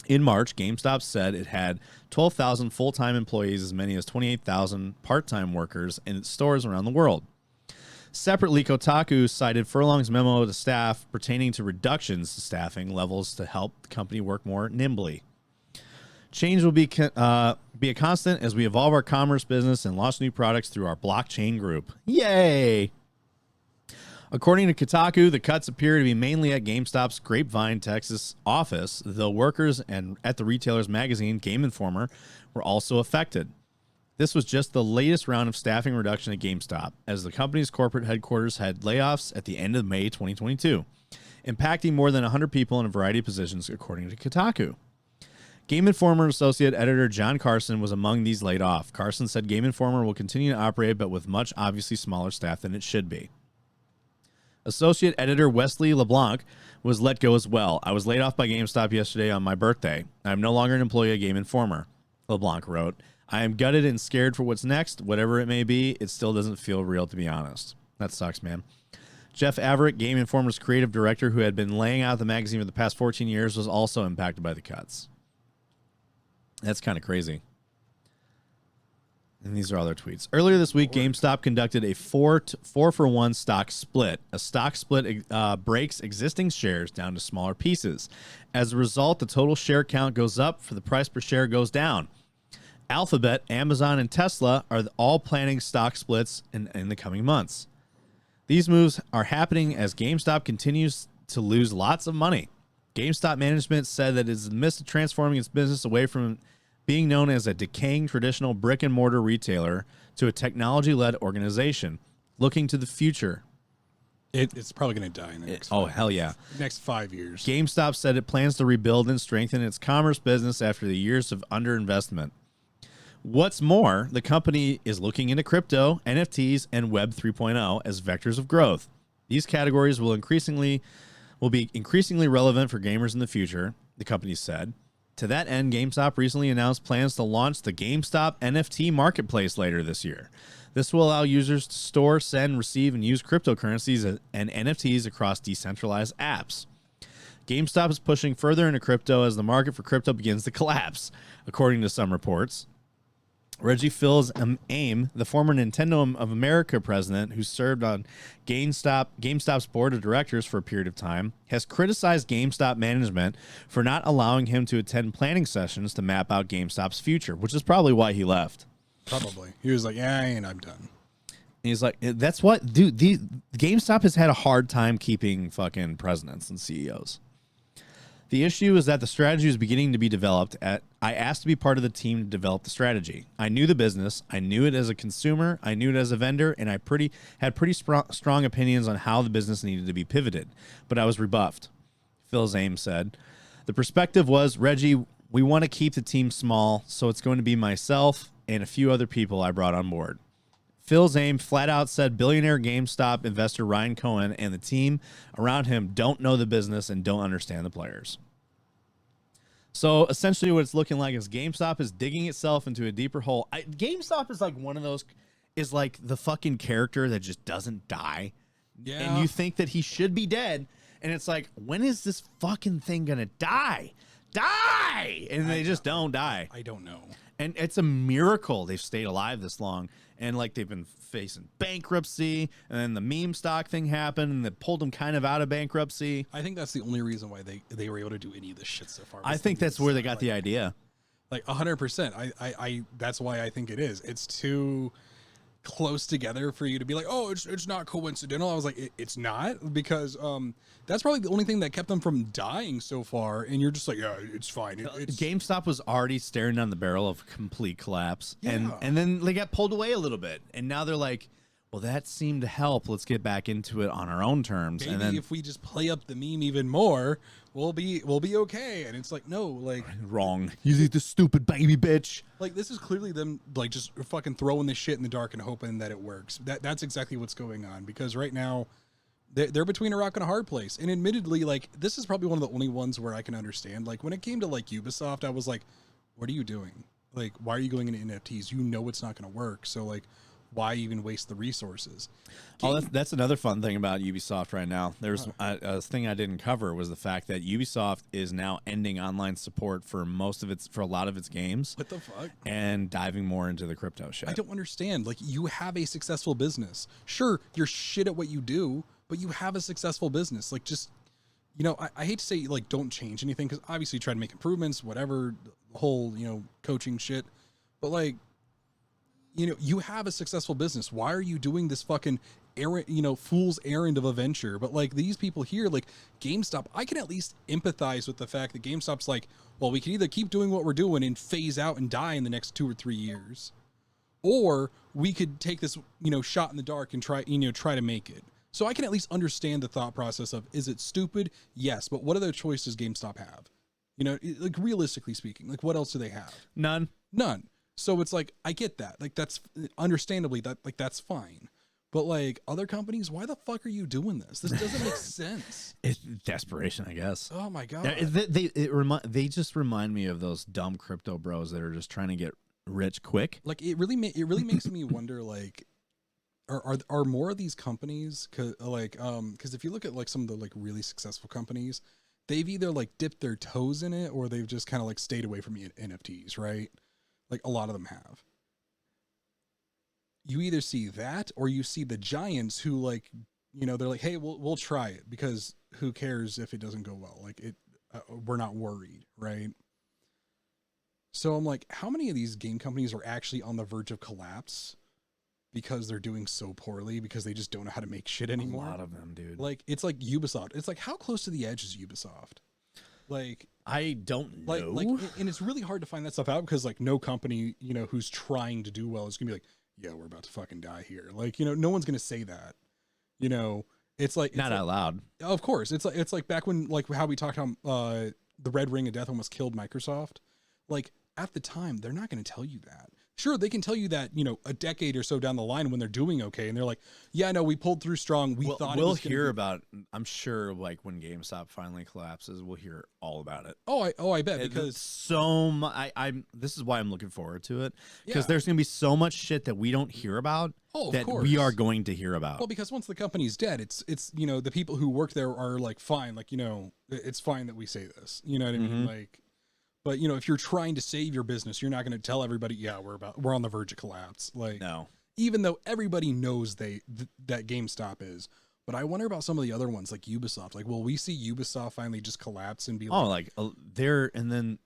A: In March, GameStop said it had 12,000 full-time employees, as many as 28,000 part-time workers in its stores around the world. Separately, Kotaku cited Furlong's memo to staff pertaining to reductions to staffing levels to help the company work more nimbly. Change will be a constant as we evolve our commerce business and launch new products through our blockchain group. Yay! According to Kotaku, the cuts appear to be mainly at GameStop's Grapevine, Texas office, though workers and at the retailer's magazine, Game Informer, were also affected. This was just the latest round of staffing reduction at GameStop, as the company's corporate headquarters had layoffs at the end of May 2022, impacting more than 100 people in a variety of positions, according to Kotaku. Game Informer associate editor John Carson was among these laid off. Carson said Game Informer will continue to operate, but with much obviously smaller staff than it should be. Associate editor Wesley LeBlanc was let go as well. I was laid off by GameStop yesterday on my birthday. I am no longer an employee of Game Informer, LeBlanc wrote. I am gutted and scared for what's next. Whatever it may be, it still doesn't feel real, to be honest. That sucks, man. Jeff Averitt, Game Informer's creative director, who had been laying out the magazine for the past 14 years, was also impacted by the cuts. That's kind of crazy. And these are all their tweets. Earlier this week, GameStop conducted a 4-for-1 stock split. A stock split breaks existing shares down to smaller pieces. As a result, the total share count goes up, for the price per share goes down. Alphabet, Amazon, and Tesla are all planning stock splits in the coming months. These moves are happening as GameStop continues to lose lots of money. GameStop management said that it is in the midst of transforming its business away from being known as a decaying traditional brick-and-mortar retailer to a technology-led organization looking to the future.
B: It's probably going to die in the next
A: hell yeah.
B: Next 5 years.
A: GameStop said it plans to rebuild and strengthen its commerce business after the years of underinvestment. What's more, the company is looking into crypto, NFTs, and Web 3.0 as vectors of growth. These categories will be increasingly relevant for gamers in the future, the company said. To that end, GameStop recently announced plans to launch the GameStop NFT marketplace later this year. This will allow users to store, send, receive, and use cryptocurrencies and NFTs across decentralized apps. GameStop is pushing further into crypto as the market for crypto begins to collapse, according to some reports. Reggie Fils-Aime, the former Nintendo of America president who served on GameStop's board of directors for a period of time, has criticized GameStop management for not allowing him to attend planning sessions to map out GameStop's future, which is probably why he left.
B: Probably. He was like, yeah, and I'm done.
A: And he's like, that's what, dude, GameStop has had a hard time keeping fucking presidents and CEOs. The issue is that the strategy is beginning to be developed. I asked to be part of the team to develop the strategy. I knew the business. I knew it as a consumer. I knew it as a vendor, and I had pretty strong opinions on how the business needed to be pivoted. But I was rebuffed. Fils-Aime said. The perspective was, Reggie, we want to keep the team small, so it's going to be myself and a few other people I brought on board. Fils-Aime flat out said billionaire GameStop investor Ryan Cohen and the team around him don't know the business and don't understand the players. So essentially what it's looking like is GameStop is digging itself into a deeper hole. GameStop is like one of those, is like the fucking character that just doesn't die.
B: Yeah.
A: And you think that he should be dead. And it's like, when is this fucking thing going to die? Die! And they just don't die.
B: I don't know.
A: And it's a miracle they've stayed alive this long. And like they've been facing bankruptcy, and then the meme stock thing happened, and they pulled them kind of out of bankruptcy.
B: I think that's the only reason why they were able to do any of this shit so far.
A: I think that's where they got the idea.
B: Like 100%. I that's why I think it is. It's too close together for you to be like, oh, it's not coincidental. I was like, it's not, because that's probably the only thing that kept them from dying so far. And you're just like, yeah, it's fine.
A: GameStop was already staring down the barrel of complete collapse, and then they got pulled away a little bit, and now they're like, well, that seemed to help. Let's get back into it on our own terms.
B: Maybe
A: and then
B: if we just play up the meme even more, we'll be okay. And it's like, no, like
A: wrong. You think the stupid baby bitch.
B: Like, this is clearly them like just fucking throwing this shit in the dark and hoping that it works. That's exactly what's going on, because right now they're between a rock and a hard place. And admittedly, like, this is probably one of the only ones where I can understand. Like, when it came to like Ubisoft, I was like, what are you doing? Like, why are you going into NFTs? You know it's not going to work. So like, why even waste the resources?
A: Oh, that's another fun thing about Ubisoft right now. There's a thing I didn't cover was the fact that Ubisoft is now ending online support for a lot of its games.
B: What the fuck?
A: And diving more into the crypto shit.
B: I don't understand. Like, you have a successful business. Sure, you're shit at what you do, but you have a successful business. Like, just, you know, I hate to say, like, don't change anything, because obviously try to make improvements, whatever, the whole, you know, coaching shit. But, like, you know, you have a successful business. Why are you doing this fucking errand, you know, fool's errand of a venture? But like these people here, like GameStop, I can at least empathize with the fact that GameStop's like, well, we can either keep doing what we're doing and phase out and die in the next 2 or 3 years, or we could take this, you know, shot in the dark and try to make it. So I can at least understand the thought process of, is it stupid? Yes, but what other choice does GameStop have? You know, like realistically speaking, like what else do they have?
A: None.
B: So it's like, I get that. Like, that's understandably that's fine. But like other companies, why the fuck are you doing this? This doesn't make sense.
A: It's desperation, I guess.
B: Oh my God.
A: They just remind me of those dumb crypto bros that are just trying to get rich quick.
B: Like it really makes me wonder, like, are more of these companies, because if you look at like some of the like really successful companies, they've either like dipped their toes in it or they've just kind of like stayed away from NFTs, right? Like a lot of them have. You either see that or you see the giants who, like, you know, they're like, hey, we'll try it because who cares if it doesn't go well? Like we're not worried, right? So I'm like, how many of these game companies are actually on the verge of collapse because they're doing so poorly because they just don't know how to make shit anymore?
A: A lot of them, dude.
B: Like, it's like Ubisoft. It's like, how close to the edge is Ubisoft? Like,
A: I don't know.
B: Like, and it's really hard to find that stuff out because like no company, you know, who's trying to do well is gonna be like, yeah, we're about to fucking die here. Like, you know, no one's gonna say that. You know, it's like
A: not out loud.
B: Of course, it's like back when, like, how we talked how the Red Ring of Death almost killed Microsoft. Like at the time, they're not gonna tell you that. Sure, they can tell you that, you know, a decade or so down the line when they're doing okay, and they're like, yeah, no, we pulled through strong.
A: We'll hear about. I'm sure, like when GameStop finally collapses, we'll hear all about it.
B: I bet, because
A: this is why I'm looking forward to it, because there's gonna be so much shit that we don't hear about that we are going to hear about.
B: Well, because once the company's dead, it's you know, the people who work there are like, fine, like, you know, it's fine that we say this. You know what I mean? Like. But, you know, if you're trying to save your business, you're not going to tell everybody, yeah, we're on the verge of collapse. Like,
A: no.
B: Even though everybody knows that GameStop is. But I wonder about some of the other ones, like Ubisoft. Like, will we see Ubisoft finally just collapse and be like,
A: Ubisoft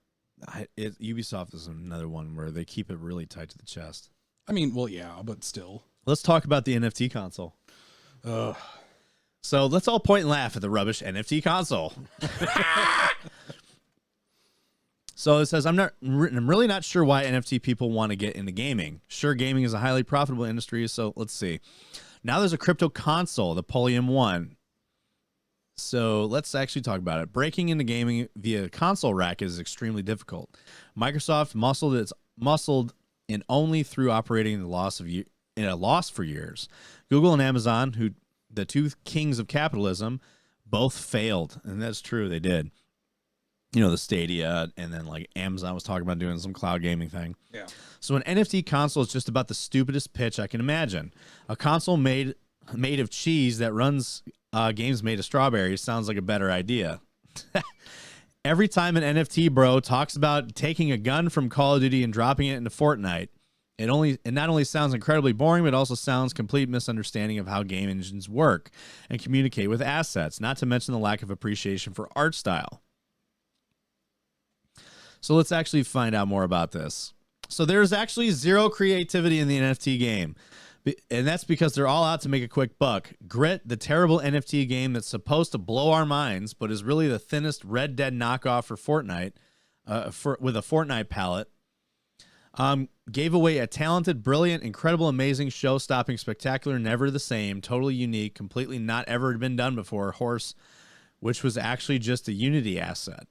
A: is another one where they keep it really tight to the chest.
B: I mean, well, yeah, but still.
A: Let's talk about the NFT console. So let's all point and laugh at the rubbish NFT console. So it says, I'm really not sure why NFT people want to get into gaming. Sure, gaming is a highly profitable industry, so let's see. Now there's a crypto console, the Polium 1. So let's actually talk about it. Breaking into gaming via console rack is extremely difficult. Microsoft muscled in only through operating in a loss for years. Google and Amazon, the two kings of capitalism, both failed, and that's true, they did. You know, the Stadia, and then like Amazon was talking about doing some cloud gaming thing.
B: Yeah.
A: So an NFT console is just about the stupidest pitch I can imagine. A console made of cheese that runs games made of strawberries sounds like a better idea. Every time an NFT bro talks about taking a gun from Call of Duty and dropping it into Fortnite, it not only sounds incredibly boring, but also sounds complete misunderstanding of how game engines work and communicate with assets, not to mention the lack of appreciation for art style. So let's actually find out more about this. So there's actually zero creativity in the NFT game. And that's because they're all out to make a quick buck. Grit, the terrible NFT game that's supposed to blow our minds, but is really the thinnest Red Dead knockoff for Fortnite, with a Fortnite palette, gave away a talented, brilliant, incredible, amazing, show-stopping, spectacular, never the same, totally unique, completely not ever been done before horse, which was actually just a Unity asset.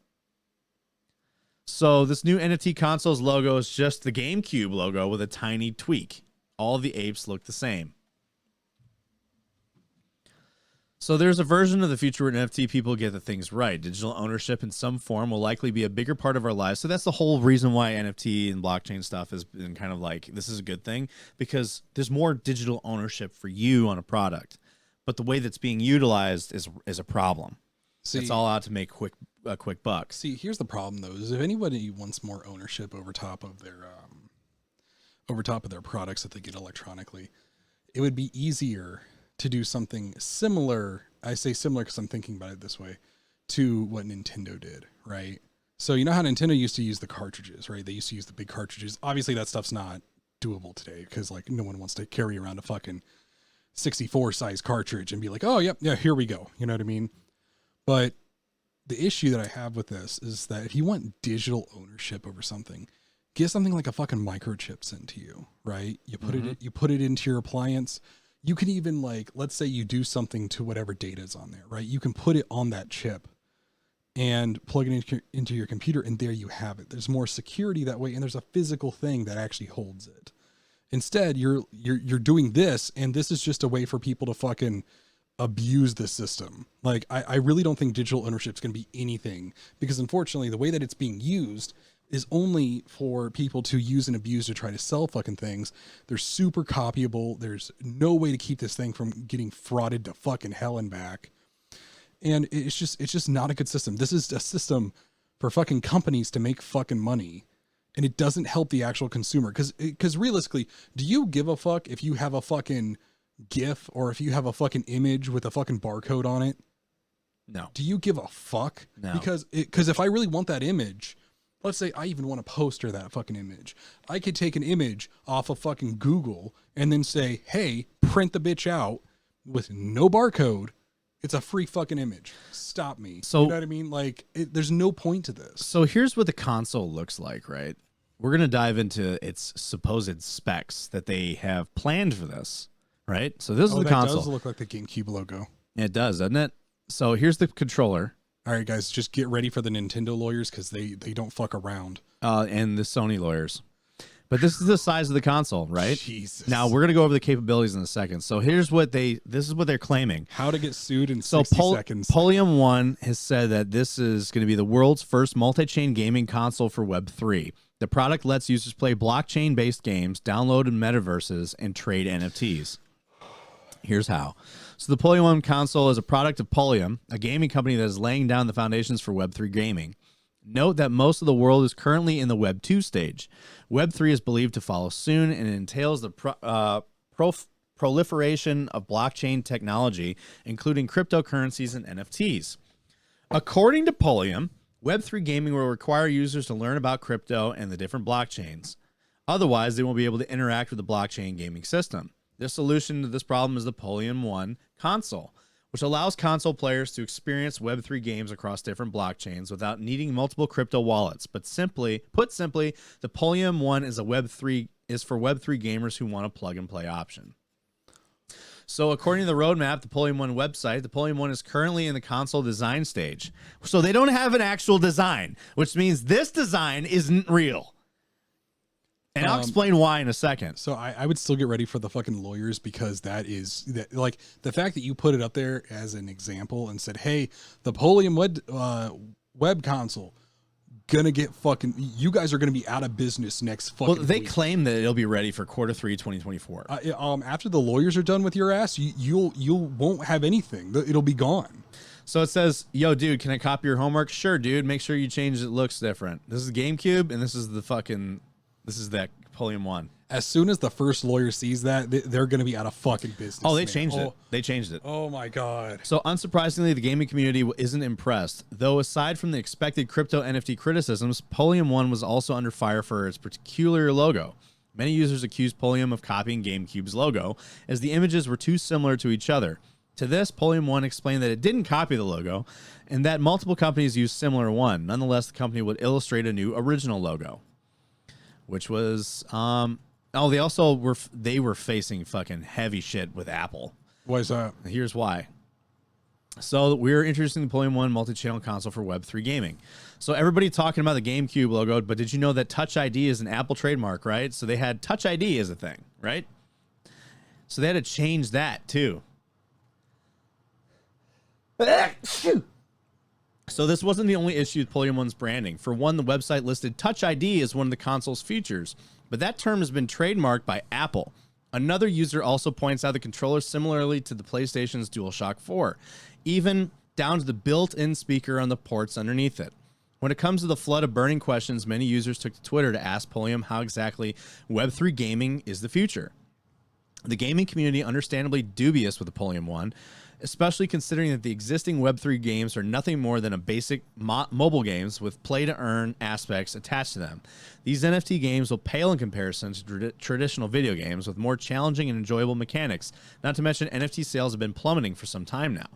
A: So this new NFT console's logo is just the GameCube logo with a tiny tweak. All the apes look the same. So there's a version of the future where NFT people get the things right. Digital ownership in some form will likely be a bigger part of our lives. So that's the whole reason why NFT and blockchain stuff has been kind of like, this is a good thing because there's more digital ownership for you on a product. But the way that's being utilized is a problem. See, it's all out to make quick bucks.
B: See, here's the problem though: is if anybody wants more ownership over top of their products that they get electronically, it would be easier to do something similar. I say similar because I'm thinking about it this way, to what Nintendo did, right? So you know how Nintendo used to use the cartridges, right? They used to use the big cartridges. Obviously, that stuff's not doable today because like no one wants to carry around a fucking 64 size cartridge and be like, oh, yep, yeah, here we go. You know what I mean? But the issue that I have with this is that if you want digital ownership over something, get something like a fucking microchip sent to you, right? You put it into your appliance. You can even like, let's say you do something to whatever data is on there, right? You can put it on that chip and plug it into your computer, and there you have it. There's more security that way, and there's a physical thing that actually holds it. Instead, you're doing this, and this is just a way for people to fucking abuse the system. Like, I really don't think digital ownership is going to be anything, because unfortunately, the way that it's being used is only for people to use and abuse to try to sell fucking things. They're super copyable. There's no way to keep this thing from getting frauded to fucking hell and back. And it's just not a good system. This is a system for fucking companies to make fucking money. And it doesn't help the actual consumer. Because realistically, do you give a fuck if you have a fucking GIF or if you have a fucking image with a fucking barcode on it?
A: No.
B: Do you give a fuck?
A: No.
B: Because if I really want that image, let's say I even want to poster that fucking image, I could take an image off of fucking Google and then say, hey, print the bitch out with no barcode. It's a free fucking image. Stop me.
A: So,
B: you know what I mean? Like, there's no point to this.
A: So here's what the console looks like, right? We're going to dive into its supposed specs that they have planned for this, right? So this is the console.
B: It does look like the GameCube logo.
A: It does, doesn't it? So here's the controller.
B: All right, guys, just get ready for the Nintendo lawyers because they don't fuck around.
A: And the Sony lawyers. But this is the size of the console, right?
B: Jesus.
A: Now we're gonna go over the capabilities in a second. So here's what this is what they're claiming.
B: How to get sued in 60 seconds.
A: Polium One has said that this is going to be the world's first multi-chain gaming console for Web3. The product lets users play blockchain-based games, download in metaverses, and trade NFTs. Here's how. So the Polium One console is a product of Polium, a gaming company that is laying down the foundations for Web3 gaming. Note that most of the world is currently in the Web 2 stage. Web 3 is believed to follow soon and entails the proliferation of blockchain technology, including cryptocurrencies and NFTs. According to Polium, Web 3 gaming will require users to learn about crypto and the different blockchains. Otherwise, they won't be able to interact with the blockchain gaming system. The solution to this problem is the Polium One console, which allows console players to experience Web3 games across different blockchains without needing multiple crypto wallets. But put simply, the Polium One is for Web3 gamers who want a plug and play option. So according to the roadmap, the Polium One website, the Polium One is currently in the console design stage. So they don't have an actual design, which means this design isn't real. And I'll explain why in a second.
B: So I would still get ready for the fucking lawyers because like the fact that you put it up there as an example and said, hey, the Polium web console gonna get fucking, you guys are gonna be out of business next fucking
A: They
B: week.
A: claim that it'll be ready for Q3 2024.
B: After the lawyers are done with your ass, you won't have anything. It'll be gone.
A: So it says, yo, dude, can I copy your homework? Sure, dude. Make sure you change it. Looks different. This is GameCube, and this is that Polium One.
B: As soon as the first lawyer sees that, they're going to be out of fucking business.
A: Oh, they changed it. They changed it.
B: Oh, my God.
A: So unsurprisingly, the gaming community isn't impressed. Though aside from the expected crypto NFT criticisms, Polium One was also under fire for its peculiar logo. Many users accused Polium of copying GameCube's logo, as the images were too similar to each other. To this, Polium One explained that it didn't copy the logo, and that multiple companies used similar one. Nonetheless, the company would illustrate a new original logo. Which was, they were facing fucking heavy shit with Apple.
B: Why is that?
A: Here's why. So we're introducing the Polium One multi-channel console for Web3 gaming. So everybody talking about the GameCube logo, but did you know that Touch ID is an Apple trademark, right? So they had Touch ID as a thing, right? So they had to change that too. So this wasn't the only issue with Pulliam 1's branding. For one, the website listed Touch ID as one of the console's features, but that term has been trademarked by Apple. Another user also points out the controller similarly to the PlayStation's DualShock 4, even down to the built-in speaker on the ports underneath it. When it comes to the flood of burning questions, many users took to Twitter to ask Pulliam how exactly Web3 gaming is the future. The gaming community understandably dubious with the Pulliam 1, especially considering that the existing Web3 games are nothing more than a basic mobile games with play-to-earn aspects attached to them. These NFT games will pale in comparison to traditional video games with more challenging and enjoyable mechanics, not to mention NFT sales have been plummeting for some time now.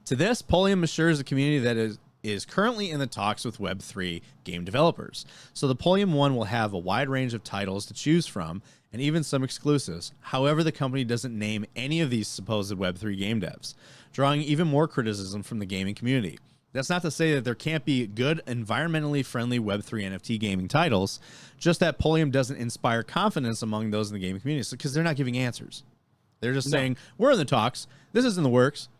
A: To this, Pulliam assures the community that is currently in the talks with Web3 game developers. So the Pulliam 1 will have a wide range of titles to choose from, and even some exclusives. However, the company doesn't name any of these supposed Web3 game devs, drawing even more criticism from the gaming community. That's not to say that there can't be good, environmentally friendly Web3 NFT gaming titles, just that Pulliam doesn't inspire confidence among those in the gaming community, because they're not giving answers. They're just saying, we're in the talks, this is in the works.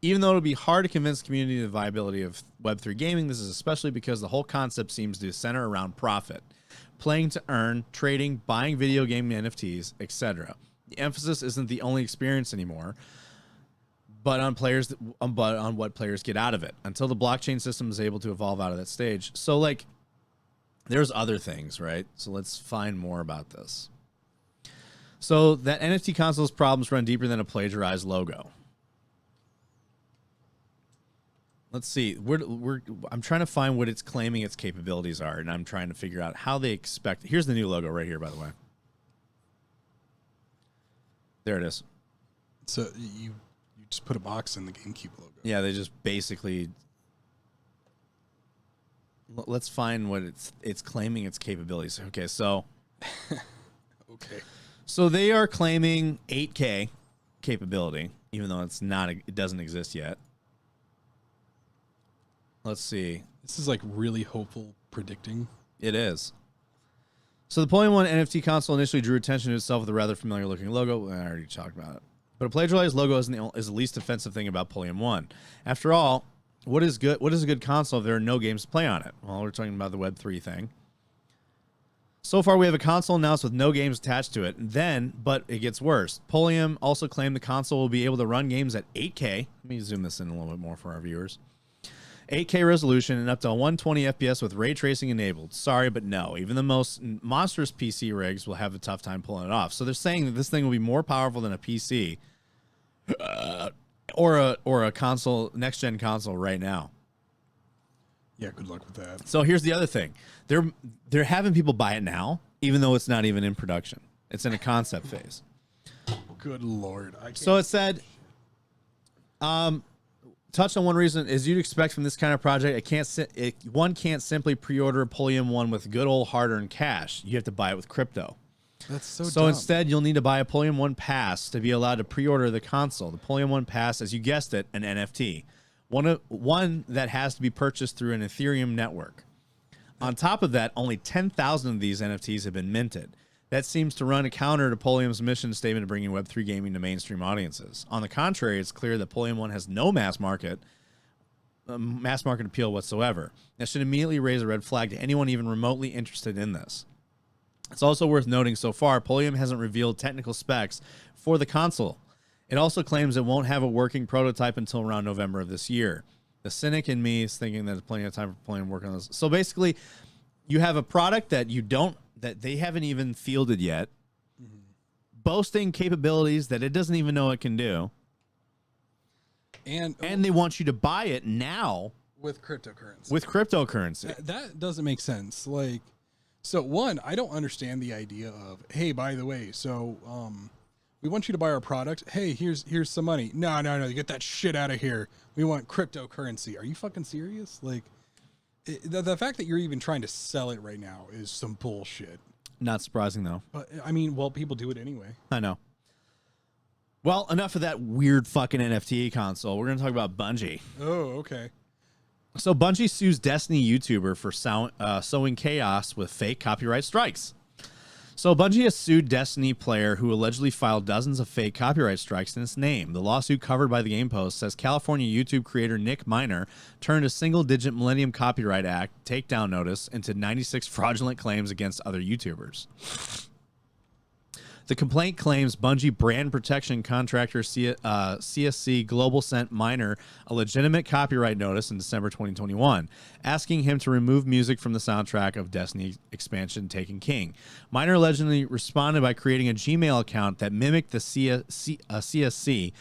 A: Even though it'll be hard to convince the community of the viability of Web3 gaming, this is especially because the whole concept seems to center around profit. Playing to earn, trading, buying video game NFTs, etc. The emphasis isn't the only experience anymore, but on what players get out of it until the blockchain system is able to evolve out of that stage. So, like, there's other things, right? So let's find more about this. So that NFT console's problems run deeper than a plagiarized logo. Let's see. I'm trying to find what it's claiming its capabilities are, and I'm trying to figure out how they expect. Here's the new logo right here, by the way. There it is.
B: So you just put a box in the GameCube logo.
A: Yeah, they just basically. Let's find what it's claiming its capabilities. Okay, so.
B: Okay.
A: So they are claiming 8K capability, even though it's not. It doesn't exist yet. Let's see.
B: This is like really hopeful predicting.
A: It is. So the Pulliam 1 NFT console initially drew attention to itself with a rather familiar looking logo. I already talked about it. But a plagiarized logo is the least offensive thing about Pulliam 1. After all, what is good? What is a good console if there are no games to play on it? Well, we're talking about the Web3 thing. So far, we have a console announced with no games attached to it. But it gets worse. Pulliam also claimed the console will be able to run games at 8K. Let me zoom this in a little bit more for our viewers. 8K resolution and up to 120 FPS with ray tracing enabled. Sorry, but no. Even the most monstrous PC rigs will have a tough time pulling it off. So they're saying that this thing will be more powerful than a PC or a console, next gen console right now.
B: Yeah, good luck with that.
A: So here's the other thing. They're having people buy it now, even though it's not even in production. It's in a concept phase.
B: Good Lord.
A: So it said, touched on one reason, as you'd expect from this kind of project, one can't simply pre-order a Pulliam 1 with good old hard-earned cash. You have to buy it with crypto.
B: That's so
A: dumb. Instead, you'll need to buy a Pulliam 1 pass to be allowed to pre-order the console. The Pulliam 1 pass, as you guessed it, an NFT. One that has to be purchased through an Ethereum network. On top of that, only 10,000 of these NFTs have been minted. That seems to run counter to Pulliam's mission statement of bringing Web3 gaming to mainstream audiences. On the contrary, it's clear that Pulliam 1 has no mass market appeal whatsoever. That should immediately raise a red flag to anyone even remotely interested in this. It's also worth noting so far, Pulliam hasn't revealed technical specs for the console. It also claims it won't have a working prototype until around November of this year. The cynic in me is thinking that there's plenty of time for Pulliam to work on this. So basically, you have a product that that they haven't even fielded yet, boasting capabilities that it doesn't even know it can do, and they want you to buy it now
B: with cryptocurrency.
A: That
B: doesn't make sense. Like, so one, I don't understand the idea of, hey, by the way, so we want you to buy our product. Hey, here's some money. No, you get that shit out of here. We want cryptocurrency. Are you fucking serious? Like, the fact that you're even trying to sell it right now is some bullshit.
A: Not surprising, though.
B: But, I mean, well, people do it anyway.
A: I know. Well, enough of that weird fucking NFT console. We're going to talk about Bungie.
B: Oh, okay.
A: So Bungie sues Destiny YouTuber for sowing chaos with fake copyright strikes. So Bungie has sued Destiny player who allegedly filed dozens of fake copyright strikes in its name. The lawsuit covered by the Game Post says California YouTube creator Nick Miner turned a single-digit Millennium Copyright Act takedown notice into 96 fraudulent claims against other YouTubers. The complaint claims Bungie brand protection contractor CSC Global sent Miner a legitimate copyright notice in December 2021, asking him to remove music from the soundtrack of Destiny expansion Taken King. Miner allegedly responded by creating a Gmail account that mimicked the CSC.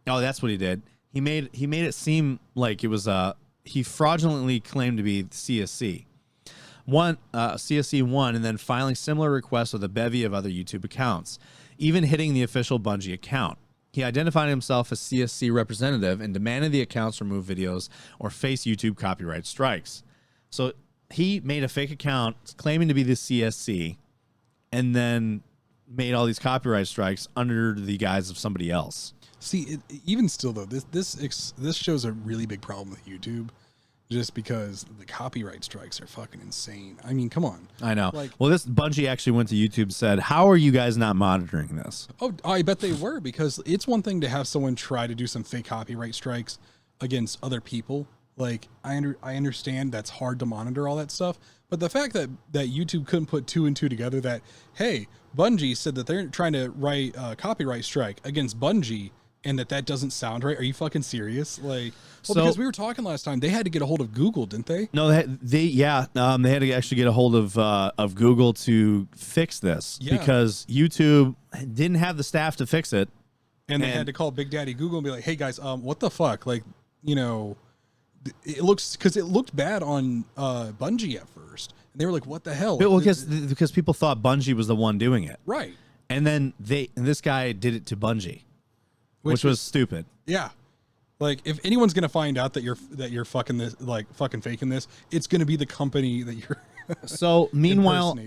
A: That's what he did. He made it seem like it was he fraudulently claimed to be CSC. CSC1, and then filing similar requests with a bevy of other YouTube accounts, even hitting the official Bungie account. He identified himself as CSC representative and demanded the accounts remove videos or face YouTube copyright strikes. So he made a fake account claiming to be the CSC and then made all these copyright strikes under the guise of somebody else.
B: See, even still though, this shows a really big problem with YouTube. Just because the copyright strikes are fucking insane. I mean, come on.
A: I know. Well, this Bungie actually went to YouTube and said, how are you guys not monitoring this?
B: Oh, I bet they were, because it's one thing to have someone try to do some fake copyright strikes against other people. Like, I understand that's hard to monitor all that stuff. But the fact that YouTube couldn't put two and two together that, hey, Bungie said that they're trying to write a copyright strike against Bungie, and that doesn't sound right. Are you fucking serious? Like, well, because we were talking last time, they had to get a hold of Google, didn't they?
A: No, they had to actually get a hold of Google to fix this because YouTube didn't have the staff to fix it,
B: and they had to call Big Daddy Google and be like, "Hey guys, what the fuck? Like, you know, it looked bad on Bungie at first, and they were like, what the hell?"
A: Well, because people thought Bungie was the one doing it,
B: right?
A: And then this guy did it to Bungie. Which was stupid.
B: Yeah. Like, if anyone's gonna find out that you're fucking this, like fucking faking this, it's gonna be the company that you're
A: So meanwhile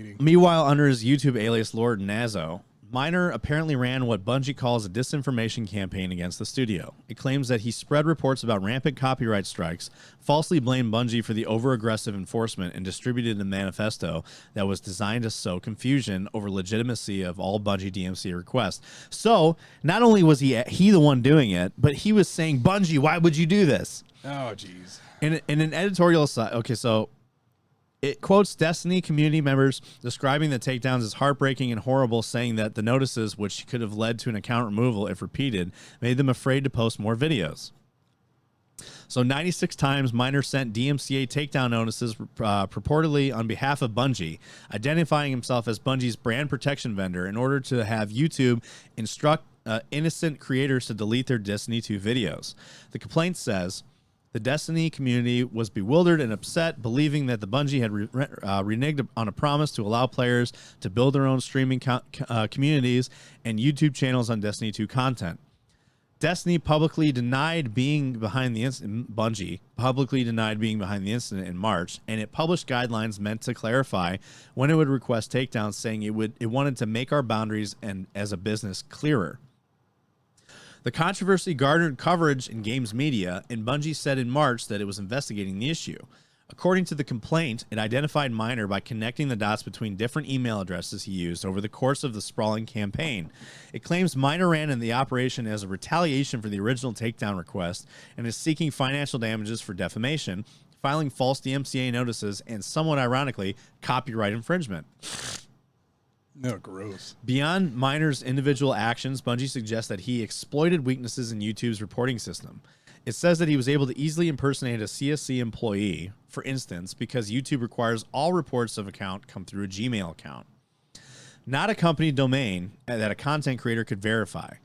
A: under his YouTube alias Lord Nazo, Miner apparently ran what Bungie calls a disinformation campaign against the studio. It claims that he spread reports about rampant copyright strikes, falsely blamed Bungie for the over-aggressive enforcement, and distributed a manifesto that was designed to sow confusion over legitimacy of all Bungie DMC requests. So, not only was he the one doing it, but he was saying, Bungie, why would you do this?
B: Oh, jeez.
A: In an editorial side, okay, so it quotes Destiny community members describing the takedowns as heartbreaking and horrible, saying that the notices, which could have led to an account removal if repeated, made them afraid to post more videos. So 96 times Miner sent DMCA takedown notices purportedly on behalf of Bungie, identifying himself as Bungie's brand protection vendor in order to have YouTube instruct innocent creators to delete their Destiny 2 videos. The complaint says, the Destiny community was bewildered and upset, believing that the Bungie had reneged on a promise to allow players to build their own streaming communities and YouTube channels on Destiny 2 content. Destiny publicly denied being behind the incident. Bungie publicly denied being behind the incident in March, and it published guidelines meant to clarify when it would request takedowns, saying it wanted to make our boundaries and as a business clearer. The controversy garnered coverage in games media, and Bungie said in March that it was investigating the issue. According to the complaint, it identified Miner by connecting the dots between different email addresses he used over the course of the sprawling campaign. It claims Miner ran in the operation as a retaliation for the original takedown request and is seeking financial damages for defamation, filing false DMCA notices, and somewhat ironically, copyright infringement.
B: No, gross.
A: Beyond Miner's individual actions, Bungie suggests that he exploited weaknesses in YouTube's reporting system. It says that he was able to easily impersonate a CSC employee, for instance, because YouTube requires all reports of account come through a Gmail account, not a company domain that a content creator could verify.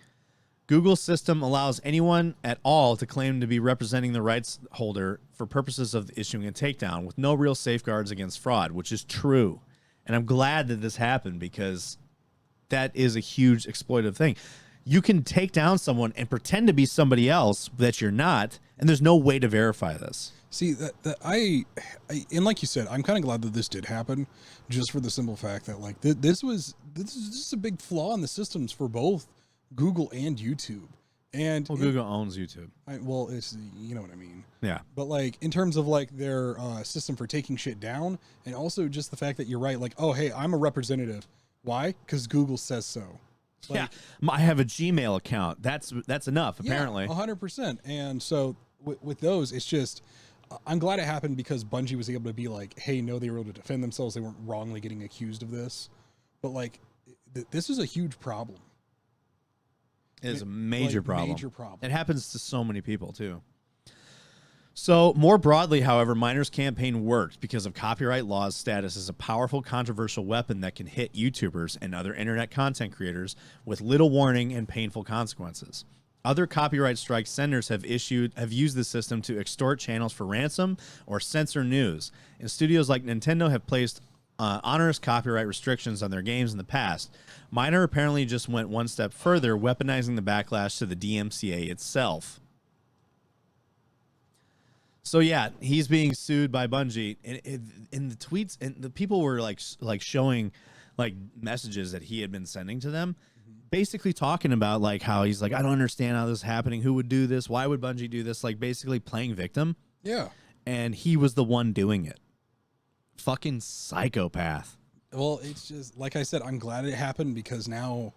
A: Google's system allows anyone at all to claim to be representing the rights holder for purposes of issuing a takedown with no real safeguards against fraud, which is true. And I'm glad that this happened because that is a huge exploitative thing. You can take down someone and pretend to be somebody else that you're not, and there's no way to verify this.
B: See, and like you said, I'm kind of glad that this did happen, just for the simple fact that like this is just a big flaw in the systems for both Google and YouTube. And
A: Google owns YouTube.
B: It's, you know what I mean.
A: Yeah.
B: But like in terms of like their system for taking shit down, and also just the fact that you're right, like, oh hey, I'm a representative Why? Because Google says so.
A: Yeah, I have a Gmail account. That's enough, apparently.
B: 100%. And so with those, it's just, I'm glad it happened because Bungie was able to be like, hey, no, they were able to defend themselves. They weren't wrongly getting accused of this. But like, this is a huge problem.
A: It is a major problem.
B: Major problem.
A: It happens to so many people, too. So, more broadly, however, Miner's campaign worked because of copyright law's status as a powerful, controversial weapon that can hit YouTubers and other internet content creators with little warning and painful consequences. Other copyright strike senders have used the system to extort channels for ransom or censor news, and studios like Nintendo have placed onerous copyright restrictions on their games in the past. Miner apparently just went one step further, weaponizing the backlash to the DMCA itself. So yeah, he's being sued by Bungie, and in the tweets, and the people were like showing like messages that he had been sending to them, basically talking about like how he's like, I don't understand how this is happening. Who would do this? Why would Bungie do this? Like basically playing victim.
B: Yeah,
A: and he was the one doing it. Fucking psychopath.
B: Well, it's just like I said, I'm glad it happened because now,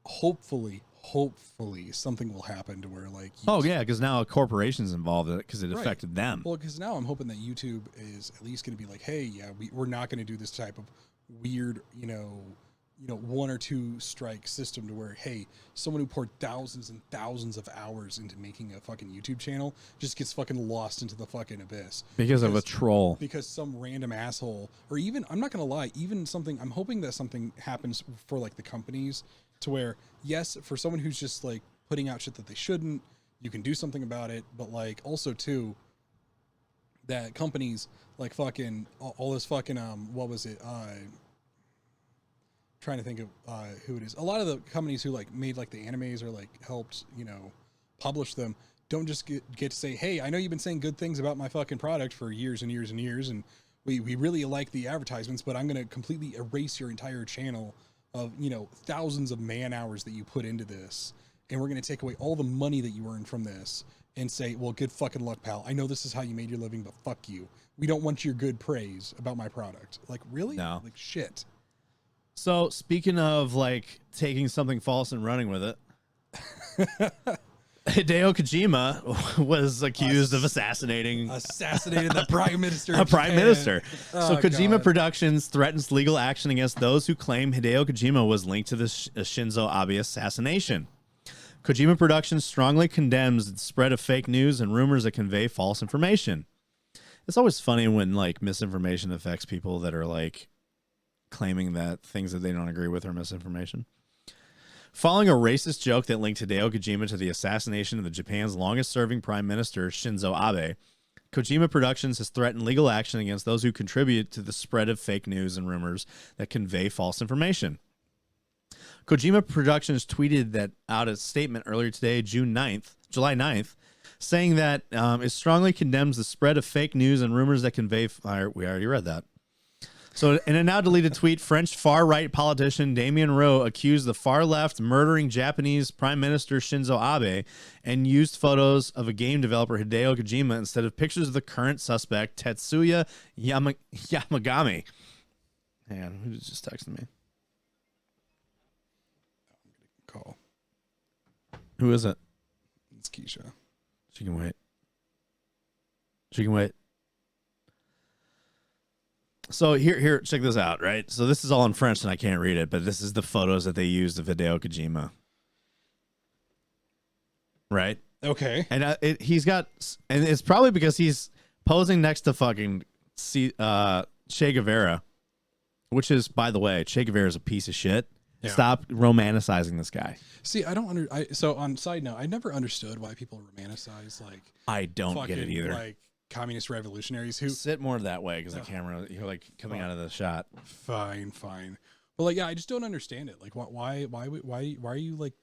B: hopefully something will happen to where like
A: because now a corporation's involved in it because it affected them.
B: Well, because now I'm hoping that YouTube is at least going to be like, hey, yeah, we're not going to do this type of weird, one or two strike system to where, hey, someone who poured thousands and thousands of hours into making a fucking YouTube channel just gets fucking lost into the fucking abyss
A: because of a troll,
B: because some random asshole, or even, I'm not going to lie, even something, I'm hoping that something happens for like the companies to where, yes, for someone who's just like putting out shit that they shouldn't, you can do something about it. But like also too, that companies like fucking all this fucking, what was it? Trying to think of who it is. A lot of the companies who like made like the animes or like helped, publish them don't just get to say, hey, I know you've been saying good things about my fucking product for years and years and years, and we really like the advertisements, but I'm going to completely erase your entire channel of, thousands of man hours that you put into this, and we're going to take away all the money that you earned from this and say, well, good fucking luck, pal. I know this is how you made your living, but fuck you. We don't want your good praise about my product. Like, really?
A: No.
B: Like, shit.
A: So, speaking of, like, taking something false and running with it, Hideo Kojima was accused of assassinating
B: the prime minister.
A: A prime minister. So Kojima
B: God.
A: Productions threatens legal action against those who claim Hideo Kojima was linked to the Shinzo Abe assassination. Kojima Productions strongly condemns the spread of fake news and rumors that convey false information. It's always funny when like misinformation affects people that are like claiming that things that they don't agree with are misinformation. Following a racist joke that linked Hideo Kojima to the assassination of Japan's longest-serving prime minister, Shinzo Abe, Kojima Productions has threatened legal action against those who contribute to the spread of fake news and rumors that convey false information. Kojima Productions tweeted that out a statement earlier today, July 9th, saying that it strongly condemns the spread of fake news and rumors that convey... we already read that. So in a now deleted tweet, French far-right politician Damien Rowe accused the far-left murdering Japanese Prime Minister Shinzo Abe and used photos of a game developer Hideo Kojima instead of pictures of the current suspect Tetsuya Yamagami. Hang on, who's just texting me?
B: Call.
A: Who is it?
B: It's Keisha.
A: She can wait. She can wait. So here, check this out, right? So this is all in French and I can't read it, but this is the photos that they used of Hideo Kojima. Right?
B: Okay.
A: And and it's probably because he's posing next to fucking Che Guevara, which is, by the way, Che Guevara is a piece of shit. Yeah. Stop romanticizing this guy.
B: See, I don't so on side note, I never understood why people romanticize like
A: I don't get it either.
B: Like communist revolutionaries who
A: sit more that way because the camera, you're like coming out of the shot.
B: Fine. But like, yeah, I just don't understand it. Like, why are you like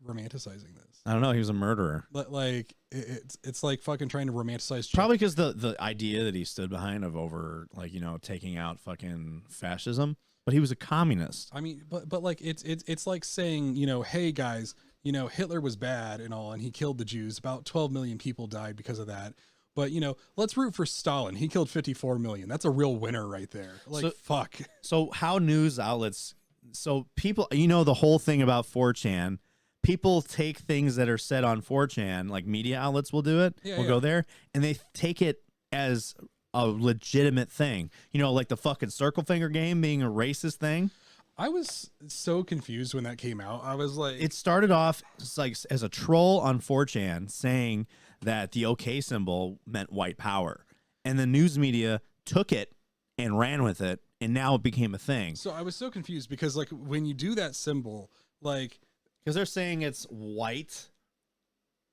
B: romanticizing this?
A: I don't know. He was a murderer.
B: But like, it's like fucking trying to romanticize.
A: Probably because the idea that he stood behind of over like taking out fucking fascism. But he was a communist.
B: I mean, but like it's like saying hey guys, Hitler was bad and all, and he killed the Jews. About 12 million people died because of that. But, let's root for Stalin. He killed 54 million. That's a real winner right there. Like, fuck.
A: So how news outlets so people, the whole thing about 4chan, people take things that are said on 4chan, like media outlets will do it, will go there, and they take it as a legitimate thing. Like the fucking circle finger game being a racist thing.
B: I was so confused when that came out. I was like,
A: it started off like as a troll on 4chan saying that the OK symbol meant white power, and the news media took it and ran with it, and now it became a thing.
B: So I was so confused because like when you do that symbol, like
A: because they're saying it's white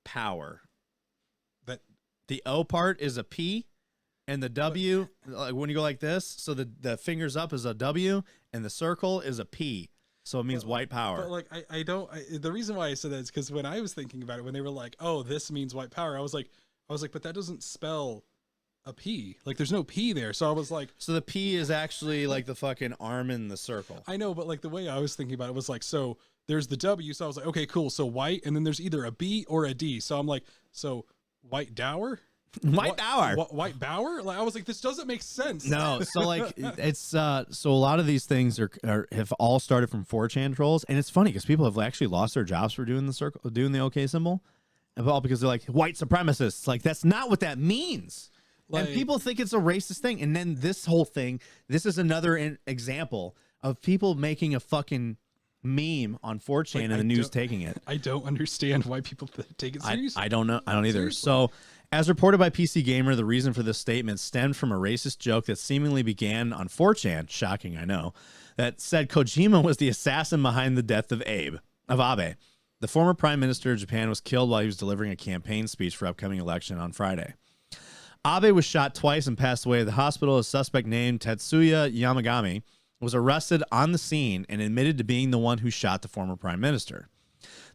A: power,
B: that
A: the O part is a P, and the W, like when you go like this, so the fingers up is a W, and the circle is a P. So it means white power.
B: But like, the reason why I said that is because when I was thinking about it, when they were like, oh, this means white power, I was like, but that doesn't spell a P. Like there's no P there. So I was like,
A: so the P is actually like the fucking arm in the circle.
B: I know, but like the way I was thinking about it was like, so there's the W. So I was like, okay, cool. So white, and then there's either a B or a D. So I'm like, so white dower?
A: White Bower.
B: White Bower? Like I was like, this doesn't make sense.
A: No, so like it's so a lot of these things have all started from 4chan trolls, and it's funny because people have actually lost their jobs for doing the OK symbol, and all because they're like white supremacists. Like that's not what that means. Like, and people think it's a racist thing, and then this whole thing. This is another example of people making a fucking meme on 4chan and the news taking it.
B: I don't understand why people take it seriously.
A: I don't know. I don't either.
B: Seriously.
A: So, as reported by PC Gamer, the reason for this statement stemmed from a racist joke that seemingly began on 4chan, shocking, I know, that said Kojima was the assassin behind the death of Abe. The former prime minister of Japan was killed while he was delivering a campaign speech for upcoming election on Friday. Abe was shot twice and passed away at the hospital. A suspect named Tetsuya Yamagami was arrested on the scene and admitted to being the one who shot the former prime minister.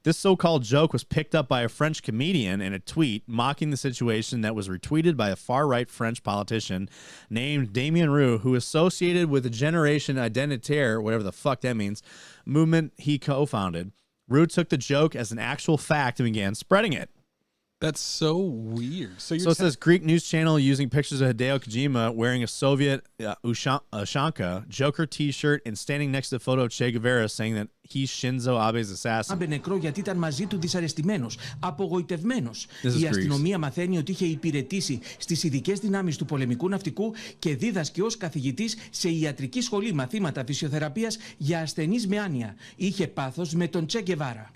A: This so-called joke was picked up by a French comedian in a tweet mocking the situation that was retweeted by a far-right French politician named Damien Roux, who associated with the Generation Identitaire, whatever the fuck that means, movement he co-founded. Roux took the joke as an actual fact and began spreading it.
B: That's so weird. So
A: it says Greek news channel using pictures of Hideo Kojima wearing a Soviet Ushanka Joker t-shirt and standing next to the photo of Che Guevara saying that he's Shinzo Abe's assassin.
C: Νεκρό γιατί ήταν μαζί του δυσαρεστημένος, απογοητευμένος.
A: Η
C: αστυνομία μαθαίνει ότι είχε υπηρετήσει στις ειδικές δυνάμεις του πολεμικού ναυτικού και δίδασκε ως καθηγητής σε ιατρική σχολή μαθήματα φυσιοθεραπείας για ασθενείς με άνοια. Είχε πάθος με τον Che Guevara.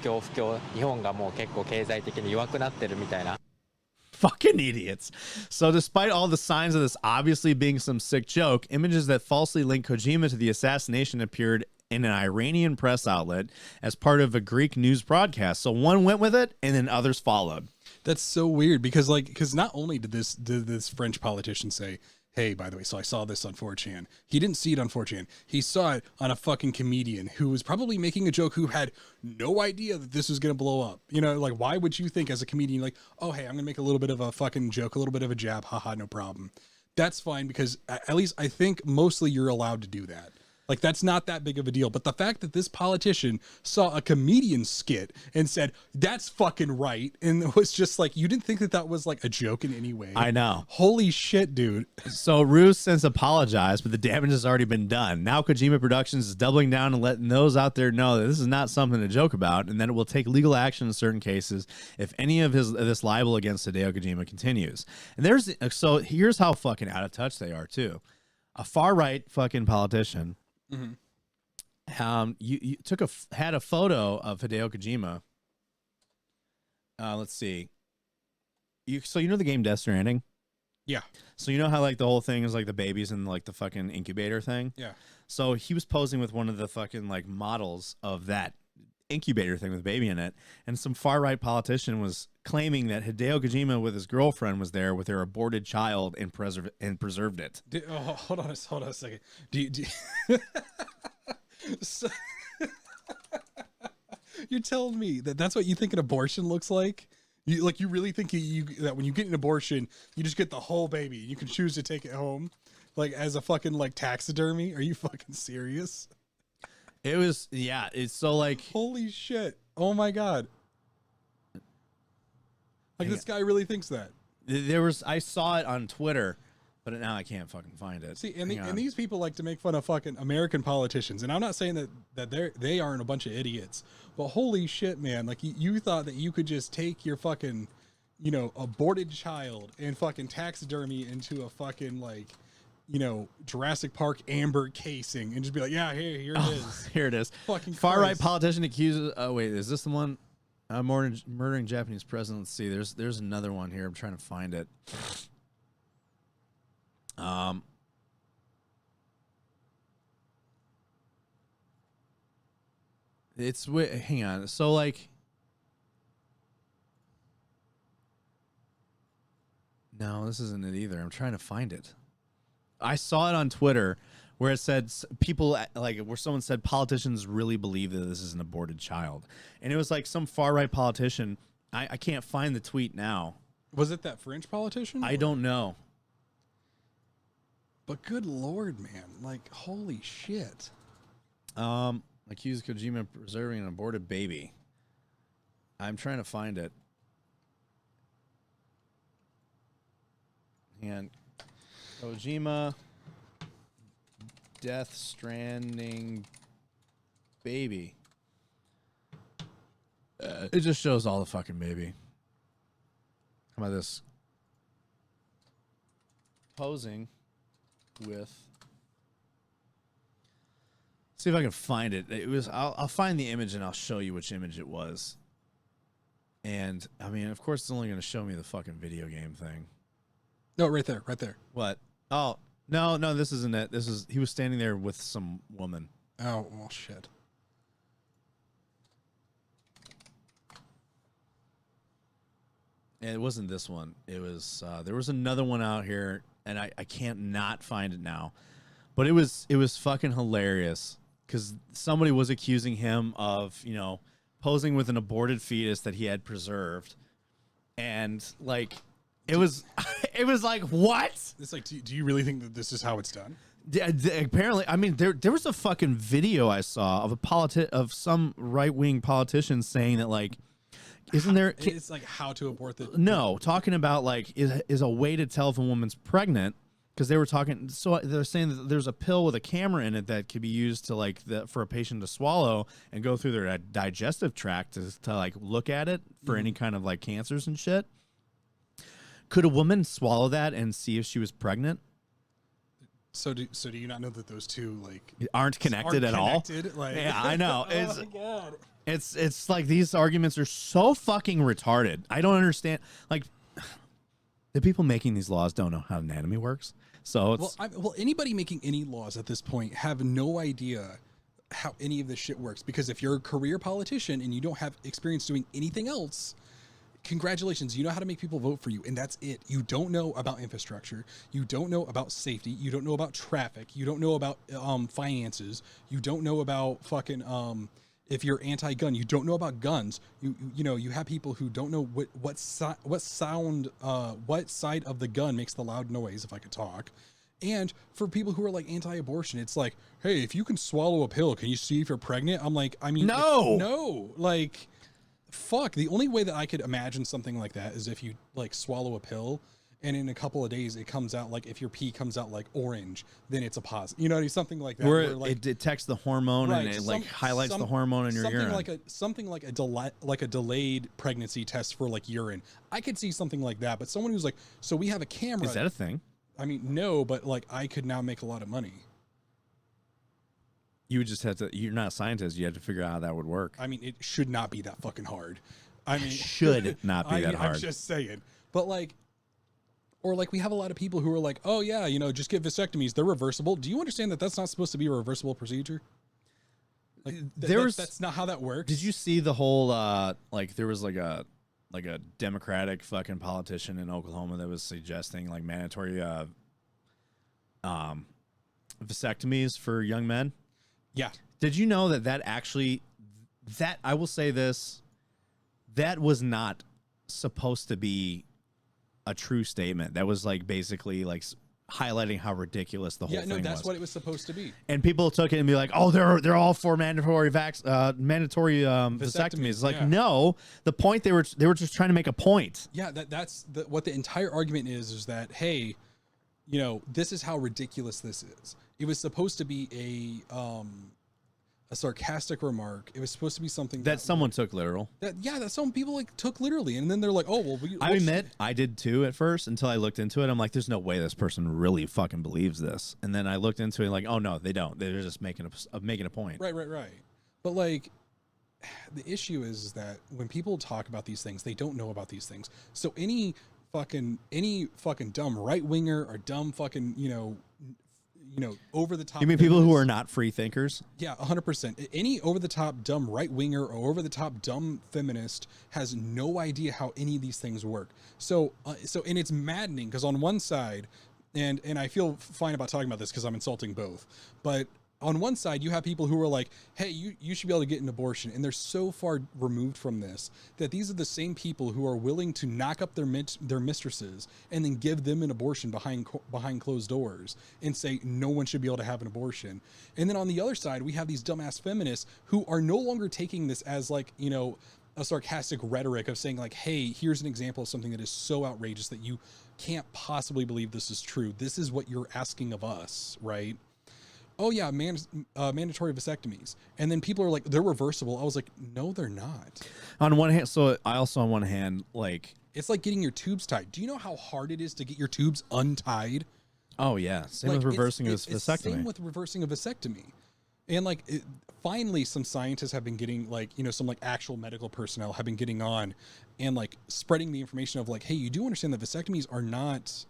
A: Fucking idiots. So despite all the signs of this obviously being some sick joke, images that falsely link Kojima to the assassination appeared in an Iranian press outlet as part of a Greek news broadcast. So one went with it and then others followed.
B: That's so weird because not only did this French politician say, hey, by the way, so I saw this on 4chan. He didn't see it on 4chan. He saw it on a fucking comedian who was probably making a joke who had no idea that this was going to blow up. Like, why would you think as a comedian, like, oh, hey, I'm going to make a little bit of a fucking joke, a little bit of a jab, haha, no problem. That's fine because at least I think mostly you're allowed to do that. Like, that's not that big of a deal. But the fact that this politician saw a comedian skit and said, that's fucking right. And it was just like, you didn't think that was like a joke in any way.
A: I know.
B: Holy shit, dude.
A: So Roux since apologized, but the damage has already been done. Now Kojima Productions is doubling down and letting those out there know that this is not something to joke about and that it will take legal action in certain cases if any of this libel against Hideo Kojima continues. And here's how fucking out of touch they are too. A far-right fucking politician you had a photo of Hideo Kojima. Let's see. So you know the game Death Stranding?
B: Yeah.
A: So you know how like the whole thing is like the babies in like the fucking incubator thing?
B: Yeah.
A: So he was posing with one of the fucking like models of that incubator thing with a baby in it, and some far-right politician was claiming that Hideo Kojima with his girlfriend was there with their aborted child and preserved it.
B: Hold on a second. Do you so, you're telling me that's what you think an abortion looks like? You really think that when you get an abortion, you just get the whole baby? You can choose to take it home, like as a fucking like taxidermy? Are you fucking serious?
A: It was, yeah. It's so like,
B: holy shit! Oh my god! Like this guy really thinks that.
A: I saw it on Twitter. But now I can't fucking find it.
B: See, and these people like to make fun of fucking American politicians, and I'm not saying that they aren't a bunch of idiots, but holy shit, man! Like you thought that you could just take your fucking, aborted child and fucking taxidermy into a fucking Jurassic Park amber casing and just be like, yeah, here it is.
A: Here it is.
B: Fucking
A: far right
B: Christ.
A: politician accuses. Oh wait, is this the one? Murdering Japanese president. Let's see. There's another one here. I'm trying to find it. Hang on. So no, this isn't it either. I'm trying to find it. I saw it on Twitter where it said people where someone said politicians really believe that this is an aborted child, and it was like some far right politician. I can't find the tweet now.
B: Was it that French politician?
A: I don't know.
B: But good Lord, man. Like, holy shit.
A: Accused Kojima of preserving an aborted baby. I'm trying to find it. And Kojima Death Stranding baby. It just shows all the fucking baby. How about this? Posing with. See if I can find it. It was. I'll find the image and I'll show you which image it was. And I mean, of course, it's only going to show me the fucking video game thing.
B: No, right there, right there.
A: What? Oh no, this isn't it. He was standing there with some woman.
B: Oh well, shit.
A: And it wasn't this one. It was there was another one out here, and I can't not find it now. But it was fucking hilarious because somebody was accusing him of posing with an aborted fetus that he had preserved, and it was like, what?
B: It's like, do you really think that this is how it's done?
A: Apparently, I mean, there was a fucking video I saw of some right wing politician saying that isn't there?
B: It's like how to abort the.
A: No, talking about is a way to tell if a woman's pregnant, because they were talking. So they're saying that there's a pill with a camera in it that could be used to for a patient to swallow and go through their digestive tract to look at it for any kind of cancers and shit. Could a woman swallow that and see if she was pregnant?
B: So do you not know that those two
A: aren't connected at all? Yeah, I know.
B: Oh my God.
A: It's like these arguments are so fucking retarded. I don't understand. The people making these laws don't know how anatomy works. So it's
B: well, anybody making any laws at this point have no idea how any of this shit works, because if you're a career politician and you don't have experience doing anything else, congratulations, you know how to make people vote for you, and that's it. You don't know about infrastructure, you don't know about safety, you don't know about traffic, you don't know about finances, you don't know about fucking if you're anti-gun, you don't know about guns. You have people who don't know what side of the gun makes the loud noise, if I could talk. And for people who are anti-abortion, it's like, hey, if you can swallow a pill, can you see if you're pregnant? I'm like, I mean, no, fuck. The only way that I could imagine something like that is if you swallow a pill and in a couple of days it comes out if your pee comes out orange, then it's a positive. Something like that.
A: Where it detects the hormone and it highlights the hormone in your urine.
B: Something like a delayed pregnancy test for urine. I could see something like that, but someone who's so we have a camera.
A: Is that a thing?
B: I mean, no, but I could now make a lot of money.
A: You would just have to. You're not a scientist. You have to figure out how that would work.
B: I mean, it should not be that fucking hard. I mean,
A: should not be that hard.
B: I'm just saying. But or we have a lot of people who are oh yeah, just get vasectomies. They're reversible. Do you understand that that's not supposed to be a reversible procedure? That's not how that works.
A: Did you see the whole there was a Democratic fucking politician in Oklahoma that was suggesting mandatory vasectomies for young men?
B: Yeah.
A: Did you know that actually I will say this, that was not supposed to be a true statement. That was basically highlighting how ridiculous the whole thing was.
B: Yeah, no, that's what it was supposed to be.
A: And people took it and be like, "Oh, they're all for mandatory vasectomies." It's no, the point they were just trying to make a point.
B: Yeah, that's what the entire argument is that, hey, this is how ridiculous this is. It was supposed to be a sarcastic remark. It was supposed to be something
A: that someone took literal.
B: That some people like took literally, and then they're like, "Oh, well."
A: I admit I did too at first until I looked into it. I'm like, "There's no way this person really fucking believes this." And then I looked into it, like, "Oh no, they don't. They're just making a point."
B: Right. But like, the issue is that when people talk about these things, they don't know about these things. So any fucking dumb right winger or dumb fucking over the top.
A: You mean people who are not free thinkers?
B: Yeah, 100%. Any over the top dumb right winger or over the top dumb feminist has no idea how any of these things work. So and it's maddening because on one side, and I feel fine about talking about this because I'm insulting both, but on one side, you have people who are like, hey, you should be able to get an abortion. And they're so far removed from this that these are the same people who are willing to knock up their mistresses and then give them an abortion behind closed doors and say no one should be able to have an abortion. And then on the other side, we have these dumbass feminists who are no longer taking this as like, a sarcastic rhetoric of saying like, hey, here's an example of something that is so outrageous that you can't possibly believe this is true. This is what you're asking of us, right? Oh yeah, mandatory vasectomies. And then people are like, they're reversible. I was like, no, they're not.
A: On one hand, so I also on one hand, like,
B: it's like getting your tubes tied. Do you know how hard it is to get your tubes untied?
A: Oh yeah, same with reversing a vasectomy.
B: Same with reversing a vasectomy. And like, finally, some scientists have been getting like, some like actual medical personnel have been getting on and like spreading the information of like, hey, you do understand that vasectomies are not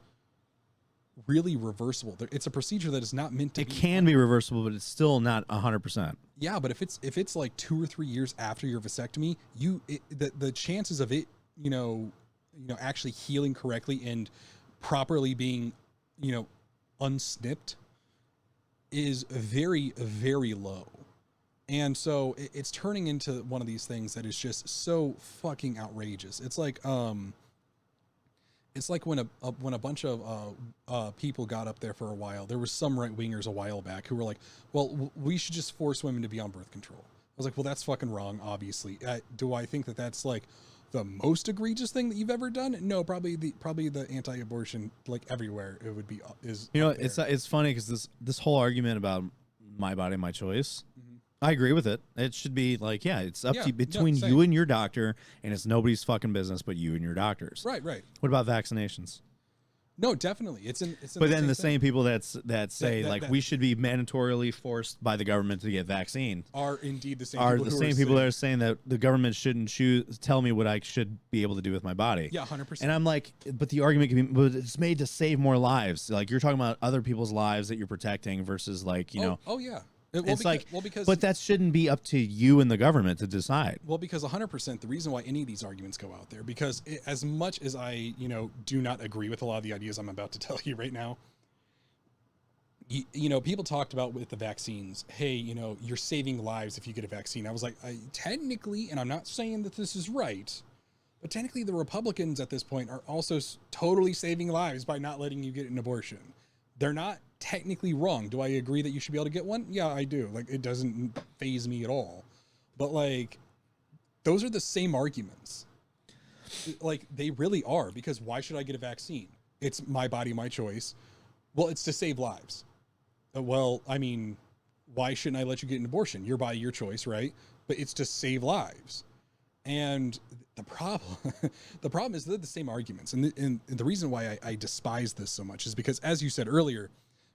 B: really reversible. It's a procedure that is not meant to
A: be. It can be reversible, but it's still not 100%.
B: Yeah, but if it's like 2 or 3 years after your vasectomy, the chances of it, actually healing correctly and properly being, unsnipped is very, very low. And so it's turning into one of these things that is just so fucking outrageous. It's like when a bunch of people got up there for a while. There was some right wingers a while back who were like, "Well, we should just force women to be on birth control." I was like, "Well, that's fucking wrong." Obviously, do I think that that's like the most egregious thing that you've ever done? No, probably the anti-abortion like everywhere it would be is.
A: It's funny because this whole argument about my body, my choice. I agree with it. It should be like, it's up to between you and your doctor, and it's nobody's fucking business but you and your doctors.
B: Right.
A: What about vaccinations?
B: No, definitely. It's in
A: but then the same people that say we should be mandatorily forced by the government to get vaccine
B: are indeed the same.
A: People that are saying that the government shouldn't tell me what I should be able to do with my body.
B: Yeah, 100%.
A: And I'm like, but the argument can be, but it's made to save more lives. Like you're talking about other people's lives that you're protecting versus like
B: Oh yeah.
A: But that shouldn't be up to you and the government to decide.
B: Well, because 100%, the reason why any of these arguments go out there, because as much as I, do not agree with a lot of the ideas I'm about to tell you right now, people talked about with the vaccines, hey, you're saving lives if you get a vaccine. I was like, technically, and I'm not saying that this is right, but technically the Republicans at this point are also totally saving lives by not letting you get an abortion. They're not technically wrong. Do I agree that you should be able to get one? Yeah, I do. Like, it doesn't faze me at all. But like, those are the same arguments. Like, they really are, because why should I get a vaccine? It's my body, my choice. Well, it's to save lives. Well, I mean, why shouldn't I let you get an abortion? Your body, your choice, right? But it's to save lives. And the problem is they're the same arguments. And the reason why I despise this so much is because, as you said earlier,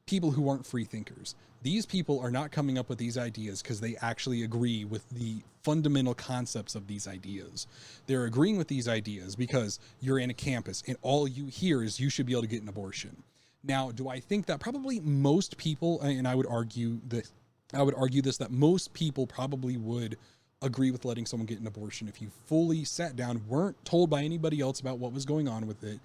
B: people who aren't free thinkers, these people are not coming up with these ideas because they actually agree with the fundamental concepts of these ideas. They're agreeing with these ideas because you're in a campus and all you hear is you should be able to get an abortion. Now, do I think that probably most people, and I would argue this, that most people probably would agree with letting someone get an abortion if you fully sat down, weren't told by anybody else about what was going on with it,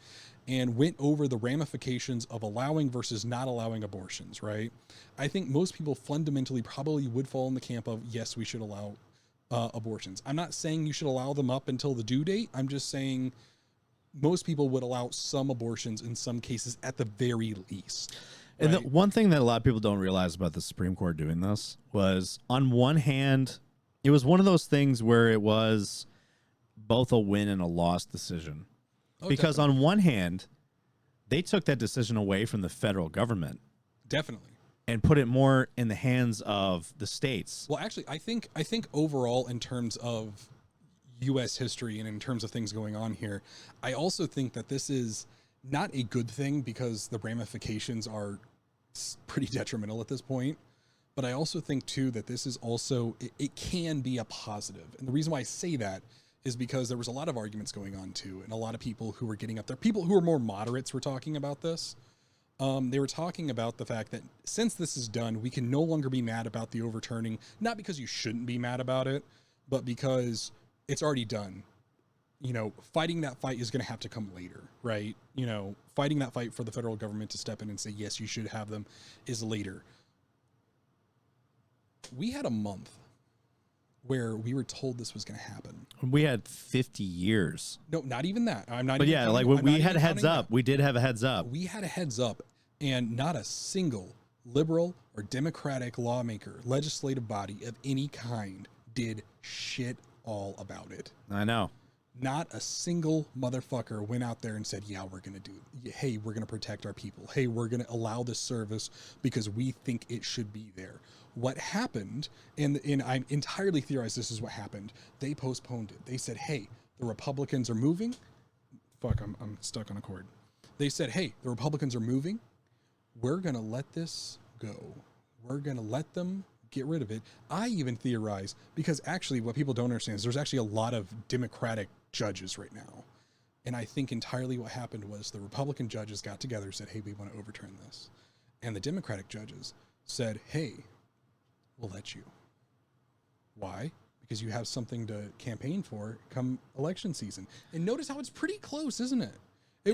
B: and went over the ramifications of allowing versus not allowing abortions, right? I think most people fundamentally probably would fall in the camp of, yes, we should allow abortions. I'm not saying you should allow them up until the due date. I'm just saying most people would allow some abortions in some cases at the very least.
A: Right? And the one thing that a lot of people don't realize about the Supreme Court doing this was, on one hand, it was one of those things where it was both a win and a loss decision. Because on one hand, they took that decision away from the federal government
B: Definitely.
A: and put it more in the hands of the states.
B: Well, actually, I think overall, in terms of U.S. history and in terms of things going on here, I also think that this is not a good thing because the ramifications are pretty detrimental at this point. But I also think too that this is also it can be a positive, and the reason why I say that is because there was a lot of arguments going on too, and a lot of people who were getting up there, people who are more moderates were talking about this. They were talking about the fact that since this is done, we can no longer be mad about the overturning, not because you shouldn't be mad about it, but because it's already done. You know, fighting that fight is going to have to come later, right? You know, fighting that fight for the federal government to step in and say, yes, you should have them is later. We had a month where we were told this was going to happen.
A: We had 50 years.
B: No, not even that. I'm not.
A: But
B: even
A: yeah,
B: counting,
A: like when
B: I'm
A: we
B: not
A: had
B: even
A: heads
B: counting
A: up,
B: that.
A: we did have a heads up.
B: We had a heads up, and not a single liberal or Democratic lawmaker, legislative body of any kind did shit all about it.
A: I know.
B: Not a single motherfucker went out there and said, yeah, we're going to do it. Hey, we're going to protect our people. Hey, we're going to allow this service because we think it should be there. What happened, and I'm entirely theorized this is what happened. They postponed it. They said, hey, the Republicans are moving. Fuck, I'm stuck on a cord. They said, hey, the Republicans are moving. We're going to let this go. We're going to let them get rid of it. I even theorize, because actually what people don't understand is there's actually a lot of Democratic judges right now. And I think entirely what happened was the Republican judges got together and said, hey, we want to overturn this. And the Democratic judges said, hey, we'll let you. Why? Because you have something to campaign for come election season. And notice how it's pretty close, isn't it?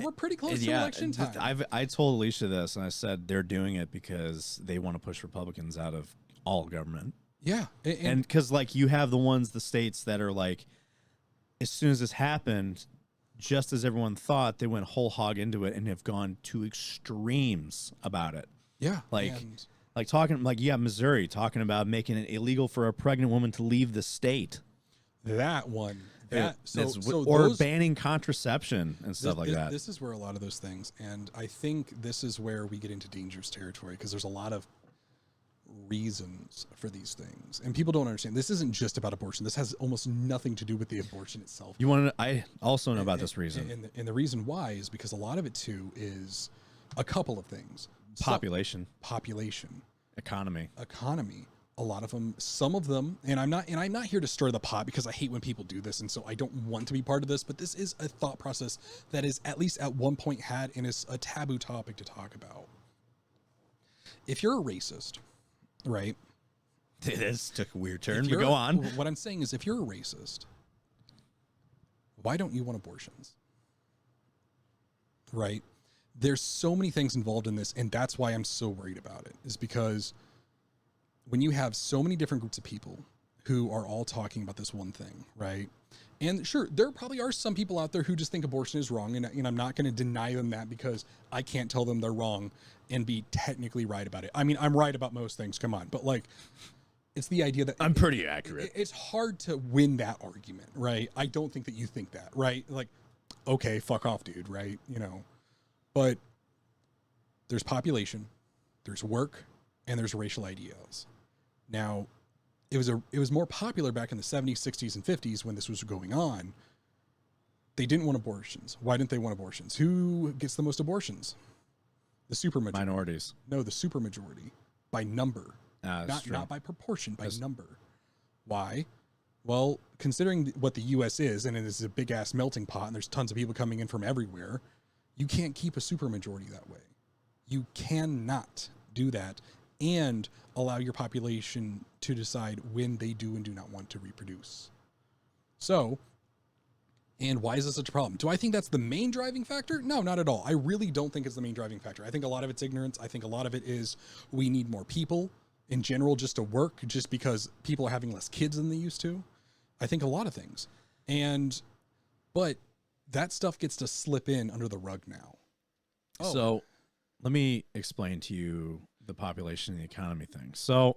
B: We're pretty close to election time.
A: I told Alicia this, and I said they're doing it because they want to push Republicans out of all government.
B: Yeah.
A: And because, like, you have the states that are like, as soon as this happened, just as everyone thought, they went whole hog into it and have gone to extremes about it.
B: Yeah.
A: Like talking, like, yeah, Missouri talking about making it illegal for a pregnant woman to leave the state.
B: That one.
A: Or banning contraception and stuff like that.
B: This is where a lot of those things, and I think this is where we get into dangerous territory, because there's a lot of reasons for these things, and people don't understand. This isn't just about abortion. This has almost nothing to do with the abortion itself.
A: You want to? I also know about this reason,
B: and the reason why is because a lot of it too is a couple of things:
A: population,
B: economy. A lot of them, some of them, and I'm not here to stir the pot, because I hate when people do this, and so I don't want to be part of this, but this is a thought process that is at least at one point had, and is a taboo topic to talk about. If you're a racist, right?
A: This took a weird turn, but go on.
B: What I'm saying is, if you're a racist, why don't you want abortions? Right? There's so many things involved in this, and that's why I'm so worried about it, is because when you have so many different groups of people who are all talking about this one thing, right? And sure, there probably are some people out there who just think abortion is wrong, and I'm not going to deny them that, because I can't tell them they're wrong and be technically right about it. I mean, I'm right about most things, come on. But, like, it's the idea that
A: I'm pretty accurate.
B: It's hard to win that argument, right? I don't think that you think that, right? Like, okay, fuck off, dude, right? You know, but there's population, there's work, and there's racial ideals. Now, it was more popular back in the 70s, 60s, and 50s when this was going on. They didn't want abortions. Why didn't they want abortions? Who gets the most abortions? The supermajority.
A: Minorities.
B: No, the supermajority. By number. Not by proportion, by number. Why? Well, considering what the U.S. is, and it is a big-ass melting pot, and there's tons of people coming in from everywhere, you can't keep a supermajority that way. You cannot do that and allow your population to decide when they do and do not want to reproduce. So, and why is this such a problem? Do I think that's the main driving factor? No, not at all. I really don't think it's the main driving factor. I think a lot of it's ignorance. I think a lot of it is we need more people in general just to work, just because people are having less kids than they used to. I think a lot of things. But that stuff gets to slip in under the rug now.
A: Oh. So let me explain to you the population and the economy thing. So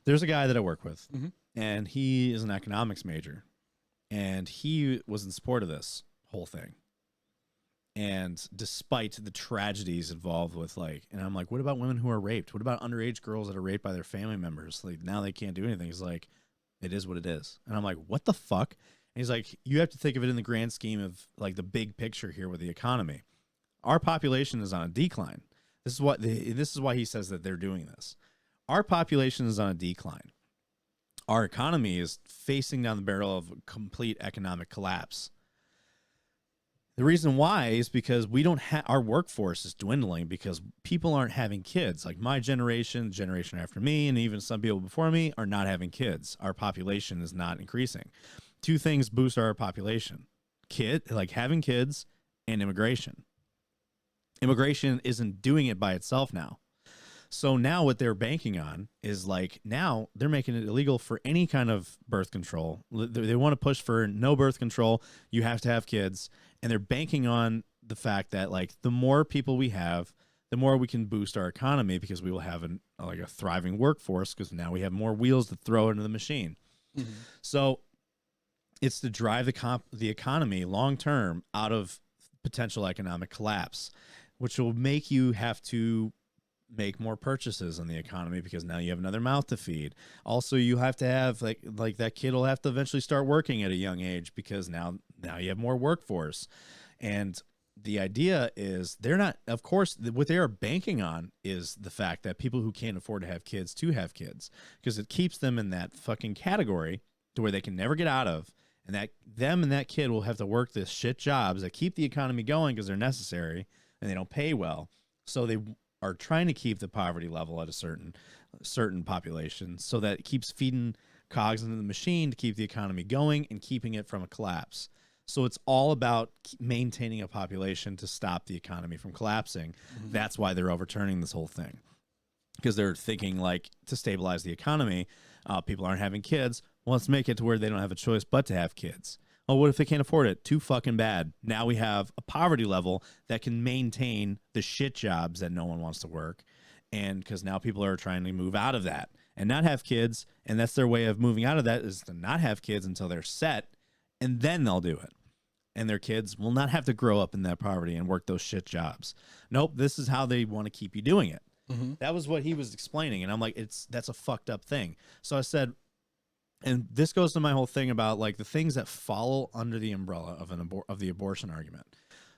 A: there's a guy that I work with, and he is an economics major, and he was in support of this whole thing. And despite the tragedies involved with like, and I'm like, what about women who are raped? What about underage girls that are raped by their family members? Like now they can't do anything. He's like, it is what it is. And I'm like, what the fuck? And he's like, you have to think of it in the grand scheme of like the big picture here with the economy. Our population is on a decline. This is why he says that they're doing this. Our population is on a decline. Our economy is facing down the barrel of complete economic collapse. The reason why is because we don't have, our workforce is dwindling because people aren't having kids. Like my generation, the generation after me, and even some people before me are not having kids. Our population is not increasing. Two things boost our population: like having kids and immigration. Immigration isn't doing it by itself now. So now what they're banking on is like now they're making it illegal for any kind of birth control. They want to push for no birth control. You have to have kids. And they're banking on the fact that like the more people we have, the more we can boost our economy because we will have a thriving workforce because now we have more wheels to throw into the machine. Mm-hmm. So it's to drive the economy long term out of potential economic collapse, which will make you have to make more purchases in the economy because now you have another mouth to feed. Also, you have to have like that kid will have to eventually start working at a young age because now you have more workforce. And the idea is they're not, of course, what they are banking on is the fact that people who can't afford to have kids because it keeps them in that fucking category to where they can never get out of. And that them and that kid will have to work this shit jobs that keep the economy going because they're necessary and they don't pay well. So they are trying to keep the poverty level at a certain population so that it keeps feeding cogs into the machine to keep the economy going and keeping it from a collapse. So it's all about maintaining a population to stop the economy from collapsing. Mm-hmm. That's why they're overturning this whole thing, because they're thinking like to stabilize the economy, people aren't having kids. Well, let's make it to where they don't have a choice but to have kids. Oh, what if they can't afford it? Too fucking bad. Now we have a poverty level that can maintain the shit jobs that no one wants to work. And because now people are trying to move out of that and not have kids. And that's their way of moving out of that, is to not have kids until they're set. And then they'll do it. And their kids will not have to grow up in that poverty and work those shit jobs. Nope, this is how they want to keep you doing it. Mm-hmm. That was what he was explaining. And I'm like, that's a fucked up thing. So I said, and this goes to my whole thing about like the things that follow under the umbrella of the abortion argument.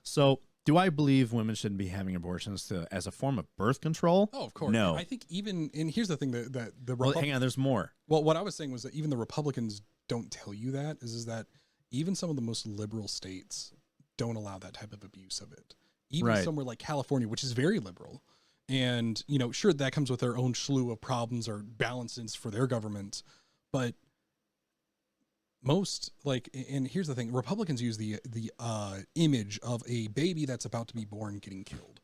A: So do I believe women shouldn't be having abortions as a form of birth control?
B: Oh, of course.
A: No.
B: I think even, and here's the thing that the
A: well, hang on, there's more.
B: Well, what I was saying was that even the Republicans don't tell you that is that even some of the most liberal states don't allow that type of abuse of it. Even
A: right.
B: somewhere like California, which is very liberal. And, you know, sure, that comes with their own slew of problems or balances for their government. But most, like, and here's the thing, Republicans use the image of a baby that's about to be born getting killed.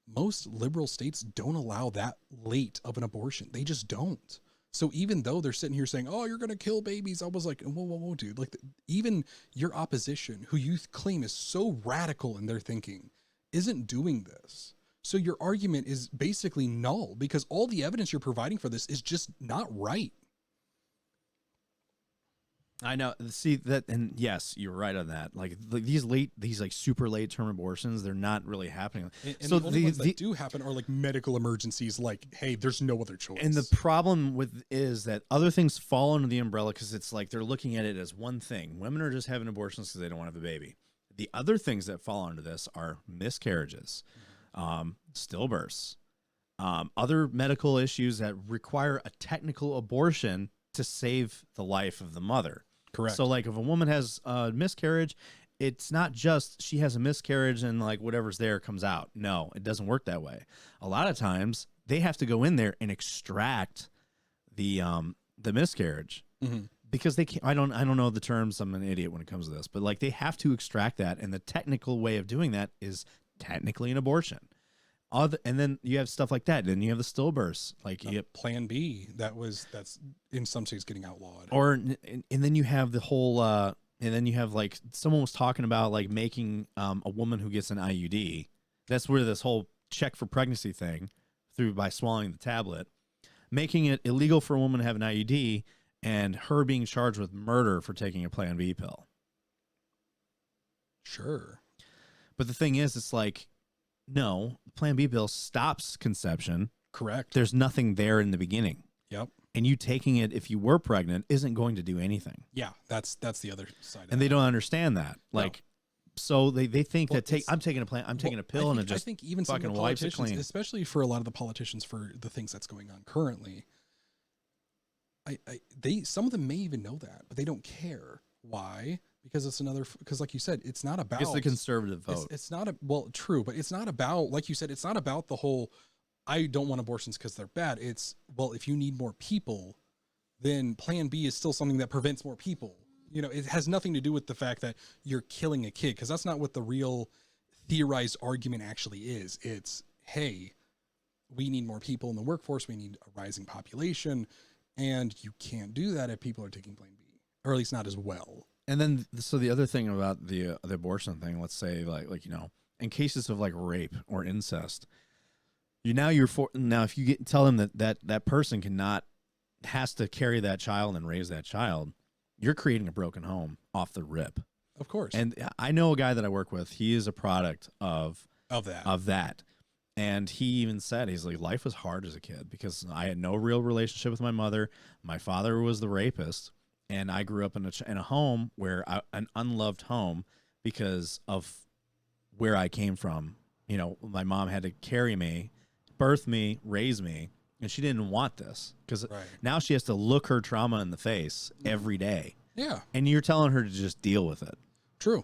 B: Most liberal states don't allow that late of an abortion. They just don't. So even though they're sitting here saying, oh, you're going to kill babies, I was like, whoa, dude. Like, even your opposition, who you claim is so radical in their thinking, isn't doing this. So your argument is basically null because all the evidence you're providing for this is just not right.
A: I know. See that, and yes, you're right on that. Like these like super late term abortions, they're not really happening.
B: And so the only ones that do happen are like medical emergencies. Like, hey, there's no other choice.
A: And the problem is that other things fall under the umbrella because it's like they're looking at it as one thing. Women are just having abortions because they don't want to have a baby. The other things that fall under this are miscarriages, stillbirths, other medical issues that require a technical abortion to save the life of the mother.
B: Correct.
A: So like if a woman has a miscarriage, it's not just she has a miscarriage and like whatever's there comes out. No, it doesn't work that way. A lot of times they have to go in there and extract the miscarriage. Mm-hmm. Because they can't, I don't know the terms. I'm an idiot when it comes to this, but like they have to extract that. And the technical way of doing that is technically an abortion. And then you have stuff like that. Then you have the stillbirths, like you get
B: Plan B. That's in some states getting outlawed.
A: And then you have the whole, and then you have like someone was talking about like making a woman who gets an IUD. That's where this whole check for pregnancy thing by swallowing the tablet, making it illegal for a woman to have an IUD and her being charged with murder for taking a Plan B pill.
B: Sure.
A: But the thing is, it's like, no, Plan B bill stops conception.
B: Correct.
A: There's nothing there in the beginning.
B: Yep.
A: And you taking it if you were pregnant isn't going to do anything.
B: Yeah, that's the other side.
A: And they don't understand that. Like, so they think
B: Well,
A: that I'm taking a pill and it just
B: I think even some of
A: fucking
B: the
A: wipes it
B: politicians,
A: clean.
B: especially for a lot of the politicians for the things that's going on currently, some of them may even know that, but they don't care. Why? Because because like you said, it's not about
A: it's the conservative vote.
B: It's not true, but it's not about, like you said, it's not about the whole I don't want abortions because they're bad. It's, well, if you need more people, then Plan B is still something that prevents more people. You know, it has nothing to do with the fact that you're killing a kid, because that's not what the real theorized argument actually is. It's, hey, we need more people in the workforce. We need a rising population. And you can't do that if people are taking Plan B, or at least not as well.
A: And then, so the other thing about the abortion thing, let's say like, you know, in cases of like rape or incest, now if you tell them that person has to carry that child and raise that child, you're creating a broken home off the rip.
B: Of course.
A: And I know a guy that I work with. He is a product of that. And he even said, he's like, life was hard as a kid because I had no real relationship with my mother. My father was the rapist, and I grew up in a home where an unloved home because of where I came from. You know, my mom had to carry me, birth me, raise me, and she didn't want this because now she has to look her trauma in the face every day.
B: Yeah.
A: And you're telling her to just deal with it.
B: True.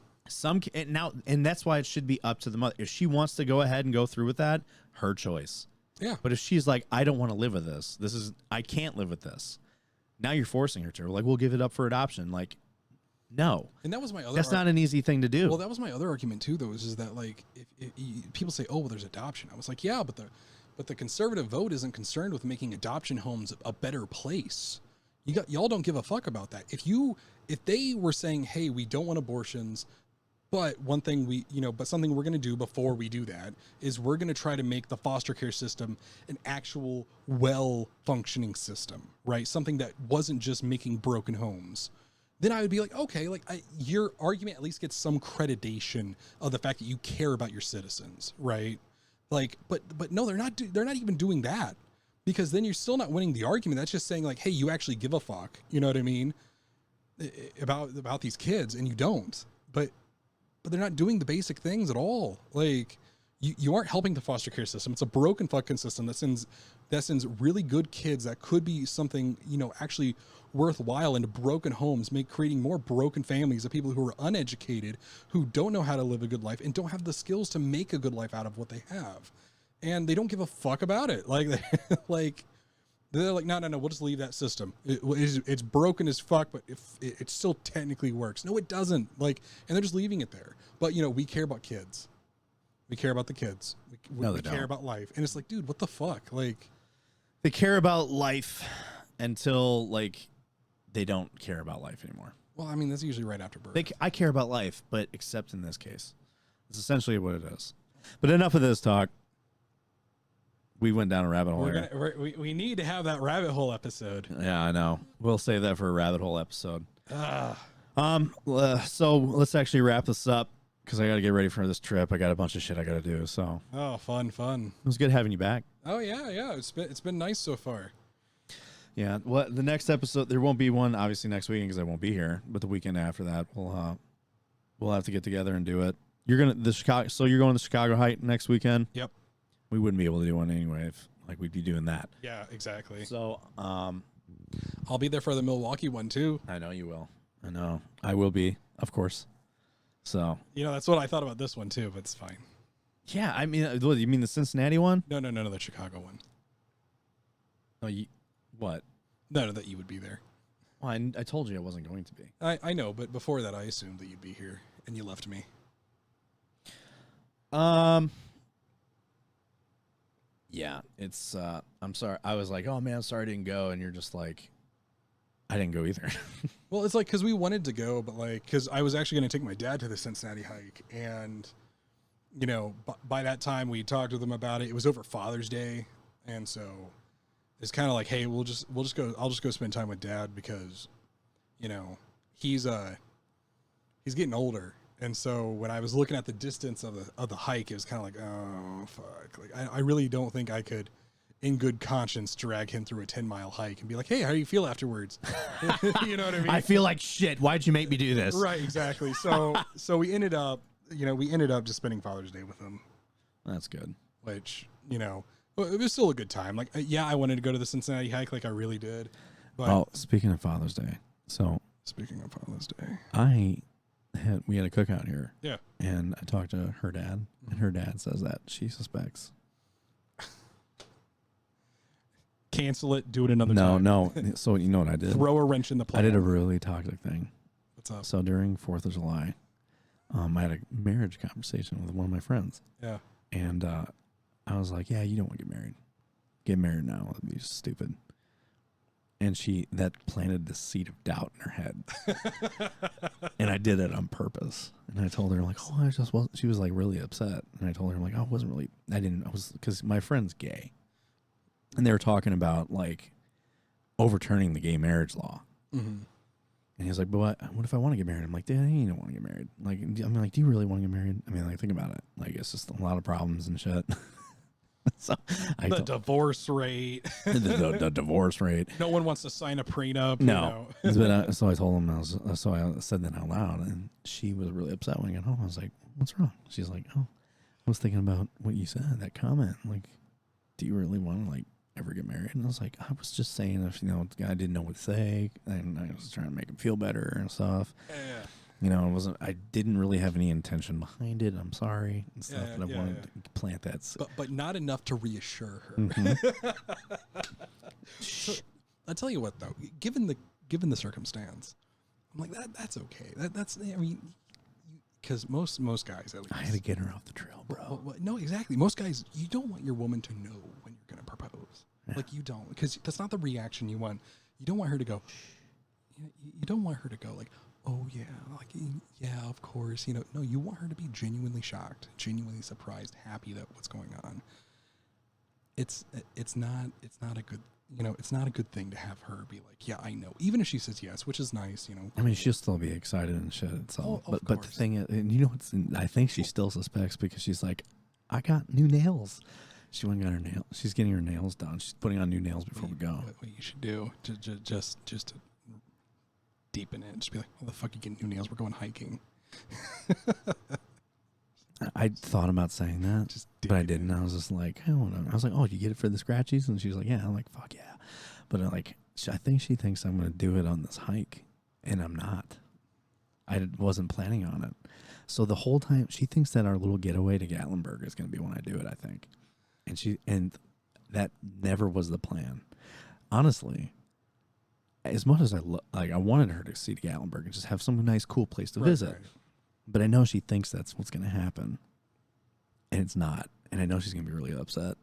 A: And that's why it should be up to the mother. If she wants to go ahead and go through with that, her choice.
B: Yeah.
A: But if she's like, I don't want to live with this, I can't live with this. Now you're forcing her to. Like, we'll give it up for adoption. Like, no.
B: And that was my other.
A: That's not an easy thing to do.
B: Well, that was my other argument too, though, is that like if people say, oh, well, there's adoption. I was like, yeah, but the conservative vote isn't concerned with making adoption homes a better place. Y'all don't give a fuck about that. If they were saying, hey, we don't want abortions, but something we're going to do before we do that is we're going to try to make the foster care system an actual well-functioning system, right? Something that wasn't just making broken homes. Then I would be like, okay, like your argument at least gets some creditation of the fact that you care about your citizens, right? Like, but no, they're not even doing that, because then you're still not winning the argument. That's just saying like, hey, you actually give a fuck, you know what I mean, about these kids, and you don't. But they're not doing the basic things at all. Like, you aren't helping the foster care system. It's a broken fucking system that sends really good kids that could be something, you know, actually worthwhile into broken homes, creating more broken families of people who are uneducated, who don't know how to live a good life and don't have the skills to make a good life out of what they have. And they don't give a fuck about it. Like, they're like, no, we'll just leave that system. It's broken as fuck, but it still technically works. No, it doesn't. Like, and they're just leaving it there. But, you know, we care about kids. We care about the kids. We care about life. And it's like, dude, what the fuck? Like,
A: they care about life until, like, they don't care about life anymore.
B: Well, I mean, that's usually right after birth.
A: I care about life, but except in this case. It's essentially what it is. But enough of this talk. We went down a rabbit hole here.
B: We need to have that rabbit hole episode.
A: Yeah, I know. We'll save that for a rabbit hole episode. So let's actually wrap this up, because I got to get ready for this trip. I got a bunch of shit I got to do. So.
B: Oh, fun.
A: It was good having you back.
B: Oh yeah. It's been nice so far.
A: Yeah. Well, the next episode, there won't be one obviously next weekend because I won't be here. But the weekend after that, we'll have to get together and do it. You're going to the Chicago Height next weekend.
B: Yep.
A: We wouldn't be able to do one anyway if we'd be doing that.
B: Yeah, exactly.
A: So,
B: I'll be there for the Milwaukee one too.
A: I know you will. I know I will be, of course. So,
B: you know, that's what I thought about this one too, but it's fine.
A: Yeah, I mean, what, you mean the Cincinnati one?
B: No, the Chicago one.
A: Oh, what?
B: No, that you would be there.
A: Well, I told you I wasn't going to be.
B: I know, but before that, I assumed that you'd be here, and you left me.
A: Yeah, it's, I'm sorry. I was like, oh man, I'm sorry I didn't go. And you're just like, I didn't go either.
B: Well, it's like, cause we wanted to go, but like, cause I was actually going to take my dad to the Cincinnati hike. And, you know, by that time we talked with him about it. It was over Father's Day. And so it's kind of like, hey, we'll just go, I'll just go spend time with Dad, because, you know, he's getting older, And so when I was looking at the distance of the hike, it was kind of like, oh fuck! Like I really don't think I could, in good conscience, drag him through a 10-mile hike and be like, hey, how do you feel afterwards? You know what I mean?
A: I feel like shit. Why'd you make me do this?
B: Right, exactly. So we ended up, just spending Father's Day with him.
A: That's good.
B: Which, well, it was still a good time. Like, yeah, I wanted to go to the Cincinnati hike, like I really did. But
A: speaking of Father's Day,
B: speaking of Father's Day,
A: we had a cookout here.
B: Yeah.
A: And I talked to her dad, and her dad says that she suspects.
B: Cancel it, do it another time.
A: No. So you know what I did?
B: Throw a wrench in the plan.
A: I did a really toxic thing.
B: What's up?
A: So during 4th of July, I had a marriage conversation with one of my friends.
B: Yeah.
A: And I was like, yeah, you don't want to get married. Get married now. That'd be stupid. And that planted the seed of doubt in her head. And I did it on purpose. And I told her, like, oh, I just wasn't. She was like really upset. And I told her, like, because my friend's gay. And they were talking about like overturning the gay marriage law. Mm-hmm. And he was like, but what if I want to get married? I'm like, Dad, you don't want to get married. Like, I mean, like, do you really want to get married? I mean, like, think about it. Like, it's just a lot of problems and shit. So
B: divorce rate.
A: the divorce rate.
B: No one wants to sign a prenup.
A: No. But, so I told him, I said that out loud, and she was really upset when I got home. I was like, what's wrong? She's like, oh, I was thinking about what you said, that comment. Like, do you really want to, like, ever get married? And I was like, I was just saying if, the guy didn't know what to say, and I was trying to make him feel better and stuff.
B: Yeah.
A: I didn't really have any intention behind it. I'm sorry and stuff, but I wanted to plant that.
B: But not enough to reassure her.
A: Mm-hmm.
B: So, I'll tell you what, though, given the circumstance, I'm like, that's okay. That's, I mean, because most guys, at least.
A: I had to get her off the trail, bro.
B: Well, no, exactly. Most guys, you don't want your woman to know when you're going to propose. Yeah. Like, you don't, because that's not the reaction you want. You don't want her to go, you don't want her to go like, oh yeah, like, yeah, of course, no, you want her to be genuinely shocked, genuinely surprised, happy that what's going on. It's not a good, it's not a good thing to have her be like, yeah, I know, even if she says yes, which is nice,
A: I mean, she'll still be excited and shit. But the thing is, and I think she still suspects because she's like, I got new nails. She went and got her nails. She's getting her nails done. She's putting on new nails before we go.
B: What you should do, just to deepen it, just be like, "Oh, the fuck, you getting new nails? We're going hiking."
A: I thought about saying that, but I didn't. I was just like, I was like, oh, you get it for the scratchies? And she was like, yeah. I'm like, fuck yeah. But I think she thinks I'm going to do it on this hike, and I'm not. I wasn't planning on it. So the whole time, she thinks that our little getaway to Gatlinburg is going to be when I do it, I think. And that never was the plan. Honestly, as much as I wanted her to see the Gatlinburg and just have some nice, cool place to visit. Right. But I know she thinks that's what's going to happen, and it's not. And I know she's going to be really upset.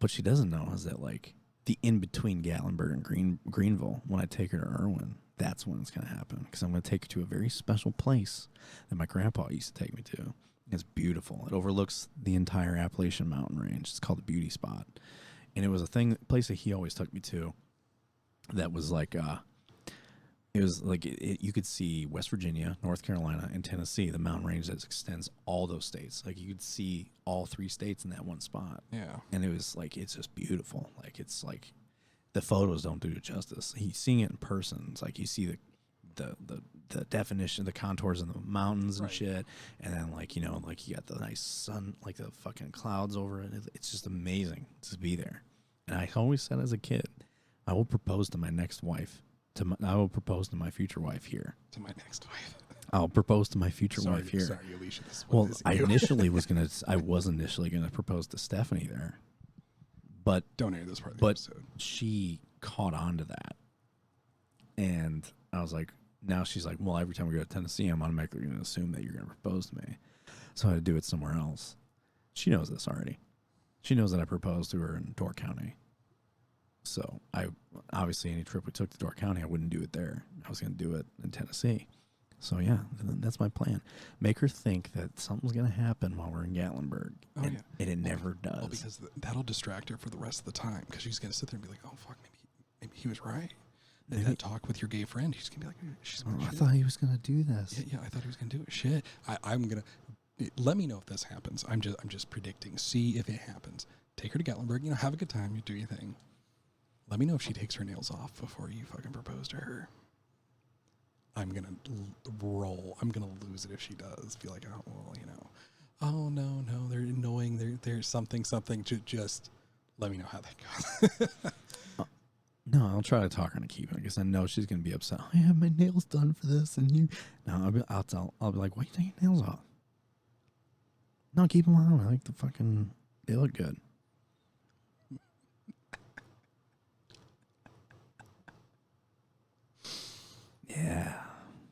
A: What she doesn't know is that, like, the in-between Gatlinburg and Greenville, when I take her to Irwin, that's when it's going to happen. Because I'm going to take her to a very special place that my grandpa used to take me to. It's beautiful. It overlooks the entire Appalachian mountain range. It's called the Beauty Spot. And it was a place that he always took me to that was like... It was like you could see West Virginia, North Carolina, and Tennessee, the mountain range that extends all those states. Like, you could see all 3 states in that one spot.
B: Yeah.
A: And it was like, it's just beautiful. Like, it's like the photos don't do it justice. Seeing it in person, it's like you see the definition, the contours of the mountains and shit. And then, like, you got the nice sun, like the fucking clouds over it. It's just amazing to be there. And I always said as a kid, I will propose to my next wife. I will propose to my future wife here.
B: To my next wife.
A: I'll propose to my future wife here.
B: Sorry, Alicia.
A: I was initially gonna propose to Stephanie there, but
B: don't air this part of the episode.
A: She caught on to that, and I was like, now she's like, well, every time we go to Tennessee, I'm automatically gonna assume that you're gonna propose to me, so I had to do it somewhere else. She knows this already. She knows that I proposed to her in Door County. So obviously any trip we took to Door County, I wouldn't do it there. I was going to do it in Tennessee. So yeah, that's my plan. Make her think that something's going to happen while we're in Gatlinburg. And it never does.
B: Well, because that'll distract her for the rest of the time. Because she's going to sit there and be like, oh, fuck, maybe he was right. that talk with your gay friend. He's gonna be like, she's gonna
A: I thought he was gonna do this.
B: yeah, I thought he was gonna do it. Shit, I'm gonna let me know if this happens. I'm just predicting. See if it happens. Take her to Gatlinburg. You know, have a good time. You do your thing. Let me know if she takes her nails off before you fucking propose to her. I'm gonna roll. I'm gonna lose it if she does. Be like, oh well, you know. Oh no, they're annoying. There's something. Just let me know how that goes.
A: No, I'll try to talk her into keeping it because I know she's gonna be upset. I have my nails done for this, and you. No, I'll be like, why are you taking your nails off? No, keep them on. I like the fucking. They look good. Yeah.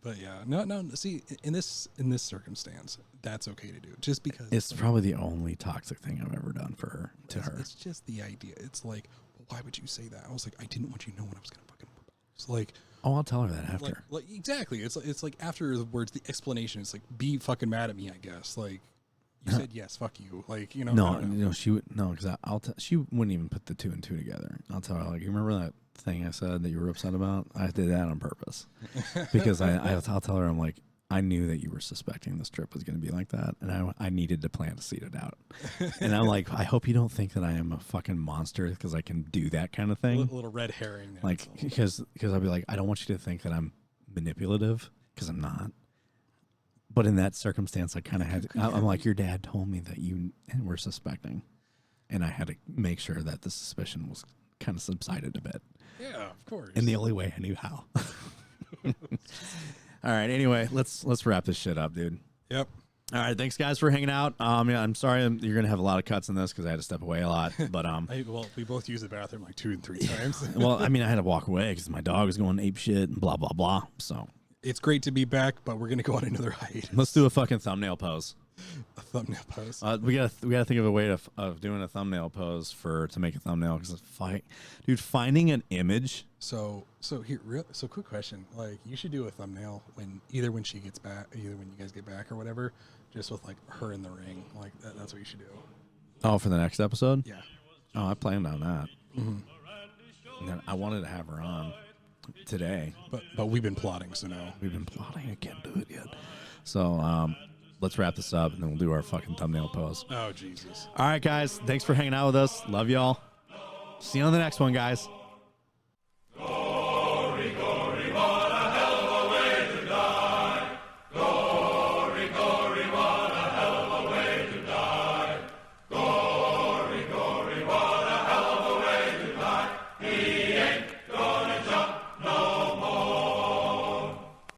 B: But yeah, no. See, in this circumstance, that's okay to do. Just because
A: It's probably the only toxic thing I've ever done for her.
B: It's just the idea. It's like, why would you say that? I was like, I didn't want you to know when I was gonna fucking propose. Like,
A: oh, I'll tell her that after.
B: Like exactly. It's like after the words, the explanation. It's like, be fucking mad at me, I guess. Like, you said yes, fuck you. Like, you know.
A: No, she would no, because she wouldn't even put the 2 and 2 together. I'll tell her, like, you remember that thing I said that you were upset about? I did that on purpose because I'll tell her, I'm like, I knew that you were suspecting this trip was going to be like that, and I needed to plan to seed it out. And I'm like, I hope you don't think that I am a fucking monster because I can do that kind of thing.
B: A little red herring. There,
A: like, because I'll be like, I don't want you to think that I'm manipulative because I'm not. But in that circumstance, I kind of had to, I'm like, your dad told me that you were suspecting, and I had to make sure that the suspicion was kind of subsided a bit.
B: Yeah, of course.
A: And the only way I knew how. All right. Anyway, let's wrap this shit up, dude.
B: Yep.
A: All right. Thanks, guys, for hanging out. Yeah, I'm sorry you're gonna have a lot of cuts in this because I had to step away a lot. But
B: well, we both used the bathroom like 2 and 3 times.
A: well, I mean, I had to walk away because my dog was going ape shit and blah blah blah. So
B: it's great to be back, but we're gonna go on another hiatus.
A: Let's do a fucking thumbnail pose.
B: A thumbnail pose.
A: We gotta think of a way of doing a thumbnail pose to make a thumbnail because finding an image.
B: So quick question. Like, you should do a thumbnail when she gets back, either when you guys get back or whatever, just with like her in the ring. Like that's what you should do.
A: Oh, for the next episode?
B: Yeah.
A: Oh, I planned on that. Mm-hmm. And then I wanted to have her on today,
B: but we've been plotting, so no.
A: We've been plotting. I can't do it yet. So let's wrap this up and then we'll do our fucking thumbnail pose.
B: Oh Jesus!
A: All right, guys. Thanks for hanging out with us. Love y'all. See you on the next one, guys.